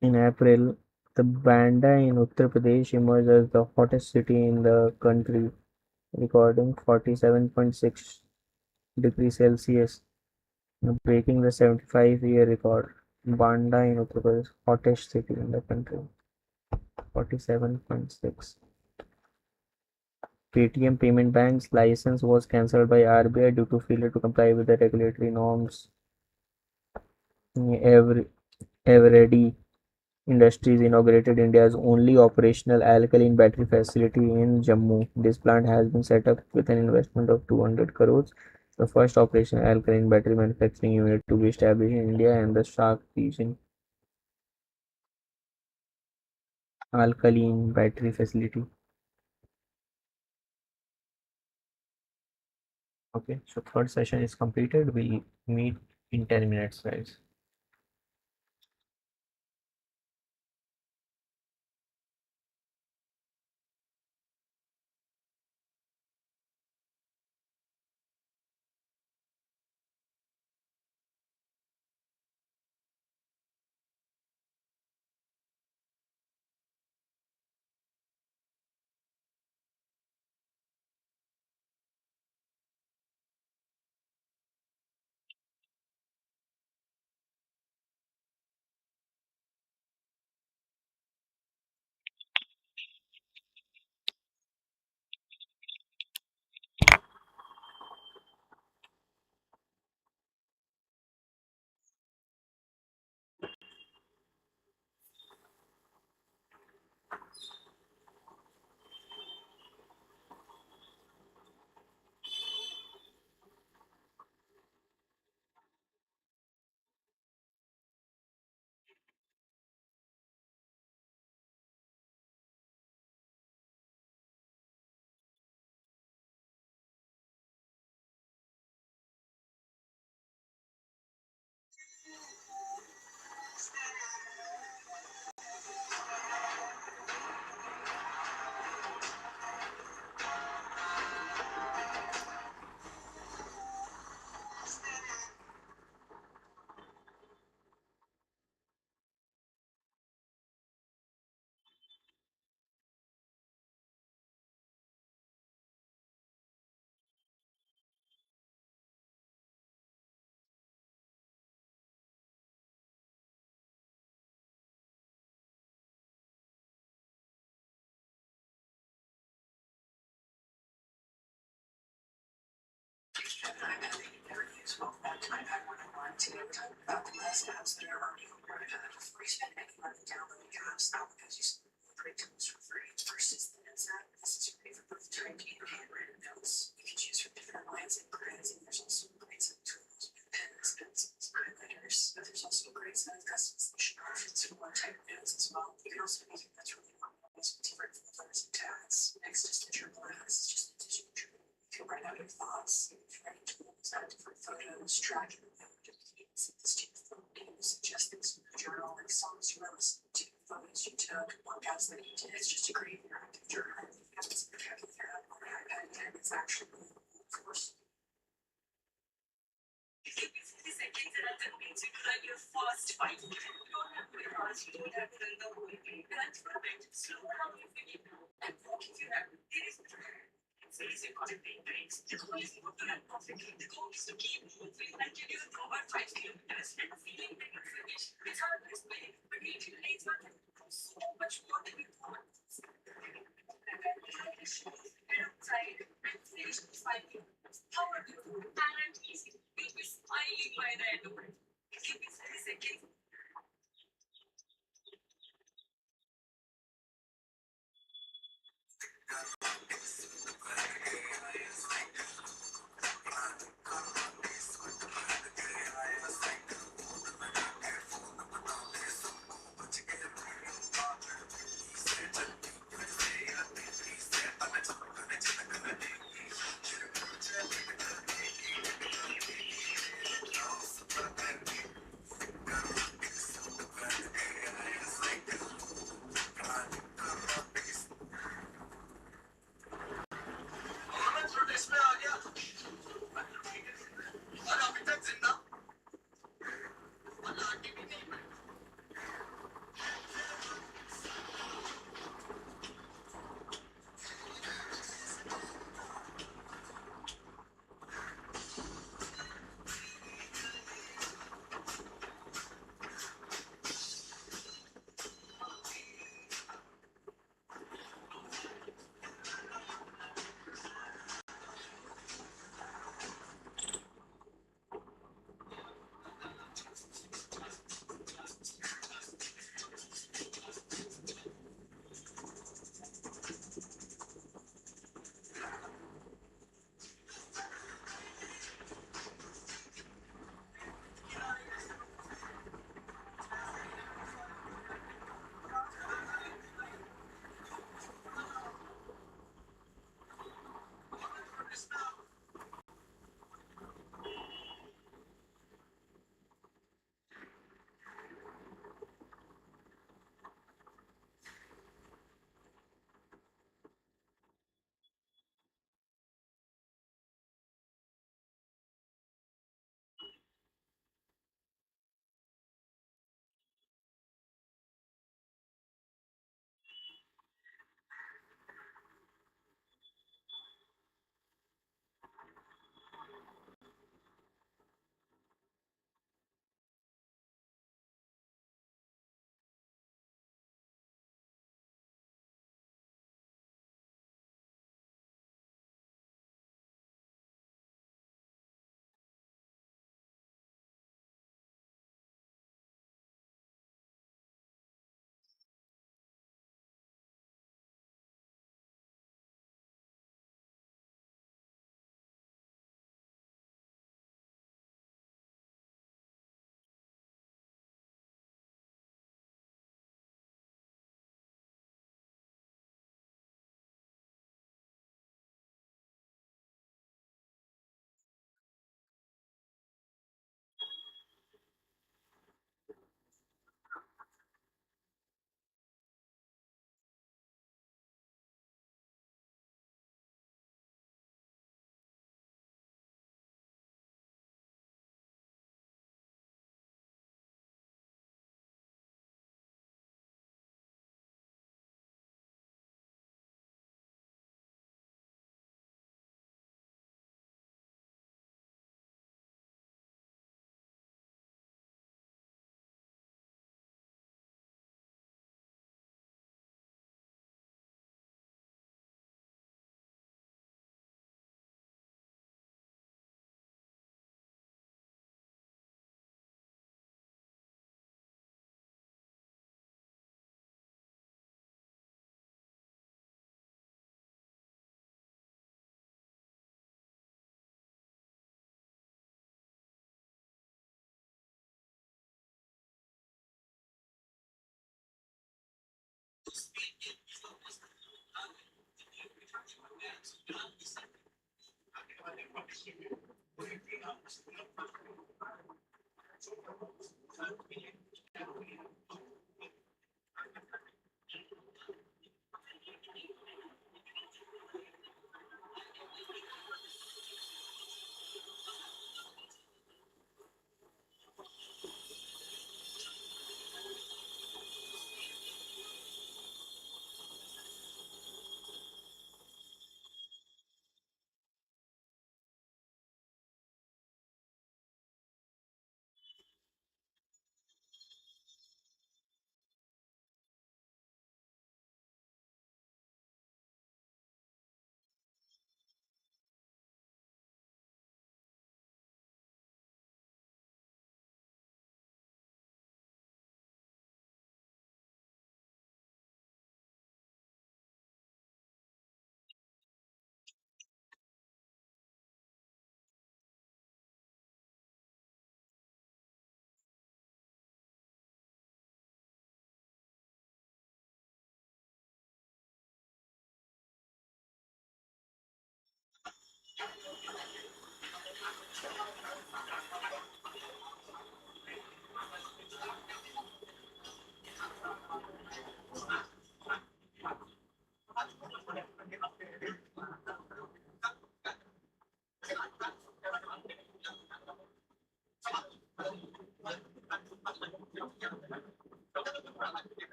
In April, the Banda in Uttar Pradesh emerged as the hottest city in the country, recording 47.6 degrees Celsius, breaking the 75-year record. Banda in Uttar Pradesh, hottest city in the country, 47.6. Paytm Payment Bank's license was cancelled by RBI due to failure to comply with the regulatory norms. Everready Industries inaugurated India's only operational alkaline battery facility in Jammu. This plant has been set up with an investment of 200 crores. The first operational alkaline battery manufacturing unit to be established in India and the Shak region. Alkaline battery facility. Okay, so third session is completed. We'll meet in 10 minutes, guys.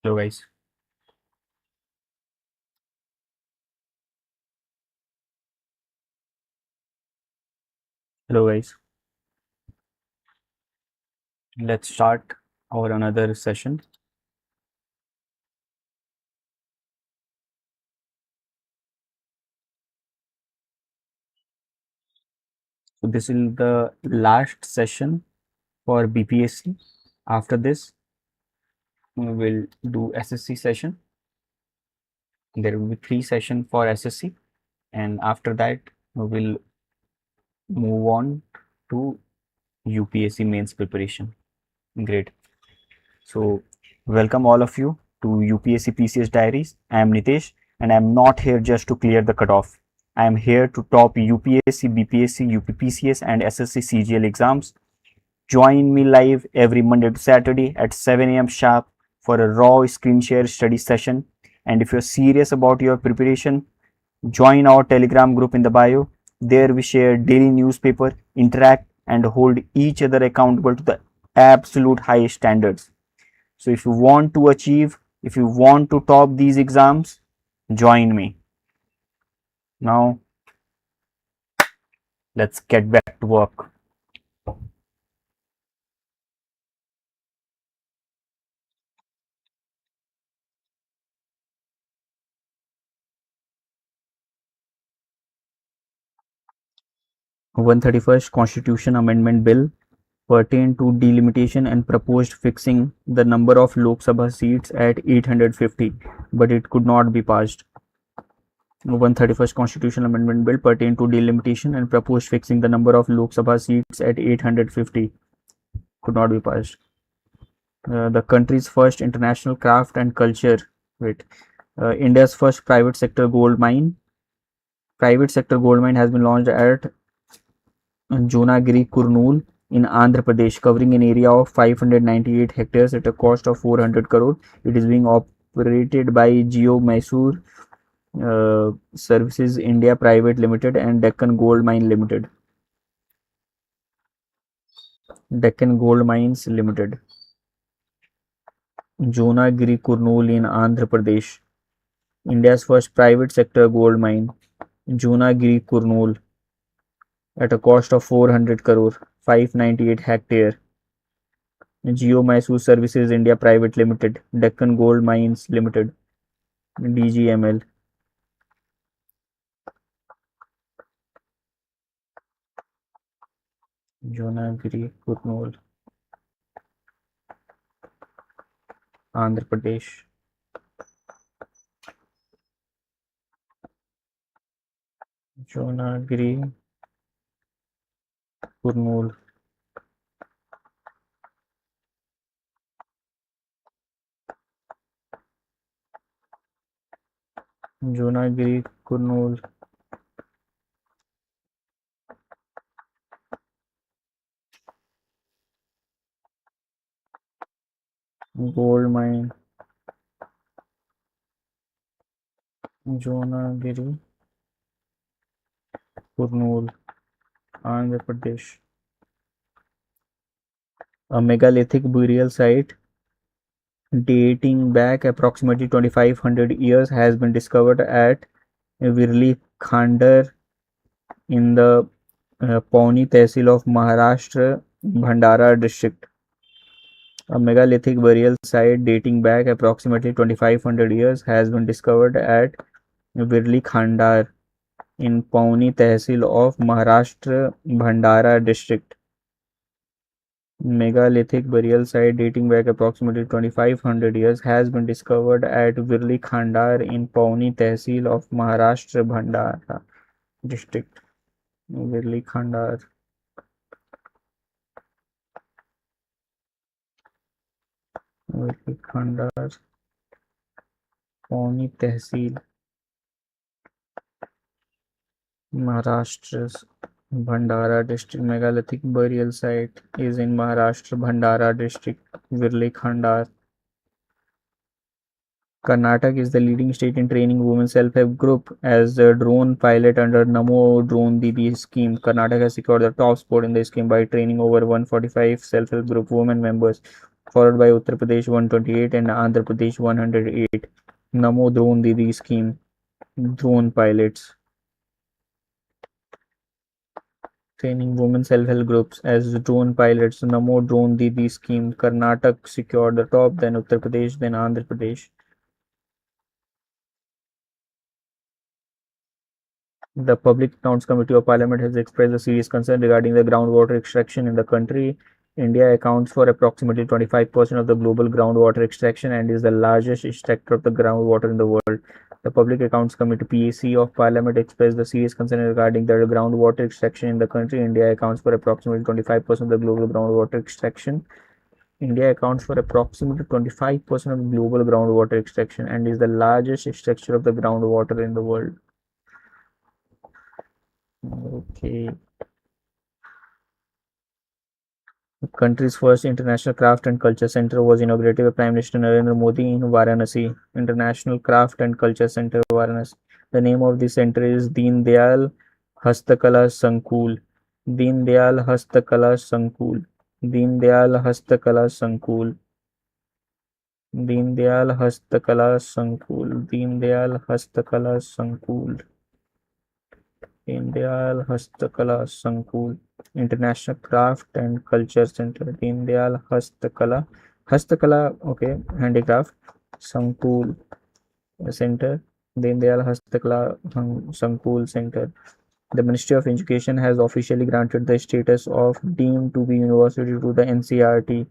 Hello guys. Hello guys. Let's start our another session. So this is the last session for BPSC. After this, we will do SSC session. There will be 3 sessions for SSC, and after that, we will move on to UPSC mains preparation. Great. So, welcome all of you to UPSC PCS Diaries. I am Nitesh, and I am not here just to clear the cutoff. I am here to top UPSC, BPSC, UPPCS, and SSC CGL exams. Join me live every Monday to Saturday at 7 a.m. sharp for a raw screen share study session. And if you're serious about your preparation, join our Telegram group in the bio. There we share daily newspaper, interact, and hold each other accountable to the absolute highest standards. So if you want to achieve, if you want to top these exams, join me. Now, let's get back to work. (131st) Constitution Amendment Bill pertain to delimitation and proposed fixing the number of Lok Sabha seats at 850, but it could not be passed. 131st Constitutional Amendment Bill pertain to delimitation and proposed fixing the number of Lok Sabha seats at 850, could not be passed. The country's first international craft and culture. India's first private sector gold mine. Private sector gold mine has been launched at Jonagiri Kurnool in Andhra Pradesh, covering an area of 598 hectares at a cost of 400 crore. It is being operated by Geo Mysore Services India Private Limited and Deccan Gold Mine Limited. Deccan Gold Mines Limited. Jonagiri Kurnool in Andhra Pradesh. India's first private sector gold mine. Jonagiri Kurnool at a cost of 400 crore, 598 hectare. Geo Mysore Services India Private Limited, Deccan Gold Mines Limited, DGML. Jonagiri Kurnool, Andhra Pradesh. Jonagiri Kurnool. Jonagiri Kurnool. Gold mine. Jonagiri Kurnool, Andhra Pradesh. A megalithic burial site dating back approximately 2500 years has been discovered at Virli Khandar in the Pauni Tehsil of Maharashtra, Bhandara district. A megalithic burial site dating back approximately 2500 years has been discovered at Virli Khandar in Pauni Tehsil of Maharashtra, Bhandara district. Megalithic burial site dating back approximately 2500 years has been discovered at Virli Khandar in Pauni Tehsil of Maharashtra, Bhandara district. Virli Khandar. Virli Khandar, Pauni Tehsil, Maharashtra's Bhandara district. Megalithic burial site is in Maharashtra, Bhandara district, Virli Khandar. Karnataka is the leading state in training women self-help group as a drone pilot under Namo Drone Didi scheme. Karnataka has secured the top spot in the scheme by training over 145 self-help group women members, followed by Uttar Pradesh 128 and Andhra Pradesh 108. Namo Drone Didi scheme. Drone pilots. Training women self-help groups as drone pilots. Namo Drone Didi scheme. Karnataka secured the top, then Uttar Pradesh, then Andhra Pradesh. The Public Accounts Committee of Parliament has expressed a serious concern regarding the groundwater extraction in the country. India accounts for approximately 25% of the global groundwater extraction and is the largest extractor of the groundwater in the world. The Public Accounts Committee (PAC) of Parliament expressed a serious concern regarding the groundwater extraction in the country. India accounts for approximately 25% of the global groundwater extraction. India accounts for approximately 25% of global groundwater extraction and is the largest extractor of the groundwater in the world. Okay. The country's first International Craft and Culture Center was inaugurated by Prime Minister Narendra Modi in Varanasi. International Craft and Culture Center, Varanasi. The name of the center is Deen Dayal Hastakala Sankul. Deen Dayal Hastakala Sankul. Deen Dayal Hastakala Sankul. Deen Dayal Hastakala Sankul. Deen Dayal Hastakala Sankul. Deen Dayal Hastakala Sankul, International Craft and Culture Center, Deen Dayal Hastakala, okay, Handicraft Sankul Center, Deen Dayal Hastakala Sankul Center. The Ministry of Education has officially granted the status of deemed to be university to the NCERT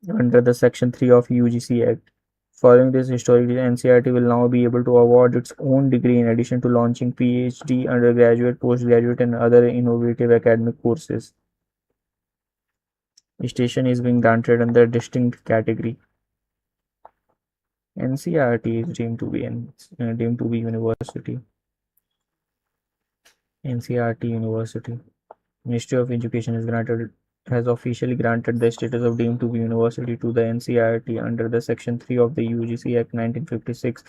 under the Section 3 of UGC Act. Following this historic, NCERT will now be able to award its own degree in addition to launching PhD, undergraduate, postgraduate, and other innovative academic courses. Station is being granted under a distinct category. NCERT is deemed to be university. NCERT University. Ministry of Education has officially granted the status of deemed to be university to the NCERT under the Section 3 of the UGC Act 1956.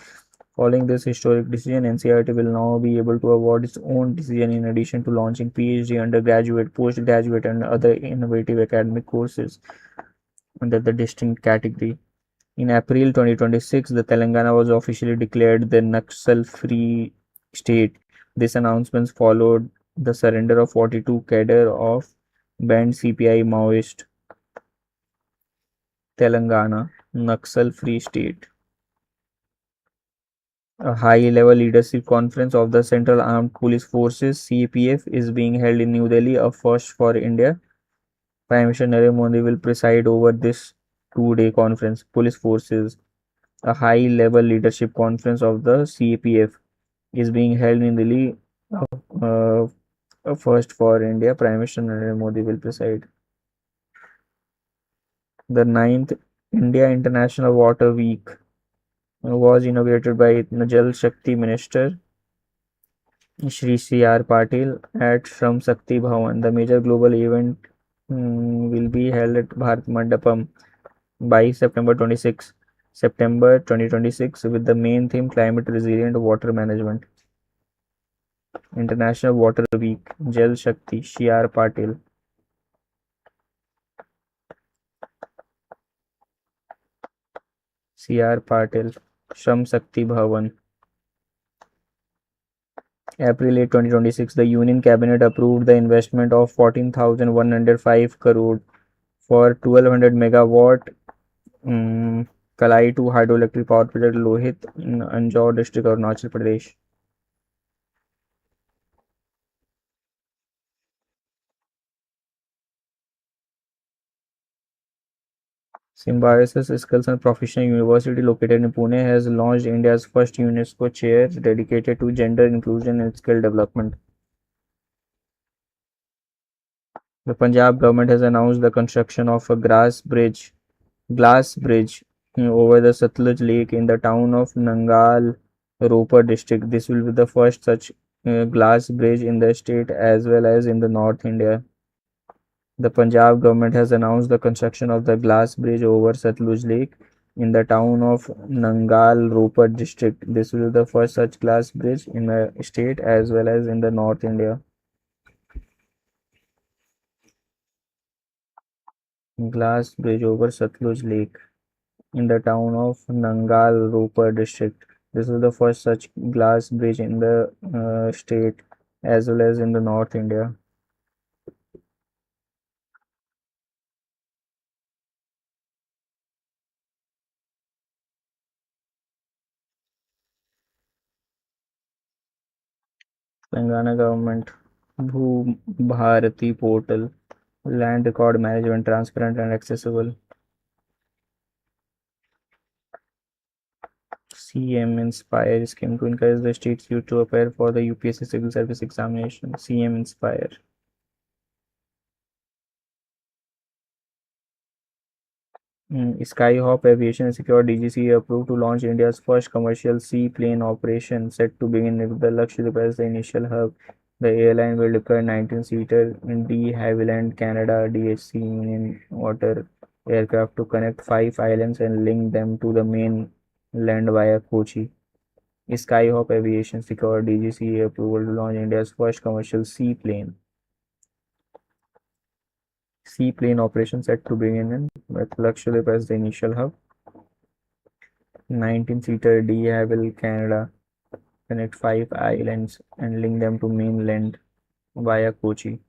Following this historic decision, NCERT will now be able to award its own decision in addition to launching PhD, undergraduate, postgraduate, and other innovative academic courses under the distinct category. In April 2026, the Telangana was officially declared the Naxal-free state. This announcement followed the surrender of 42 cadre of banned CPI Maoist. Telangana, Naxal-free state. A high-level leadership conference of the Central Armed Police Forces (CAPF) is being held in New Delhi, a first for India. Prime Minister Narendra Modi will preside over this two-day conference. Police Forces, a high-level leadership conference of the CAPF, is being held in Delhi, a first for India. Prime Minister Narendra Modi will preside. The 9th India International Water Week was inaugurated by Jal Shakti Minister Shri C.R. Patil at Shram Shakti Bhavan. The major global event will be held at Bharat Mandapam by September 2026 with the main theme climate resilient water management. International Water Week, Jal Shakti, C.R. Patil. C.R. Patil, Shram Shakti Bhavan. April 8, 2026, the Union Cabinet approved the investment of 14,105 crore for 1200 megawatt Kalai 2 hydroelectric power project Lohit in Anjaur district, Arunachal Pradesh. Symbiosis Skills and Professional University located in Pune has launched India's first UNESCO chair dedicated to gender inclusion and skill development. The Punjab government has announced the construction of a glass bridge over the Satluj Lake in the town of Nangal, Ropar district. This will be the first such glass bridge in the state as well as in the North India. The Punjab government has announced the construction of the glass bridge over Satluj Lake in the town of Nangal, Ropar district. This will be the first such glass bridge in the state as well as in the North India. Glass bridge over Satluj Lake in the town of Nangal, Ropar district. This is the first such glass bridge in the state as well as in the North India. Telangana government Bhu Bharati portal, land record management, transparent and accessible. CM Inspire scheme to encourage the state's youth to appear for the UPSC civil service examination. CM Inspire. Skyhop Aviation secured DGCA approved to launch India's first commercial seaplane operation, set to begin with the Lakshadweep as the initial hub. The airline will deploy 19-seater in de Havilland, Canada DHC in water aircraft to connect 5 islands and link them to the main land via Kochi. Skyhop Aviation secured DGCA approval to launch India's first commercial seaplane operation, set to begin in with Lakshadweep as the initial hub. 19-seater de Havilland, Canada connect 5 islands and link them to mainland via Kochi.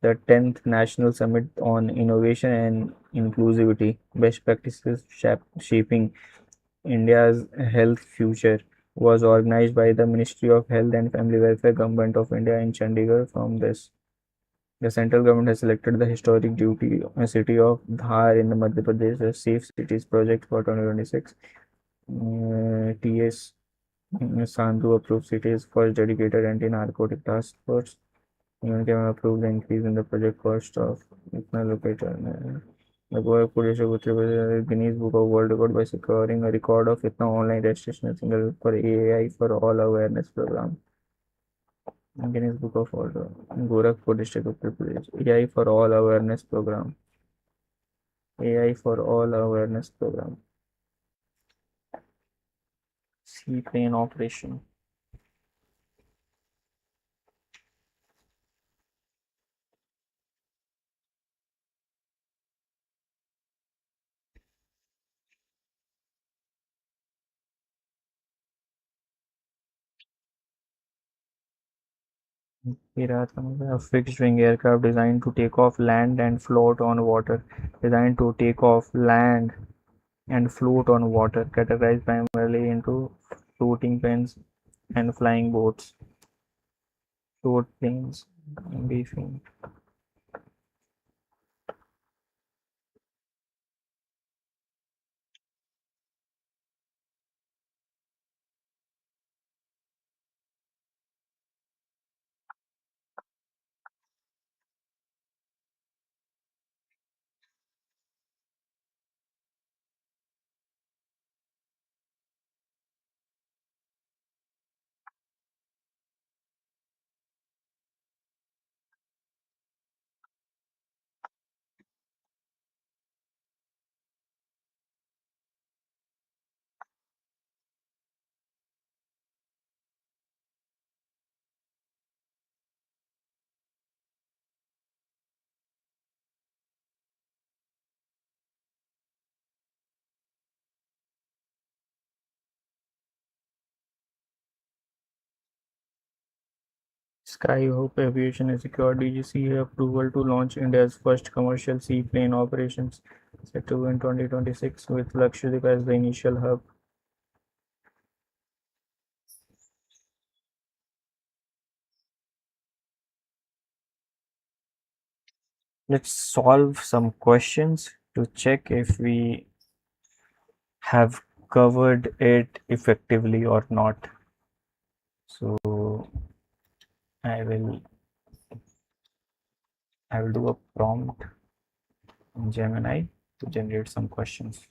The 10th National Summit on Innovation and Inclusivity, Best Practices Shaping India's Health Future, was organized by the Ministry of Health and Family Welfare, Government of India in Chandigarh. From this, the central government has selected the historic city of Dhar in the Madhya Pradesh as Safe Cities project for 2026. TS Sandhu approved city's first dedicated anti-narcotic task force. Union Cabinet approved the increase in the project cost of इतना located. The Goa Police of Uttar Pradesh Guinness Book of World Record by securing a record of इतना online registration single for AI for all awareness program. Guinness Book of World Gorakhpur District of Uttar Pradesh AI for all awareness program. AI for all awareness program. Seaplane operation. A fixed wing aircraft designed to take off, land, and float on water. Designed to take off, land, and float on water, categorized primarily into floating planes and flying boats. Float planes, briefing. Skyhope Aviation has secured DGCA approval to launch India's first commercial seaplane operations, set to in 2026, with Lakshadweep as the initial hub. Let's solve some questions to check if we have covered it effectively or not. So I will do a prompt in Gemini to generate some questions.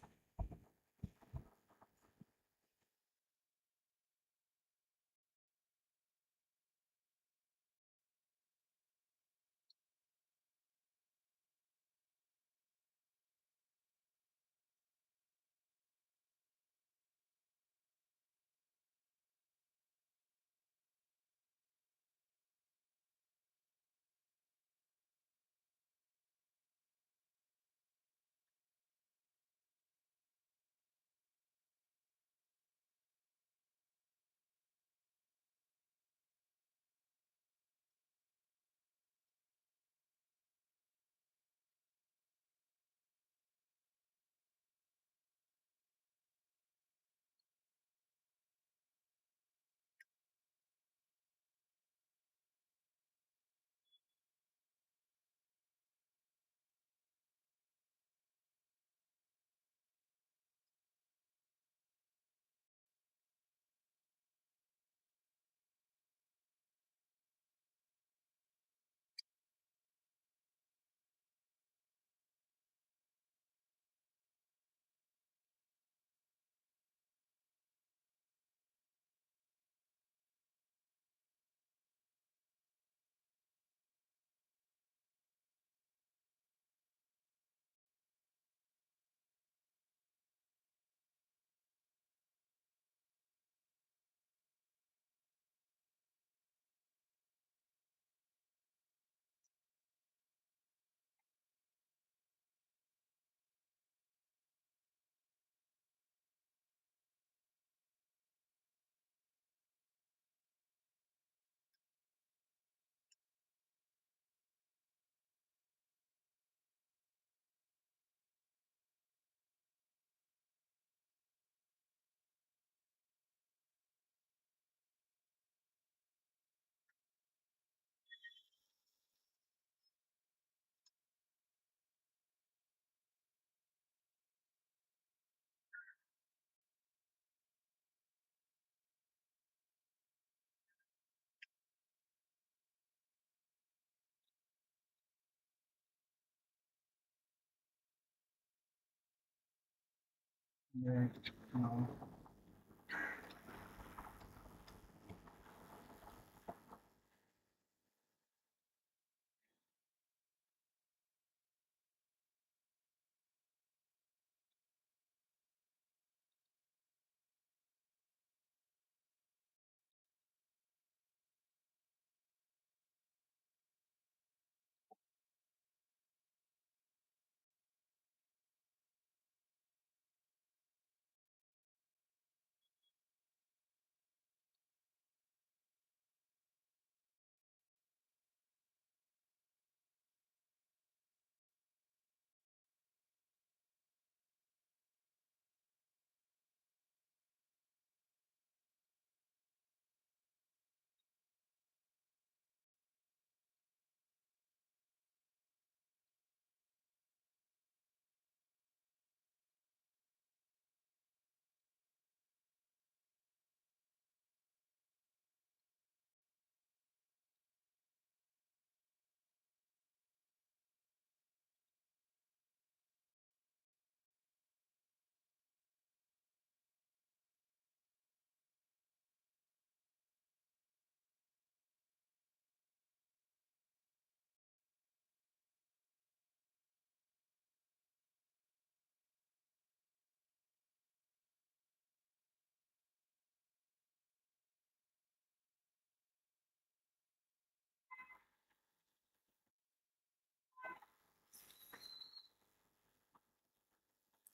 Right.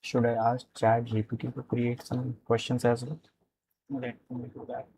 Should I ask Chat GPT to create some questions as well? Let me do that.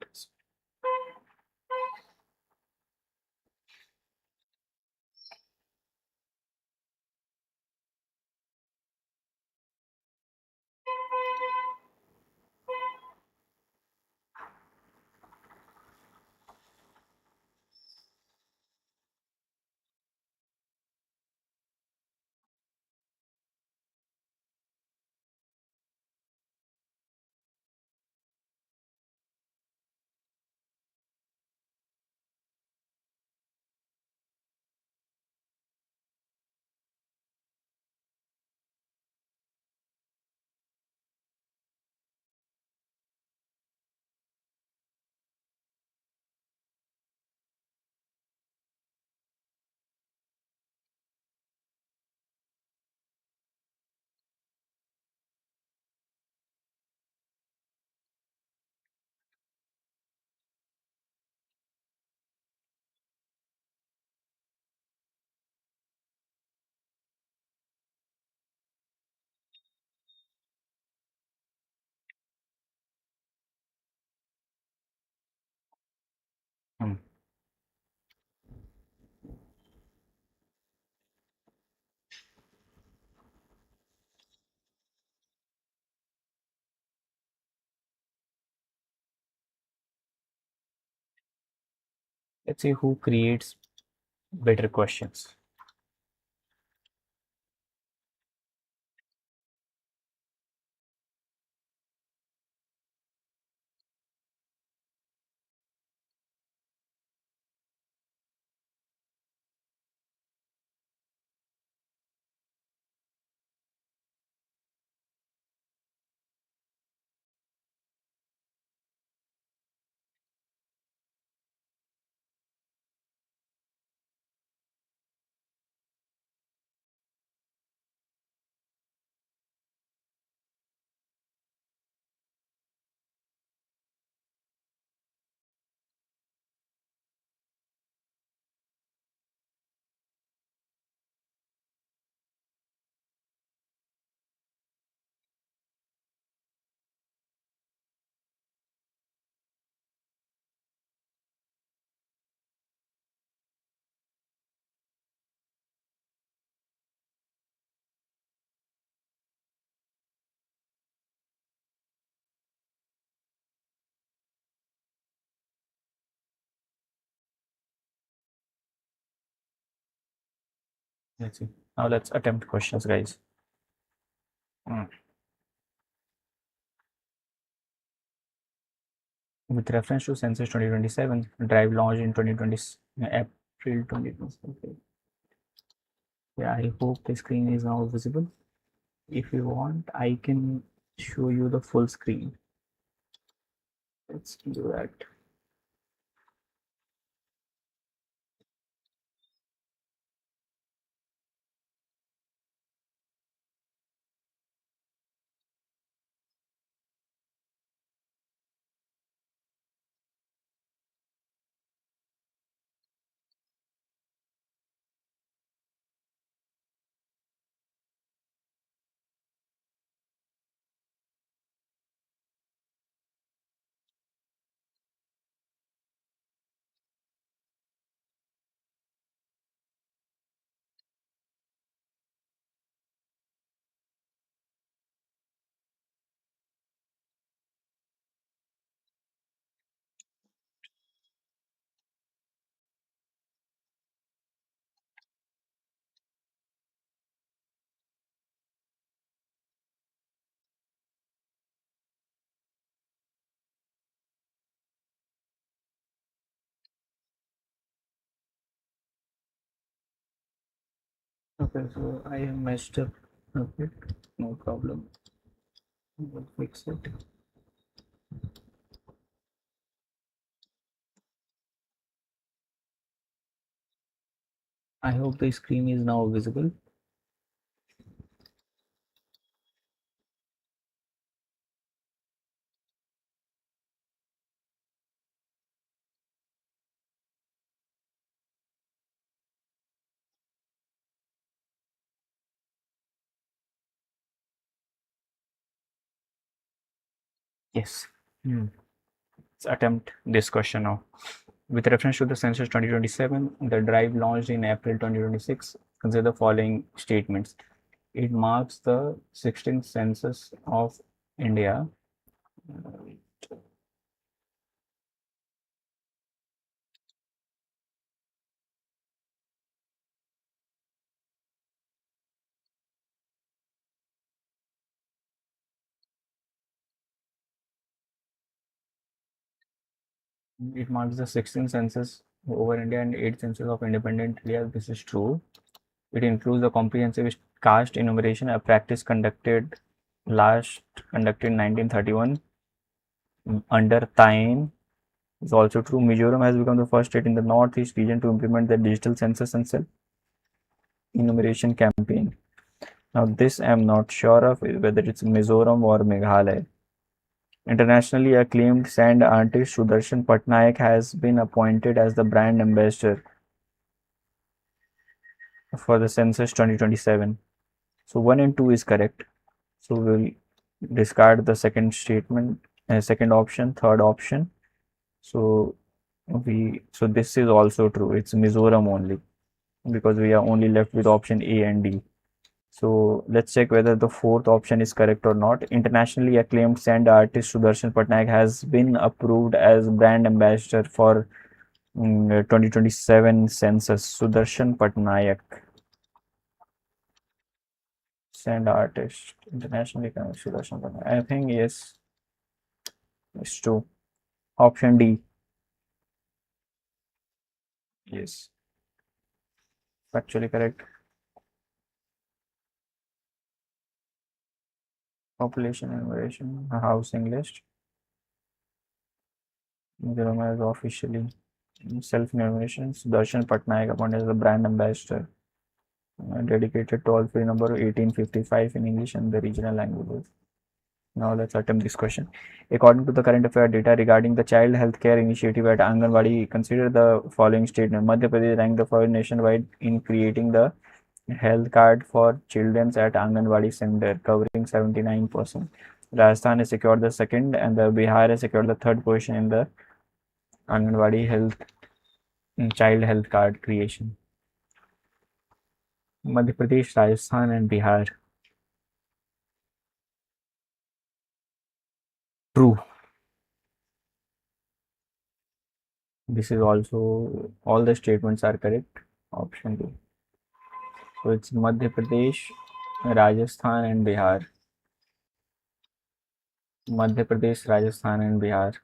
Hmm. Let's see who creates better questions. Let's see. Now let's attempt questions, guys. Hmm. With reference to census 2027, drive launched in 2020, April 2020. Yeah, I hope the screen is now visible. If you want, I can show you the full screen. Let's do that. Okay, so I have messed up a bit. No problem. We'll fix it. I hope the screen is now visible. Yes. Let's attempt this question now. With reference to the census 2027, the drive launched in April 2026, consider the following statements. It marks the 16th census of India. It marks the 16th census over India and 8th census of independent India. This is true. It includes the comprehensive caste enumeration, a practice last conducted in 1931 under Tain. Is also true. Mizoram has become the first state in the northeast region to implement the digital census and self enumeration campaign. Now, this I'm not sure of whether it's Mizoram or Meghalaya. Internationally acclaimed sand artist Sudarshan Patnaik has been appointed as the brand ambassador for the census 2027. So 1 and 2 is correct. So we'll discard the second statement, second option, third option. So this is also true. It's Mizoram only because we are only left with option A and D. So let's check whether the fourth option is correct or not. Internationally acclaimed sand artist Sudarshan Patnaik has been approved as brand ambassador for 2027 census. Sudarshan Patnaik, sand artist, internationally acclaimed Sudarshan Patnaik. I think yes, it's true. Option D. Yes, actually correct. Population enumeration, housing list. Mizoram has officially self-enumeration. Sudarshan Patnaik appointed as the brand ambassador, dedicated toll-free number 1855 in English and the regional languages. Now let's attempt this question. According to the current affair data regarding the child health care initiative at Anganwadi, consider the following statement. Madhya Pradesh ranked the first nationwide in creating the health card for children at Anganwadi center, covering 79%. Rajasthan has secured the second, and the Bihar has secured the third position in the Anganwadi health child health card creation. Madhya Pradesh, Rajasthan, and Bihar. True. This is also all the statements are correct. Option 2. So it's Madhya Pradesh, Rajasthan, and Bihar. Madhya Pradesh, Rajasthan, and Bihar.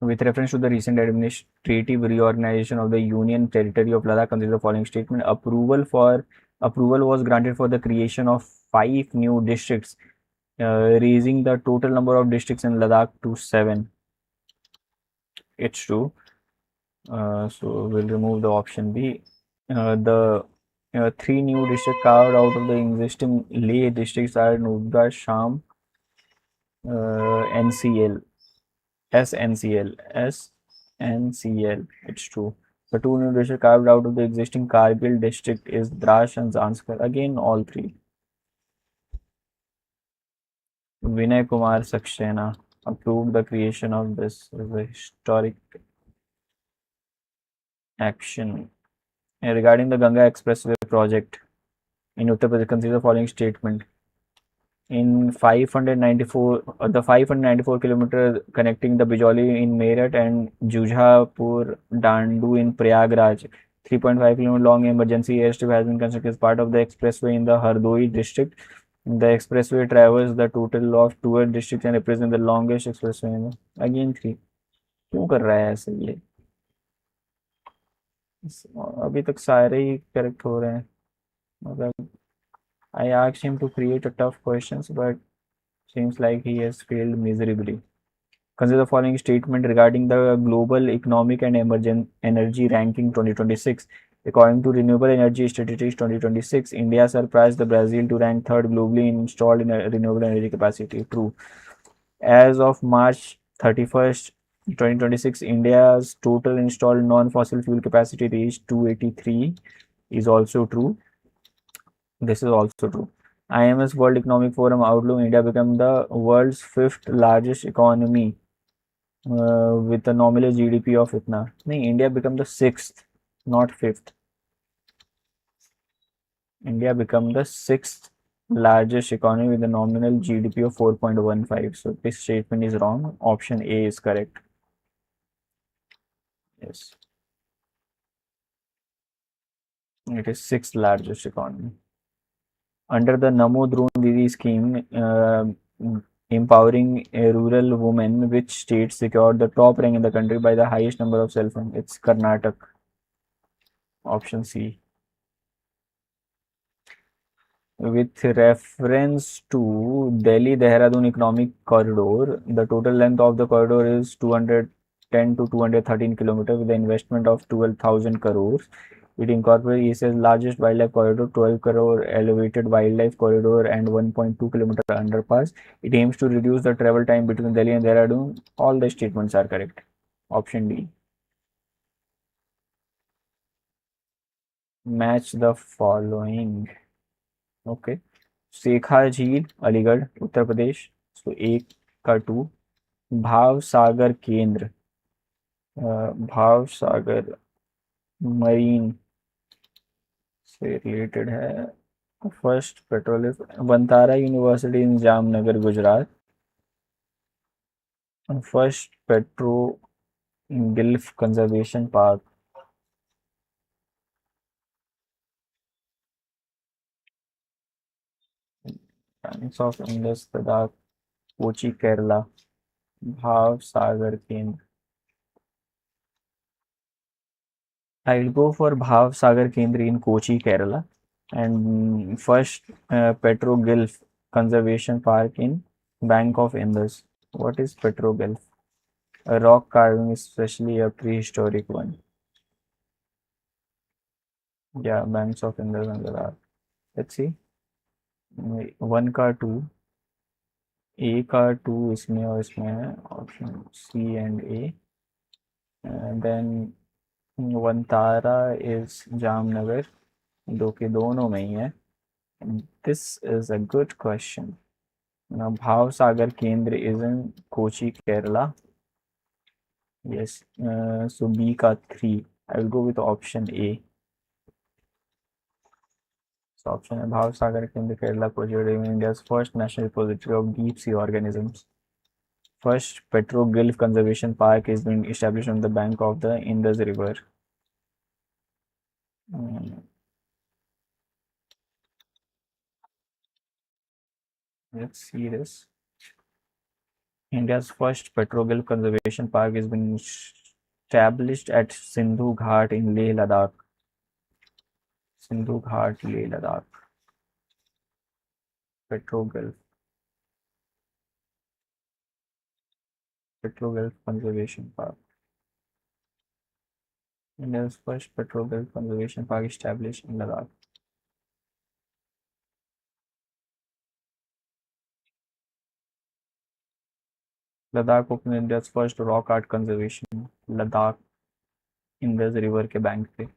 With reference to the recent administrative reorganization of the Union Territory of Ladakh, consider the following statement. Approval was granted for the creation of 5 new districts, raising the total number of districts in Ladakh to 7. It's true. So we'll remove the option B. The 3 new districts carved out of the existing Leh districts are Nubra, Sham, NCL, SNCL, SNCL. It's true. The 2 new districts carved out of the existing Kargil district is Drash and Zanskar. Again, all 3. Vinay Kumar Saxena approved the creation of this as a historic action. Regarding the Ganga Expressway project in Uttar Pradesh, consider the following statement. In 594, the 594 kilometer connecting the Bijoli in Meerut and Jujhapur Dandu in Prayagraj, 3.5 kilometer long emergency airstrip has been constructed as part of the expressway in the Hardoi district. The expressway travels the total of 12 districts and represents the longest expressway in the, again 3. क्यों कर रहा है ऐसे ये? अभी तक सारे ही correct हो रहे हैं. मतलब I asked him to create a tough questions, but seems like he has failed miserably. Consider the following statement regarding the Global Economic and Emergent Energy Ranking 2026. According to Renewable Energy Statistics 2026, India surpassed the Brazil to rank third globally in installed renewable energy capacity. True. As of March 31st, 2026, India's total installed non-fossil fuel capacity reached 283. Is also true. This is also true. IMS World Economic Forum Outlook, India became the world's 5th largest economy with a nominal GDP of itna. No, India became the 6th, not 5th. India became the 6th largest economy with a nominal GDP of 4.15. So this statement is wrong. Option A is correct. Yes. It is 6th largest economy. Under the Namo Drone Didi scheme, empowering a rural women, which state secured the top rank in the country by the highest number of cell phones? It's Karnataka. Option C. With reference to Delhi Dehradun Economic Corridor, the total length of the corridor is 210 to 213 kilometers with the investment of 12,000 crores. It incorporates Asia's largest wildlife corridor, 12 crore elevated wildlife corridor, and 1.2 kilometer underpass. It aims to reduce the travel time between Delhi and Dehradun. All the statements are correct. Option D. Match the following. Okay. शेखा झील Aligarh Uttar Pradesh. So 1 का 2. भाव सागर केंद्र, Bhav Sagar marine से related है. First petroleum Vantara university in Jamnagar Gujarat. First petro gulf conservation park. Banks of Indus तथा कोची केरला. भाव सागर केंद्र. I will go for Bhav Sagar Kendra in Kochi, Kerala, and first Petro Gulf Conservation Park in Bank of Indus. What is Petro Gulf? A rock carving, especially a prehistoric one. Yeah, Banks of Indus and Ladakh. Let's see. 1 का 2. A का 2 इसमें और इसमें है. Option C and A. And then Vantara is Jamnagar. दो के दोनों में ही है. This is a good question. Now, Bhav Sagar Kendra is in Kochi, Kerala. Yes. So B ka 3. I will go with option A. So option A, Bhav Sagar Kendra, Kerala, Kochi, India's first national repository of deep sea organisms. First Petro Gulf Conservation Park is being established on the bank of the Indus River. Let's see this. India's first petroglyph conservation park has been established at Sindhu Ghat in Leh Ladakh. Sindhu Ghat, Leh Ladakh. Petroglyph Conservation Park. India's first petroglyph conservation park established in Ladakh. Ladakh opened India's first rock art conservation. Ladakh Indus river के bank पे.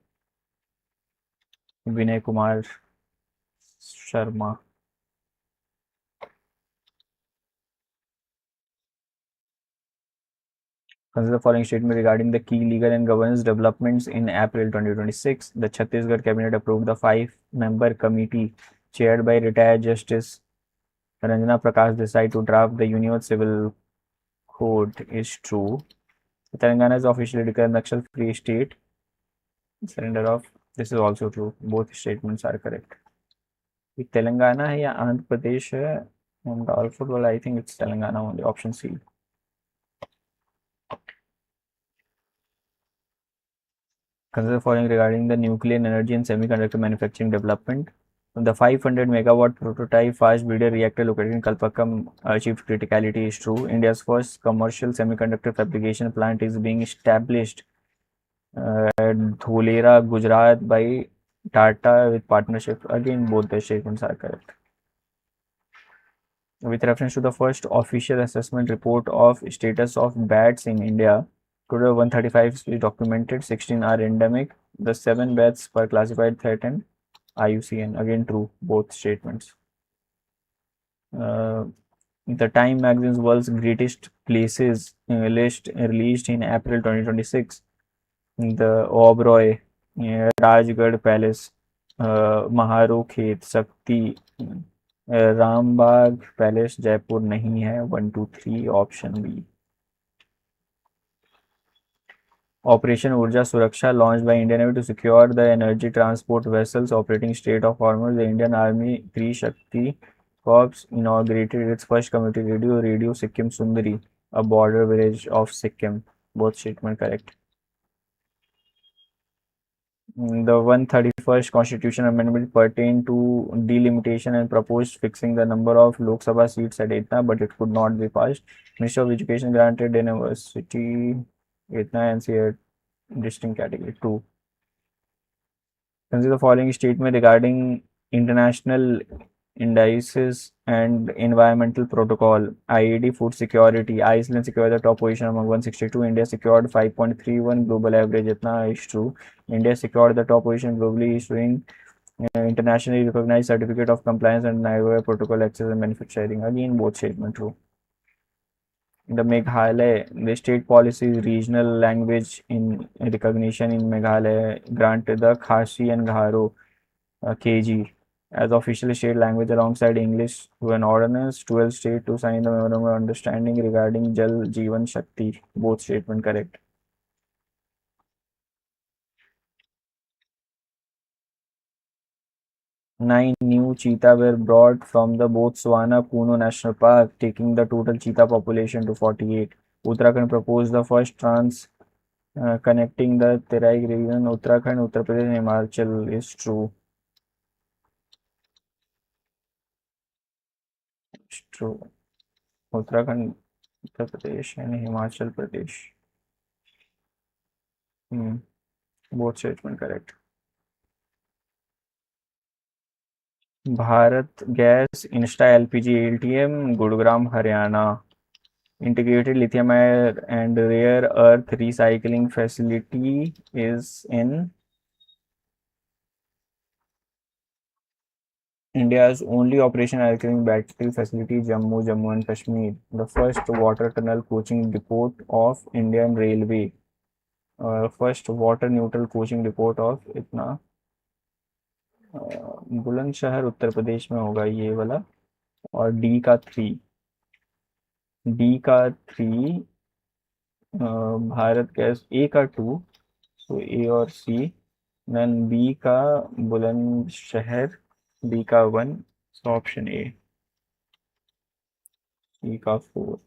Vinay Kumar Sharma. Consider the following statement regarding the key legal and governance developments in April 2026. The Chhattisgarh Cabinet approved the 5-member committee chaired by retired Justice Ranjana Prakash Desai to draft the Union Civil Code is true. Telangana is officially declared Naxal-free state. Surrender of. This is also true. Both statements are correct. ये तेलंगाना है या आंध्र प्रदेश है? Doubtful, I think it's Telangana only. Option C. Consider the following regarding the nuclear energy and semiconductor manufacturing development. The 500 megawatt prototype fast breeder reactor located in Kalpakkam achieved criticality is true. India's first commercial semiconductor fabrication plant is being established at Dholera, Gujarat by Tata with partnership. Again, both the statements are correct. With reference to the first official assessment report of status of bats in India, total 135 species documented, 16 are endemic. The 7 bats were classified threatened. IUCN. Again, true. Both statements. The Time magazine's world's greatest places list released in April 2026. The Oberoi, Rajgarh Palace, Maharu Khet, Sakti, Rambagh palace Jaipur नहीं है. 1 2 3 option B. Operation Urja Suraksha launched by Indian Navy to secure the energy transport vessels operating Strait of Hormuz. The Indian Army 3 Shakti Corps inaugurated its first community radio, Radio Sikkim Sundari, a border village of Sikkim. Both statements correct. The 131st Constitution Amendment pertained to delimitation and proposed fixing the number of Lok Sabha seats at Etna, but it could not be passed. Ministry of Education granted University Etna NCR distinct category 2. Consider the following statement regarding international indices and environmental protocol. IAD food security. Iceland secured the top position among 162. India secured 5.31 global average. Itna is true. India secured the top position globally, issuing internationally recognized certificate of compliance and Nagoya protocol access and benefit sharing. Again, both statements true. The Meghalaya, the state policy regional language in recognition in Meghalaya granted the Khasi and Garo KG as official state language alongside English to an ordinance. 12 states to sign the memorandum of understanding regarding Jal Jeevan Shakti. Both statement correct. 9 new cheetah were brought from the Botswana Puno National Park, taking the total cheetah population to 48. Uttarakhand proposed the first trans connecting the Terai region. Uttarakhand, Uttar Pradesh, Himachal is true. It's true. Uttarakhand, Uttar Pradesh and Himachal Pradesh. Both statement correct. Bharat Gas Insta LPG ALTM, Gurugram, Haryana. Integrated lithium and rare earth recycling facility is in India's only operational alkaline battery facility, Jammu and Kashmir. The first water tunnel coaching depot of Indian Railway. First water neutral coaching depot of इतना बुलंदशहर उत्तर प्रदेश में होगा ये वाला. और D का 3 Bharat gas. ए का 2, तो ए और सी. देन बी का बुलंदशहर, बी का 1, so ऑप्शन ए. सी का 4.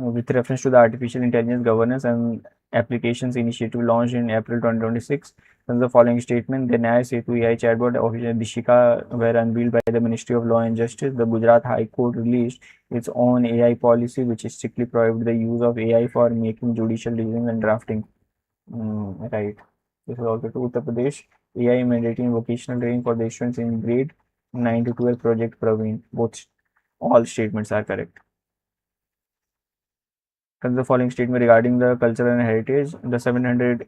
with reference to the Artificial Intelligence Governance and Applications Initiative launched in April 2026. The following statement: the Nyaya Setu AI chatbot official Dishika were unveiled by the Ministry of Law and Justice. The Gujarat High Court released its own AI policy, which strictly prohibits the use of AI for making judicial decisions and drafting. Right. This is also to Uttar Pradesh. AI mandating vocational training for the students in grade 9 to 12 Project Praveen. All statements are correct. The following statement regarding the cultural and heritage: the 700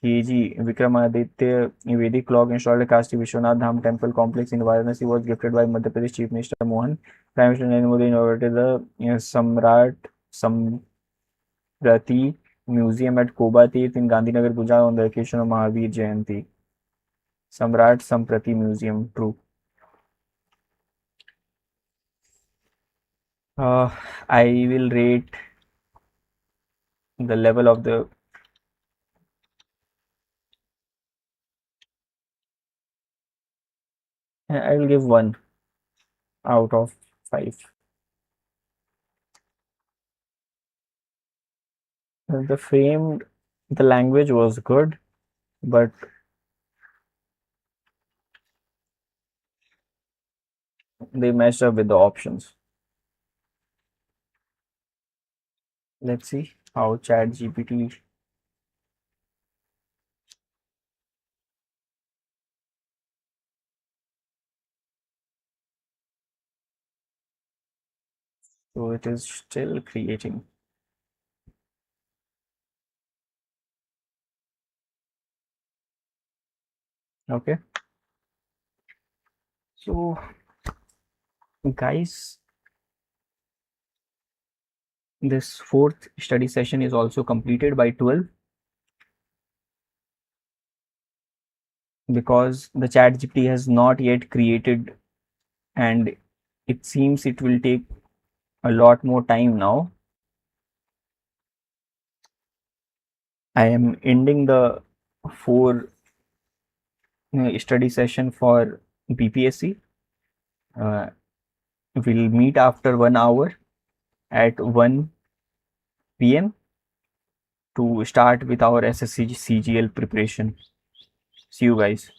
kg Vikramaditya Vedic clock installed at Kashi Vishwanath Dham Temple Complex in Varanasi was gifted by Madhya Pradesh Chief Minister Mohan. Prime Minister Narendra Modi inaugurated the Samrat Samprati Museum at Koba Tirth in Gandhinagar, Gujarat on the occasion of Mahavir Jayanti. Samrat Samprati Museum, true. I will rate the level of the I will give 1 out of 5. The language was good, but they messed up with the options. Let's see how Chat GPT. So it is still creating. Okay. So, guys, this fourth study session is also completed by 12 because the Chat GPT has not yet created, and it seems it will take a lot more time now. I am ending the 4 study session for BPSC. We'll meet after 1 hour at 1 p.m. to start with our SSC CGL preparation. See you guys.